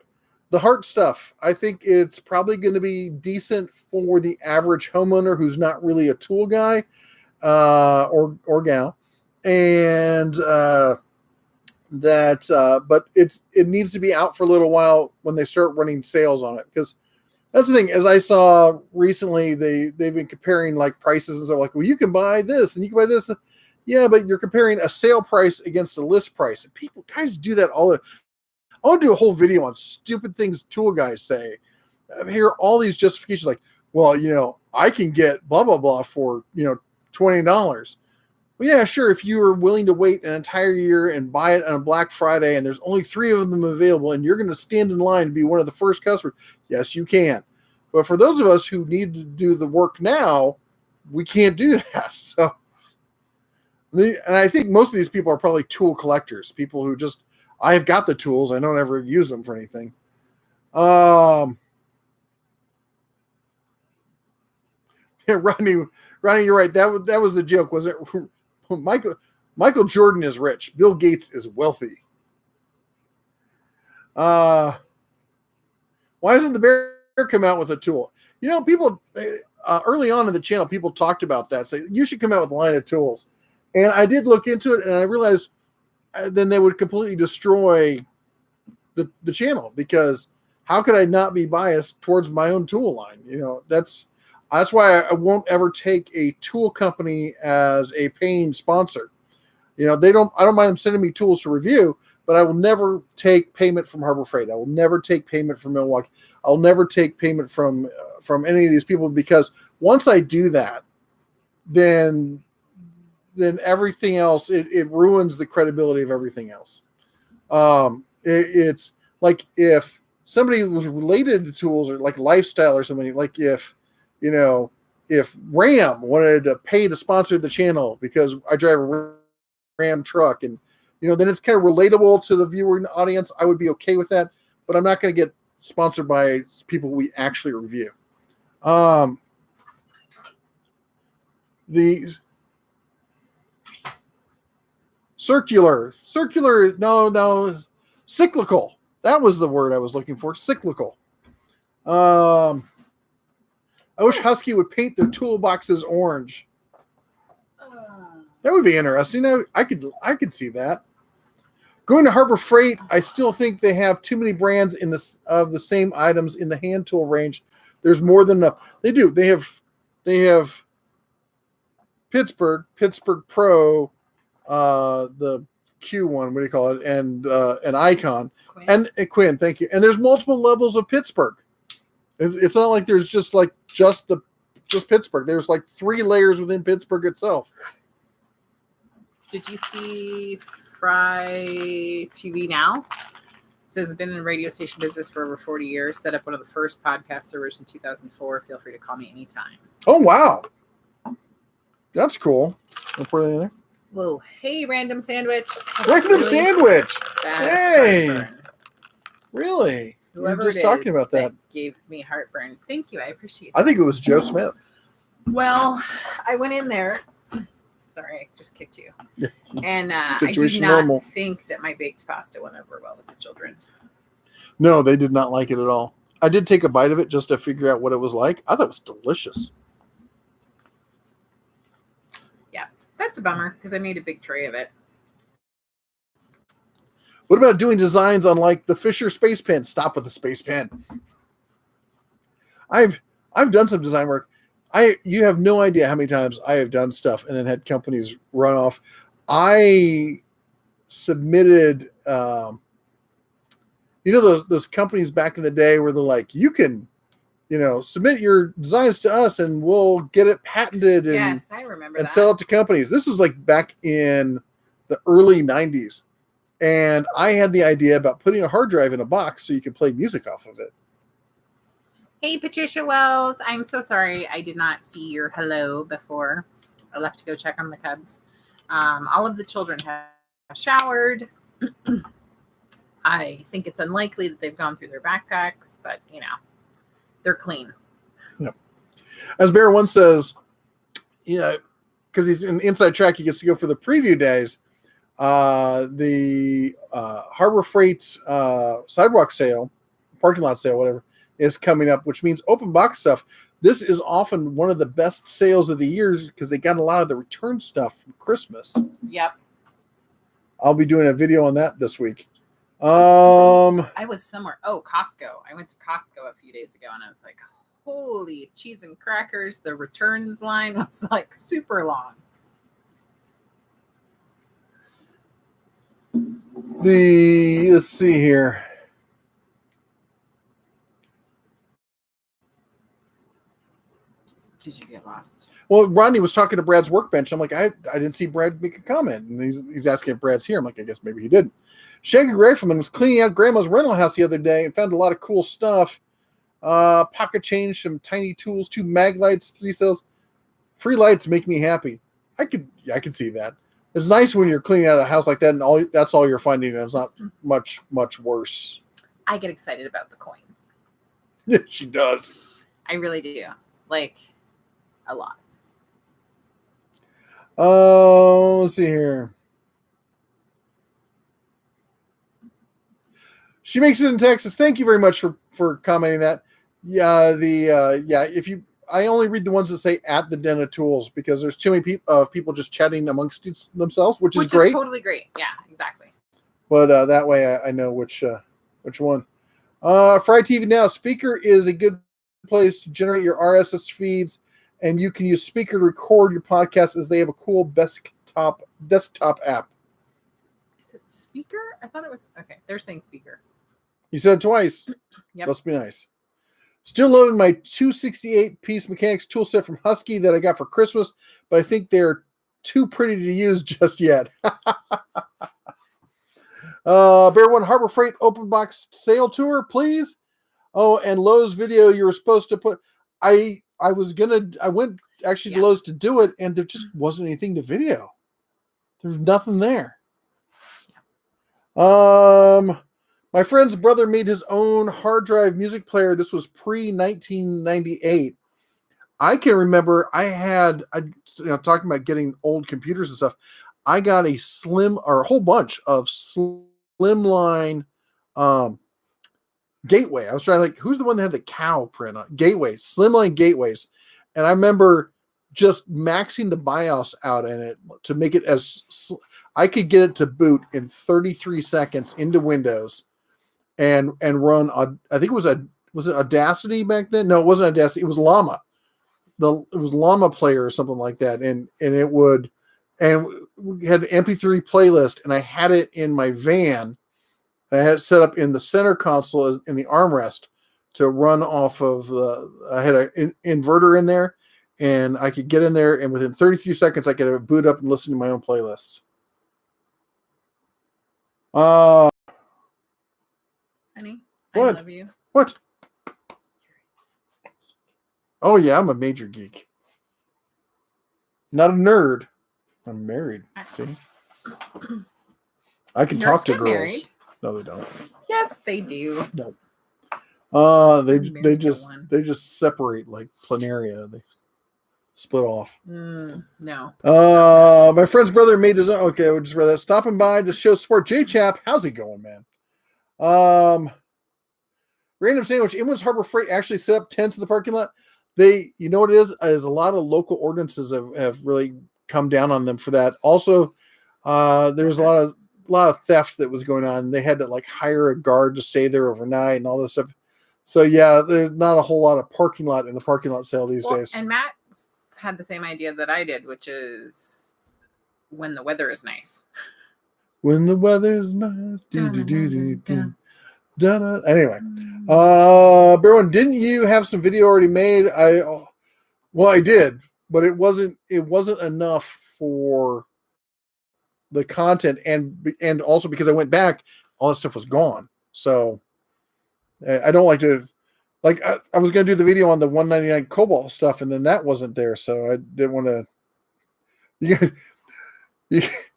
The Hart stuff. I think it's probably going to be decent for the average homeowner who's not really a tool guy or gal. And but it needs to be out for a little while when they start running sales on it, because That's the thing. As I saw recently, they've been comparing like prices and stuff. Like, well, you can buy this and you can buy this. Yeah, but you're comparing a sale price against the list price. And people guys do that all the. I want to do a whole video on stupid things tool guys say. I hear all these justifications like, well, I can get blah blah blah for $20. Well, yeah, sure. If you are willing to wait an entire year and buy it on a Black Friday and there's only 3 of them available and you're going to stand in line and be one of the first customers, yes, you can. But for those of us who need to do the work now, we can't do that. So, and I think most of these people are probably tool collectors, people who just, I've got the tools. I don't ever use them for anything. Yeah, Rodney, you're right. That was the joke, was it? Michael Jordan is rich. Bill Gates is wealthy. Why doesn't the bear come out with a tool? People early on in the channel, people talked about that. Say you should come out with a line of tools, and I did look into it, and I realized then they would completely destroy the channel, because how could I not be biased towards my own tool line? That's why I won't ever take a tool company as a paying sponsor. I don't mind them sending me tools to review, but I will never take payment from Harbor Freight. I will never take payment from Milwaukee. I'll never take payment from any of these people, because once I do that, then everything else, it ruins the credibility of everything else. It's like if somebody was related to tools or like lifestyle or something, like if Ram wanted to pay to sponsor the channel because I drive a Ram truck, and then it's kind of relatable to the viewer and audience, I would be okay with that, but I'm not going to get sponsored by people we actually review. The circular, no, cyclical. That was the word I was looking for. Cyclical. I wish Husky would paint their toolboxes orange. That would be interesting. I could see that. Going to Harbor Freight, I still think they have too many brands of the same items in the hand tool range. There's more than enough. They do. They have Pittsburgh Pro, the Q one, what do you call it, and an Icon, Quinn. And Quinn. Thank you. And there's multiple levels of Pittsburgh. It's not like there's just Pittsburgh. There's like 3 layers within Pittsburgh itself. Did you see Fry TV Now? It says been in radio station business for over 40 years. Set up one of the first podcast servers in 2004. Feel free to call me anytime. Oh wow, that's cool. I'll put it in there. Whoa! Hey, random sandwich. Random sandwich. Hey, heartburn. Really? Whoever we were just talking about that. Gave me heartburn. Thank you. I appreciate it. I think it was Joe Smith. Well, I went in there. Sorry, I just kicked you. And I did not normal. think that my baked pasta went over well with the children. No, they did not like it at all. I did take a bite of it just to figure out what it was like. I thought it was delicious. Yeah, that's a bummer because I made a big tray of it. What about doing designs on like the Fisher Space Pen? Stop with the Space Pen. I've done some design work. You have no idea how many times I have done stuff and then had companies run off. I submitted, those companies back in the day where they're like, you can, submit your designs to us and we'll get it patented and, yes, I remember and that. sell it to companies. This was like back in the early 90s. And I had the idea about putting a hard drive in a box so you could play music off of it. Hey, Patricia Wells. I'm so sorry I did not see your hello before I left to go check on the Cubs. All of the children have showered. I think it's unlikely that they've gone through their backpacks, but, they're clean. Yep. As Bear One says, because he's in the inside track, he gets to go for the preview days. The Harbor Freight sidewalk sale, parking lot sale, whatever, is coming up, which means open box stuff. This is often one of the best sales of the years because they got a lot of the return stuff from Christmas. Yep. I'll be doing a video on that this week. I was somewhere. Oh, Costco. I went to Costco a few days ago, and I was like, holy cheese and crackers. The returns line was like super long. Let's see here. Did you get lost? Well, Rodney was talking to Brad's workbench. I'm like, I didn't see Brad make a comment. And he's asking if Brad's here. I'm like, I guess maybe he didn't. Shaggy Rifleman was cleaning out Grandma's rental house the other day and found a lot of cool stuff. Pocket change, some tiny tools, 2 mag lights, 3 cells. Free lights make me happy. I could see that. It's nice when you're cleaning out a house like that and that's all you're finding, and it's not much worse. I get excited about the coins. She does. I really do. Like, a lot. Let's see here. She makes it in Texas. Thank you very much for commenting that. Yeah, I only read the ones that say at the Den of Tools because there's too many people just chatting amongst themselves, which is great. Is totally great. Yeah, exactly. But that way I know which one. Fry TV Now. Speaker is a good place to generate your RSS feeds, and you can use Speaker to record your podcast as they have a cool desktop app. Is it Speaker? I thought it was okay. They're saying Speaker. You said it twice. Yep. Must be nice. Still loading my 268-piece mechanics tool set from Husky that I got for Christmas, but I think they're too pretty to use just yet. Bear One Harbor Freight open box sale tour, please. Oh, and Lowe's video you were supposed to put. I went actually to Lowe's to do it, and there just wasn't anything to video. There's nothing there. My friend's brother made his own hard drive music player. This was pre-1998. I can remember talking about getting old computers and stuff. I got a whole bunch of slimline Gateway. I was trying who's the one that had the cow print on Gateway, slimline gateways. And I remember just maxing the BIOS out in it to make it I could get it to boot in 33 seconds into Windows and run I think was it Audacity back then? No, it wasn't Audacity. It was Llama. It was Llama Player or something like that. And we had an MP3 playlist, and I had it in my van. And I had it set up in the center console in the armrest to run off of I had an inverter in there, and I could get in there, and within 33 seconds, I could boot up and listen to my own playlists. Honey, what? I love you. What? Oh, yeah, I'm a major geek. Not a nerd. I'm married. See? I can talk to girls. Married. No, they don't. Yes, they do. No. They just separate like planaria. They split off. No. My friend's brother made his own. Okay, we'll just read that. Stopping by to show support. J-Chap, how's it going, man? Random Sandwich. Inwood's Harbor Freight actually set up tents in the parking lot. You know what it is a lot of local ordinances have really come down on them for that. Also, there's a lot of theft that was going on. They had to hire a guard to stay there overnight and all this stuff. So yeah, there's not a whole lot of parking lot in the parking lot sale these days. And Matt had the same idea that I did, which is when the weather is nice. When the weather's nice. Anyway, Berwin, didn't you have some video already made? I did, but it wasn't enough for the content, and also because I went back, all that stuff was gone. So I don't like to I was going to do the video on the 199 Cobalt stuff, and then that wasn't there, so I didn't want to.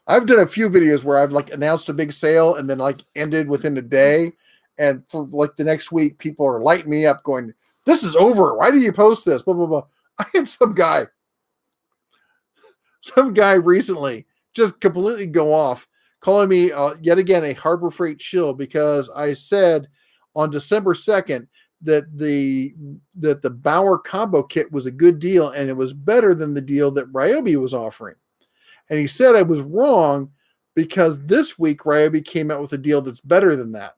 I've done a few videos where I've announced a big sale and then ended within a day, and for the next week, people are lighting me up, going, "This is over. Why did you post this?" Blah blah blah. I had some guy recently just completely go off, calling me yet again a Harbor Freight shill because I said on December 2nd that the Bauer combo kit was a good deal and it was better than the deal that Ryobi was offering. And he said I was wrong because this week Ryobi came out with a deal that's better than that.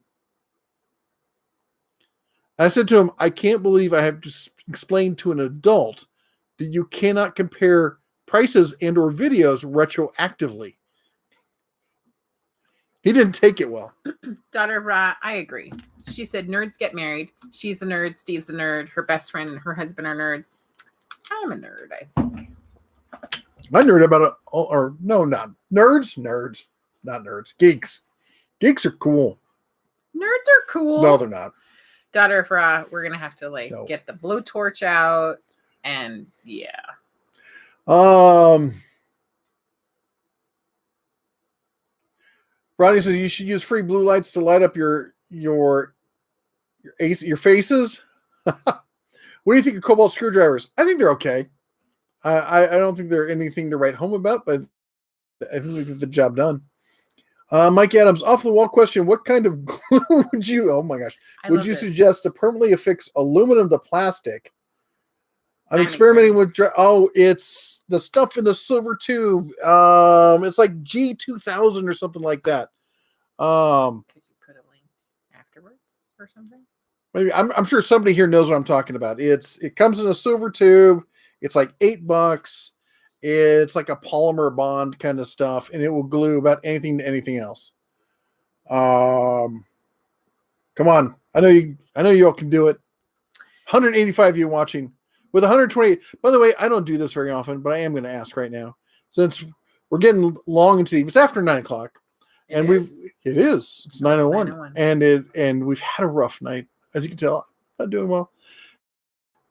I said to him, I can't believe I have to explain to an adult that you cannot compare prices and or videos retroactively. He didn't take it well. Daughter of Ra, I agree. She said nerds get married. She's a nerd. Steve's a nerd. Her best friend and her husband are nerds. I'm a nerd, I think. I nerd about it, or no, not nerds. Nerds, not nerds. Geeks. Geeks are cool. Nerds are cool. No, they're not. Daughter of Ra, we're gonna have to get the blowtorch out, and yeah. Ronnie says you should use free blue lights to light up your faces. What do you think of cobalt screwdrivers? I think they're okay. I don't think they're anything to write home about, but I think we get the job done. Mike Adams, off the wall question: what kind of glue would you? Oh my gosh, would you suggest to permanently affix aluminum to plastic? I'm experimenting with. It's the stuff in the silver tube. It's like G2000 or something like that. Could you put a link afterwards or something? Maybe I'm sure somebody here knows what I'm talking about. It comes in a silver tube. It's like $8. It's like a polymer bond kind of stuff, and it will glue about anything to anything else. Come on, I know you all can do it. 185 of you watching with 120. By the way, I don't do this very often, but I am going to ask right now since we're getting long into the. It's after 9:00, and it is. It's 9:01, and we've had a rough night, as you can tell. I'm not doing well,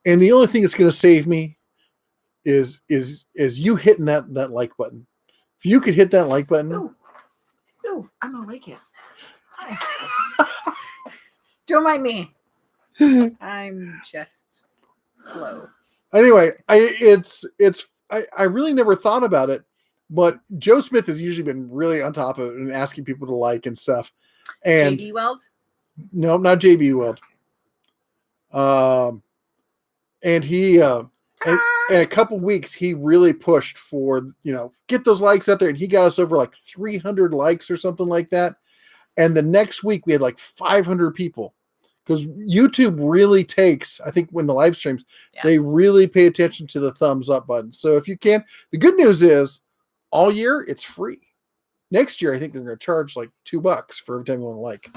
and the only thing that's going to save me is you hitting that like button. If you could hit that like button. Ooh, I'm gonna like it. Don't mind me. I'm just slow. Anyway, I really never thought about it, but Joe Smith has usually been really on top of it and asking people to like and stuff. And JB Weld? No, not JB Weld. And he in a couple weeks, he really pushed for, get those likes out there. And he got us over like 300 likes or something like that. And the next week we had like 500 people because YouTube really takes, I think when the live streams, they really pay attention to the thumbs up button. So if you can, the good news is all year it's free. Next year, I think they're going to charge like $2 for every time you want to like.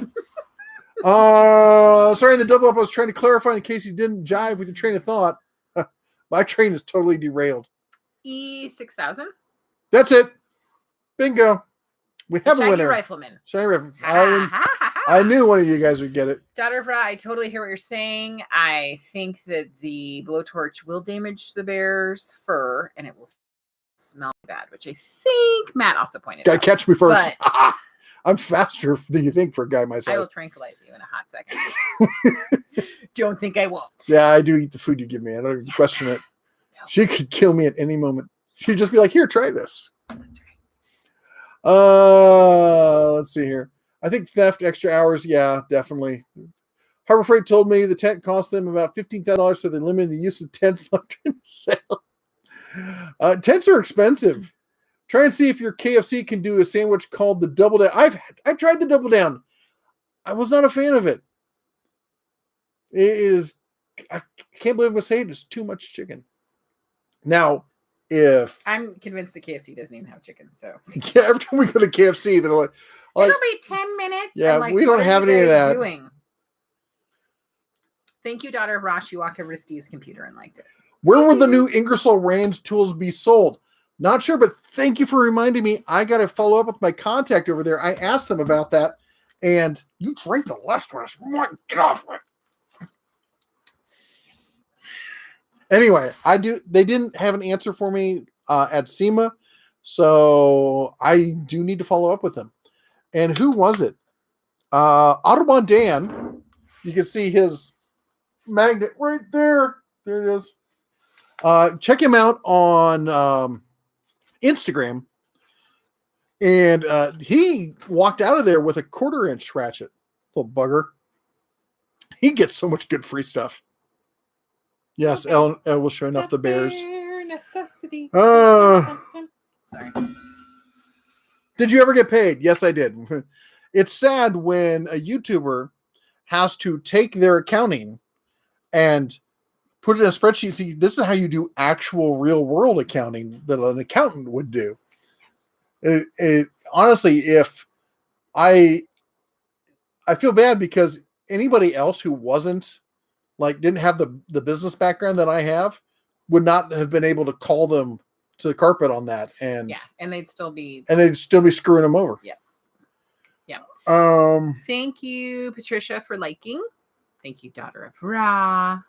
Sorry, the double up, I was trying to clarify in case you didn't jive with your train of thought. My train is totally derailed. E6000. That's it. Bingo. We have a winner. Rifleman. Shiny Rifleman. I knew one of you guys would get it. Daughter of Ra, I totally hear what you're saying. I think that the blowtorch will damage the bear's fur and it will smell bad, which I think Matt also pointed out. Gotta catch me first. But I'm faster than you think for a guy my size. I will tranquilize you in a hot second. Don't think I won't. Yeah, I do eat the food you give me. I don't even question it. No. She could kill me at any moment. She'd just be like, here, try this. That's right. Let's see here. I think theft, extra hours. Yeah, definitely. Harbor Freight told me the tent cost them about $15,000, so they limited the use of tents left in the sale. Tents are expensive. Try and see if your KFC can do a sandwich called the Double Down. I've tried the Double Down. I was not a fan of it. It is, I can't believe I'm going to say it, it's too much chicken. Now, if I'm convinced the KFC doesn't even have chicken, so yeah, every time we go to KFC, they're like it'll be 10 minutes. Yeah, like, we don't have any of that. Doing? Thank you, Daughter of Rosh. You walked over to Steve's computer and liked it. Where will the new Ingersoll Rand tools be sold? Not sure, but thank you for reminding me. I got to follow up with my contact over there. I asked them about that, and you drink the last one. Get off it. Anyway, they didn't have an answer for me at SEMA, so I do need to follow up with them. And who was it? Audubon Dan. You can see his magnet right there. There it is. Check him out on Instagram. And he walked out of there with a 1/4-inch ratchet. Little bugger. He gets so much good free stuff. Yes, Elle will show enough the bears. Bare necessity. Sorry. Did you ever get paid? Yes, I did. It's sad when a YouTuber has to take their accounting and put it in a spreadsheet. See, this is how you do actual real world accounting that an accountant would do. Honestly, if I feel bad because anybody else who wasn't like didn't have the business background that I have would not have been able to call them to the carpet on that, and they'd still be screwing them over. Yeah. Yeah. Thank you, Patricia, for liking. Thank you, daughter of Ra.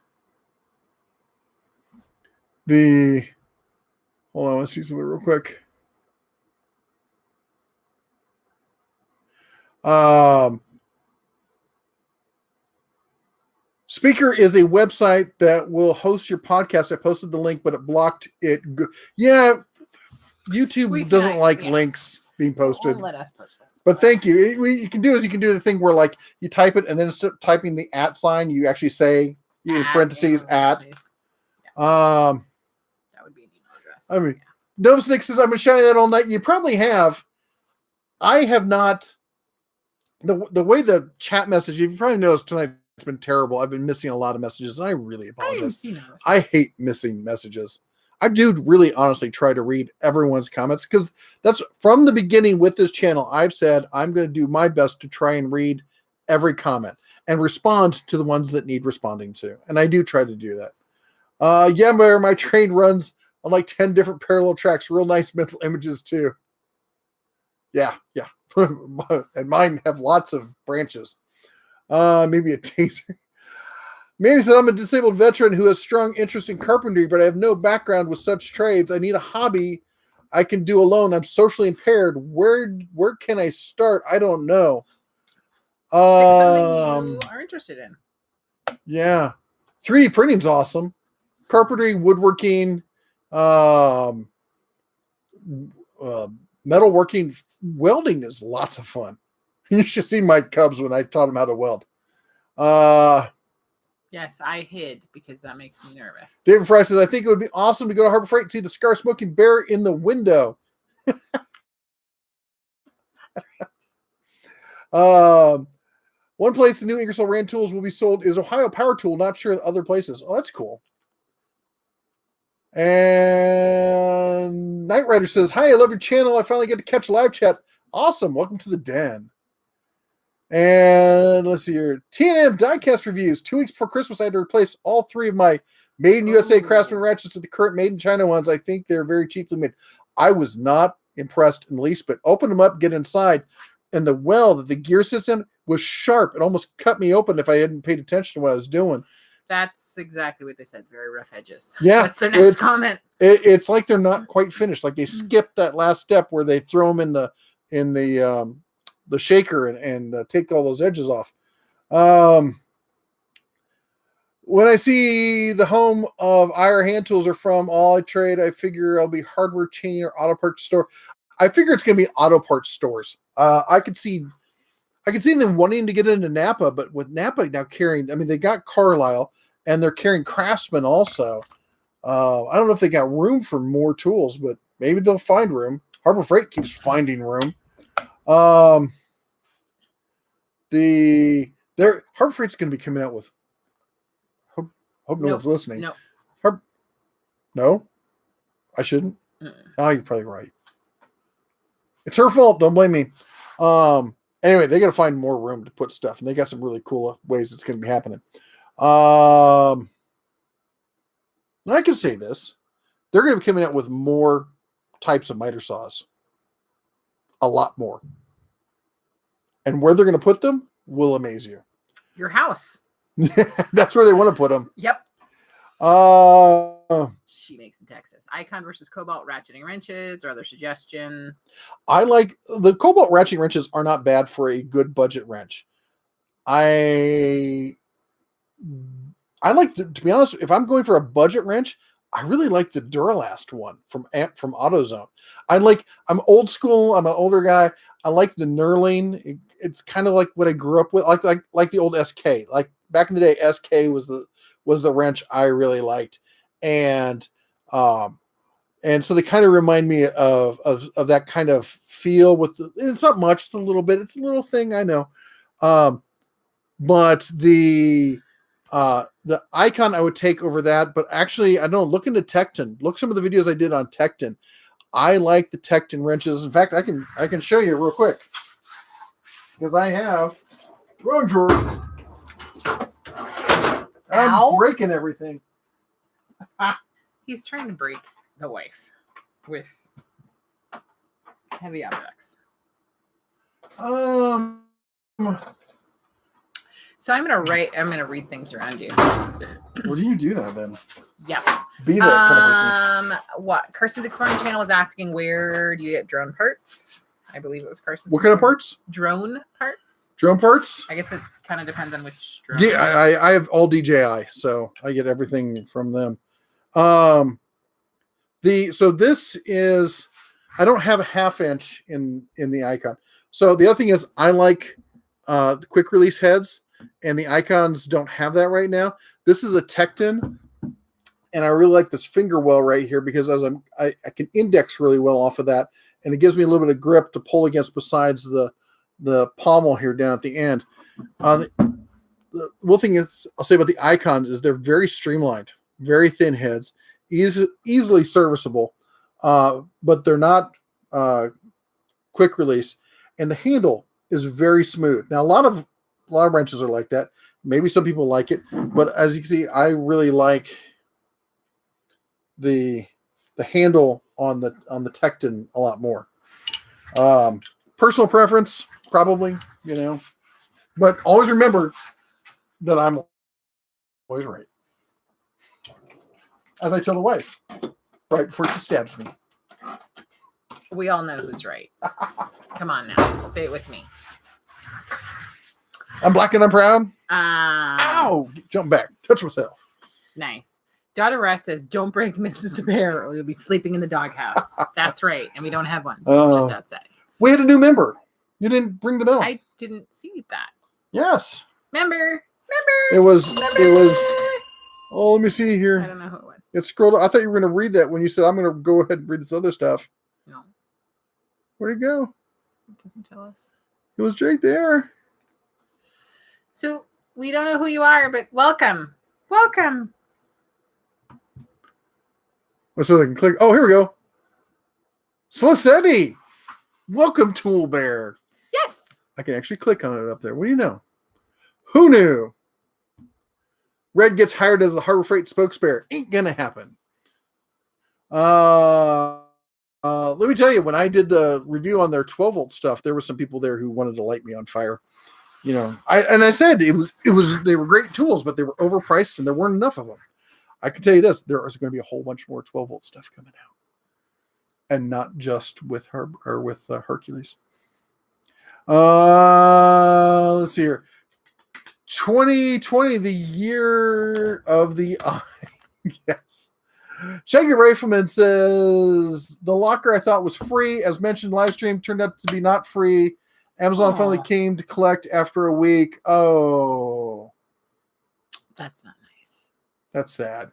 Hold on, let's see something real quick. Speaker is a website that will host your podcast. I posted the link, but it blocked it. Yeah, YouTube doesn't like links being posted. Won't let us post links. But thank you. You can do the thing where like you type it and then instead of typing the @ sign, you actually say in parentheses @ That would be an email address. I mean, Nova Snake says, I've been shouting that all night. You probably have. I have not. The way the chat message, you probably noticed tonight, it's been terrible. I've been missing a lot of messages, and I really apologize. I hate missing messages. I do really honestly try to read everyone's comments because that's from the beginning with this channel. I've said I'm going to do my best to try and read every comment and respond to the ones that need responding to. And I do try to do that. Yeah, my train runs on like 10 different parallel tracks. Real nice mental images too. Yeah. And mine have lots of branches. Maybe a taser. Manny said, I'm a disabled veteran who has strong interest in carpentry, but I have no background with such trades. I need a hobby I can do alone. I'm socially impaired. Where can I start? I don't know. Something you are interested in. Yeah. 3D printing's awesome. Carpentry, woodworking, metalworking, welding is lots of fun. You should see my cubs when I taught them how to weld. Yes, I hid because that makes me nervous. David Fry says, I think it would be awesome to go to Harbor Freight and see the cigar smoking bear in the window. One place the new Ingersoll Rand tools will be sold is Ohio Power Tool. Not sure other places. Oh, that's cool. And Knight Rider says, hi, I love your channel. I finally get to catch live chat. Awesome. Welcome to the den. And let's see here. T&M diecast reviews. 2 weeks before Christmas, I had to replace all 3 of my Made in USA Craftsman ratchets with the current Made in China ones. I think they're very cheaply made. I was not impressed in the least, but open them up, get inside, and the well that the gear sits in was sharp. It almost cut me open if I hadn't paid attention to what I was doing. That's exactly what they said. Very rough edges. Yeah. That's their next comment. It's like they're not quite finished. Like they skipped that last step where they throw them in the shaker and take all those edges off. When I see the home of IR hand tools are from all I trade, I figure I'll be hardware chain or auto parts store. I figure it's going to be auto parts stores. I could see them wanting to get into Napa, but with Napa now carrying, I mean, they got Carlisle and they're carrying Craftsman also. I don't know if they got room for more tools, but maybe they'll find room. Harbor Freight keeps finding room. Harbor Freight's going to be coming out with. Hope no one's listening. No. No, I shouldn't. Oh, you're probably right. It's her fault. Don't blame me. Anyway, they got to find more room to put stuff, and they got some really cool ways it's going to be happening. I can say this: they're going to be coming out with more types of miter saws. A lot more. And where they're going to put them will amaze you. Your house. That's where they want to put them. Yep. She makes in Texas. Icon versus Cobalt ratcheting wrenches or other suggestion. I like the Cobalt ratcheting wrenches are not bad for a good budget wrench. I like to be honest, if I'm going for a budget wrench, I really like the Duralast one from AutoZone. I'm old school. I'm an older guy. I like the Knurling. It's kind of like what I grew up with, like the old SK. Like back in the day, SK was the wrench I really liked, and so they kind of remind me of that kind of feel with the, and it's not much, it's a little bit, it's a little thing, I know. But the icon I would take over that, but actually, I don't know, look into Tecton. Look some of the videos I did on Tecton. I like the Tecton wrenches. In fact, I can show you real quick because I have wrong drawer. I'm Ow. breaking everything. He's trying to break the wife with heavy objects. So I'm gonna read things around you. Well, do you do that then? Yeah. Be that kind of person. What? Carson's Exploring Channel was asking, where do you get drone parts? I believe it was Carson. What kind of parts? Drone parts. Drone parts? I guess it kind of depends on which drone. I have all DJI, so I get everything from them. So this is, I don't have a 1/2 inch in the icon. So the other thing is I like the quick release heads, and the icons don't have that right now. This is a Tecton, and I really like this finger well right here because as I can index really well off of that, and it gives me a little bit of grip to pull against besides the pommel here down at the end. The one thing I'll say about the icons is they're very streamlined, very thin heads, easily serviceable, but they're not quick release, and the handle is very smooth. Now, a lot of wrenches are like that. Maybe some people like it, but as you can see, I really like the handle on the Tecton a lot more. Personal preference, probably, but always remember that I'm always right. As I tell the wife, right before she stabs me. We all know who's right. Come on now, say it with me. I'm black and I'm proud. Ow! Jump back. Touch myself. Nice. Daughter Russ says, "Don't break Mrs. Bear, or you'll be sleeping in the doghouse." That's right, and we don't have one, so it's just outside. We had a new member. You didn't bring the bell. I didn't see that. Yes. Member. It was. Oh, let me see here. I don't know who it was. It scrolled. I thought you were going to read that when you said, "I'm going to go ahead and read this other stuff." No. Where'd it go? It doesn't tell us. It was right there. So we don't know who you are, but welcome. Welcome. So I can click. Oh, here we go. Sliceti. Welcome, Tool Bear. Yes. I can actually click on it up there. What do you know? Who knew? Red gets hired as the Harbor Freight spokesbearer. Ain't gonna happen. Let me tell you, when I did the review on their 12-volt stuff, there were some people there who wanted to light me on fire. I said it was they were great tools, but they were overpriced and there weren't enough of them. I can tell you this: there is going to be a whole bunch more 12-volt stuff coming out, and not just with Hercules. Let's see here. 2020, the year of the eye. Yes. Shaggy Rifleman says the locker I thought was free, as mentioned, live stream turned out to be not free. Amazon finally came to collect after a week. Oh, that's not nice. That's sad.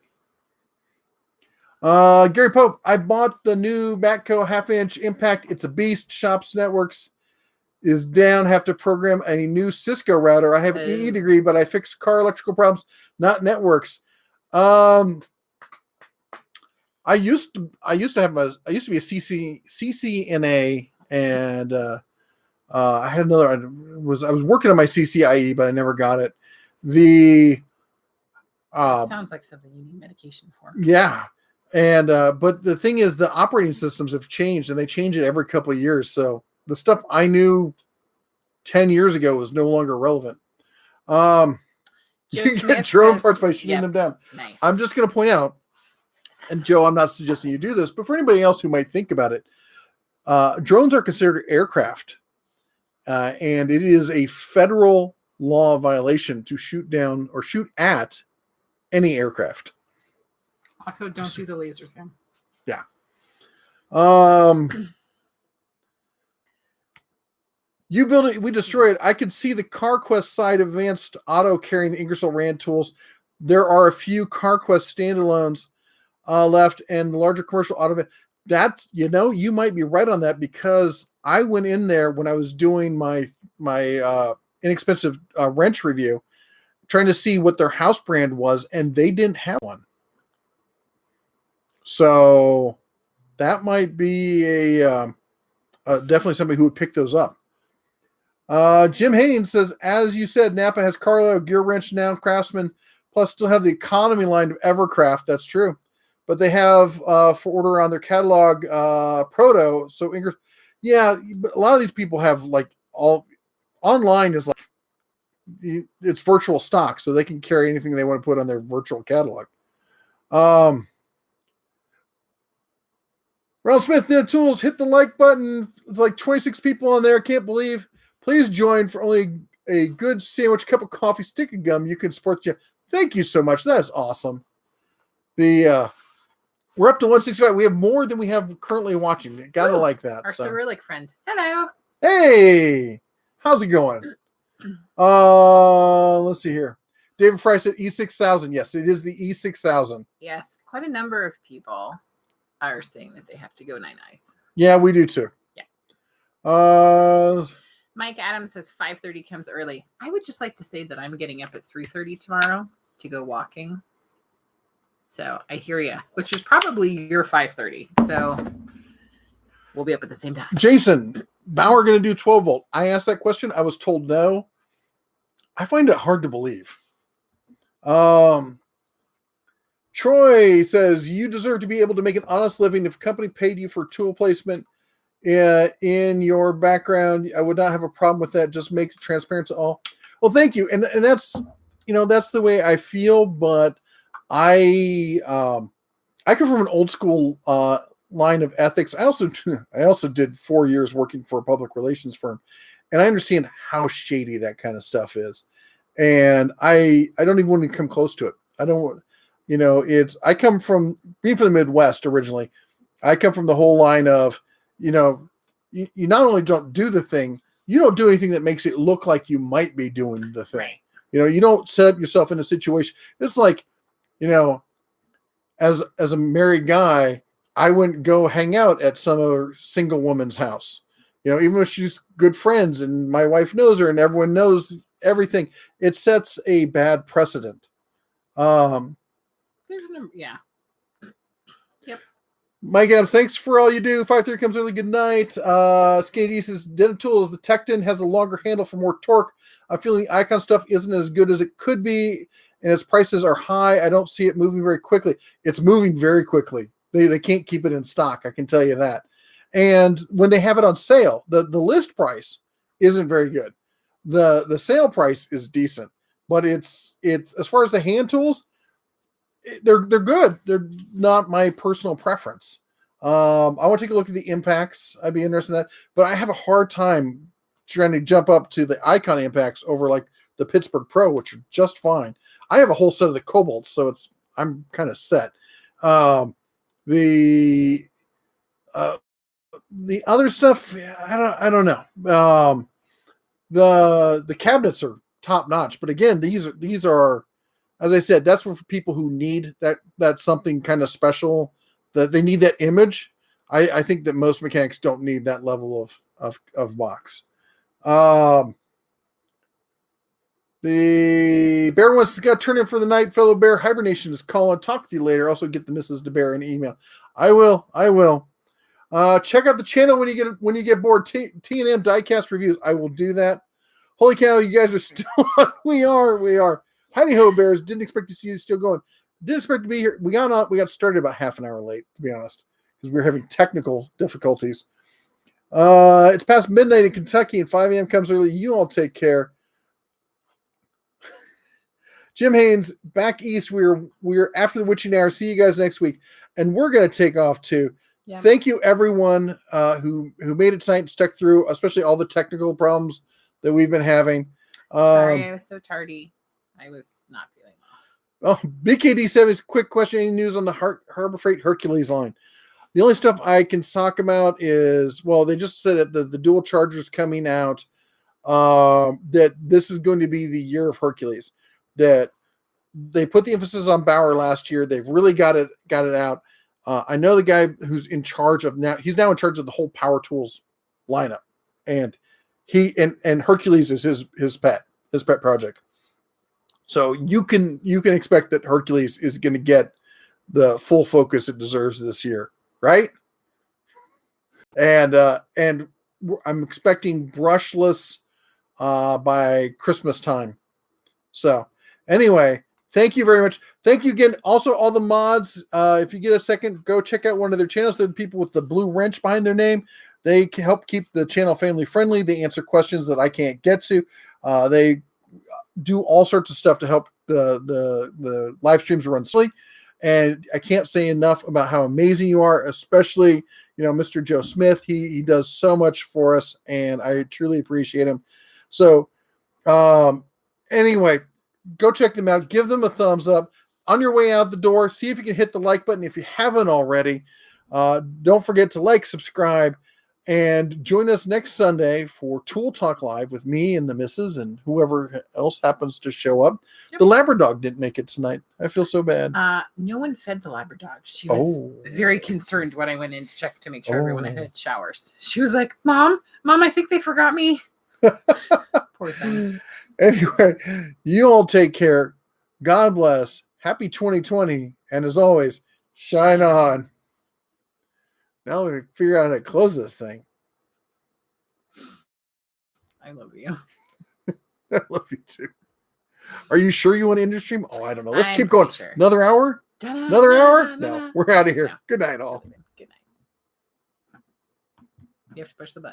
Gary Pope, I bought the new Matco 1/2 inch Impact. It's a beast. Shops Networks is down. Have to program a new Cisco router. I have an EE degree, but I fix car electrical problems, not networks. I used to be a CCNA, and I had another. I was working on my CCIE, but I never got it. Sounds like something you need medication for. Yeah, and but the thing is, the operating systems have changed, and they change it every couple of years. So the stuff I knew 10 years ago is no longer relevant. You can get drone parts by shooting them down. Nice. I'm just going to point out, and Joe, I'm not suggesting you do this, but for anybody else who might think about it, drones are considered aircraft, and it is a federal law violation to shoot down or shoot at any aircraft. Also, don't do the laser thing. Yeah. You build it, we destroy it. I could see the CarQuest side advanced auto carrying the Ingersoll Rand tools. There are a few CarQuest standalones left, and the larger commercial auto. that's, you might be right on that, because I went in there when I was doing my inexpensive wrench review, trying to see what their house brand was, and they didn't have one. So that might be a definitely somebody who would pick those up. Jim Haynes says, as you said, Napa has Carlisle, Gear Wrench, now Craftsman, plus still have the economy line of Evercraft. That's true. But they have for order on their catalog Proto. So yeah, but a lot of these people have like all online is like it's virtual stock, so they can carry anything they want to put on their virtual catalog. Ronald Smith, their tools, hit the like button. It's like 26 people on there. Can't believe. Please join for only a good sandwich, cup of coffee, stick of gum. You can support the. Thank you so much. That is awesome. We're up to 165. We have more than we have currently watching. Gotta like that. Our Cyrillic friend. Hello. Hey, how's it going? Let's see here. David Fry said E6000. Yes, it is the E6000. Yes, quite a number of people are saying that they have to go nice. Yeah, we do too. Yeah. Mike Adams says 5:30 comes early. I would just like to say that I'm getting up at 3:30 tomorrow to go walking. So I hear you, which is probably your 5:30. So we'll be up at the same time. Jason, Bauer going to do 12 volt? I asked that question. I was told no. I find it hard to believe. Troy says, you deserve to be able to make an honest living. If a company paid you for tool placement in your background, I would not have a problem with that. Just make it transparent to all. Well, thank you. And that's, that's the way I feel, but I come from an old school line of ethics. I also did 4 years working for a public relations firm, and I understand how shady that kind of stuff is. And I don't even want to come close to it. I don't, I come from being from the Midwest originally. I come from the whole line of, you not only don't do the thing, you don't do anything that makes it look like you might be doing the thing. Right. You don't set up yourself in a situation. It's like, as a married guy, I wouldn't go hang out at some other single woman's house. Even if she's good friends and my wife knows her and everyone knows everything, it sets a bad precedent. Yeah. Yep. Mike Adams, thanks for all you do. 5:30 comes early. Good night. Skinny D says, Dental Tools, the Tecton has a longer handle for more torque. I'm feeling Icon stuff isn't as good as it could be, and its prices are high. I don't see it moving very quickly. It's moving very quickly. They can't keep it in stock, I can tell you that. And when they have it on sale, the list price isn't very good. The sale price is decent, but it's as far as the hand tools, they're good. They're not my personal preference. I want to take a look at the impacts. I'd be interested in that, but I have a hard time trying to jump up to the Icon impacts over like the Pittsburgh Pro, which are just fine. I have a whole set of the Cobalts, so I'm kind of set. The other stuff, I don't know. The cabinets are top notch, but again, these are, as I said, that's for people who need that something kind of special, that they need that image. I think that most mechanics don't need that level of box. The Bear wants to get turn in for the night. Fellow Bear hibernation is calling. Talk to you later. Also get the Mrs. DeBear an email. I will. Check out the channel when you get bored. T&M diecast reviews. I will do that. Holy cow, you guys are still on. We are. Howdy ho, Bears. Didn't expect to see you still going. Didn't expect to be here. We got started about half an hour late, to be honest, because we were having technical difficulties. It's past midnight in Kentucky and 5 a.m. comes early. You all take care. Jim Haynes, back east. We're after the witching hour. See you guys next week. And we're going to take off too. Yeah. Thank you, everyone who made it tonight and stuck through, especially all the technical problems that we've been having. Sorry, I was so tardy. I was not feeling well. Oh, BKD7, quick question. Any news on the Harbor Freight Hercules line? The only stuff I can talk about is, well, they just said that the dual chargers coming out, that this is going to be the year of Hercules. That they put the emphasis on Bauer last year. They've really got it out. I know the guy who's in charge of now. He's now in charge of the whole Power Tools lineup, and and Hercules is his pet project. So you can expect that Hercules is going to get the full focus it deserves this year, right? And I'm expecting brushless by Christmas time. So anyway, thank you very much. Thank you again. Also, all the mods, if you get a second, go check out one of their channels. They're the people with the blue wrench behind their name. They can help keep the channel family friendly. They answer questions that I can't get to. They do all sorts of stuff to help the live streams run smoothly. And I can't say enough about how amazing you are, especially, Mr. Joe Smith. He does so much for us, and I truly appreciate him. So anyway, go check them out. Give them a thumbs up. On your way out the door, see if you can hit the like button if you haven't already. Don't forget to like, subscribe, and join us next Sunday for Tool Talk Live with me and the missus and whoever else happens to show up. Yep. The Labradog didn't make it tonight. I feel so bad. No one fed the Labradog. She was very concerned when I went in to check to make sure everyone had showers. She was like, Mom, I think they forgot me. Poor thing. Anyway, you all take care. God bless. Happy 2020. And as always, shine on. Now we figure out how to close this thing. I love you. I love you too. Are you sure you want to end your stream? Oh, I don't know. Let's keep going. Sure. Another hour? Another hour? No, we're out of here. No. Good night, all. Good night. You have to push the button.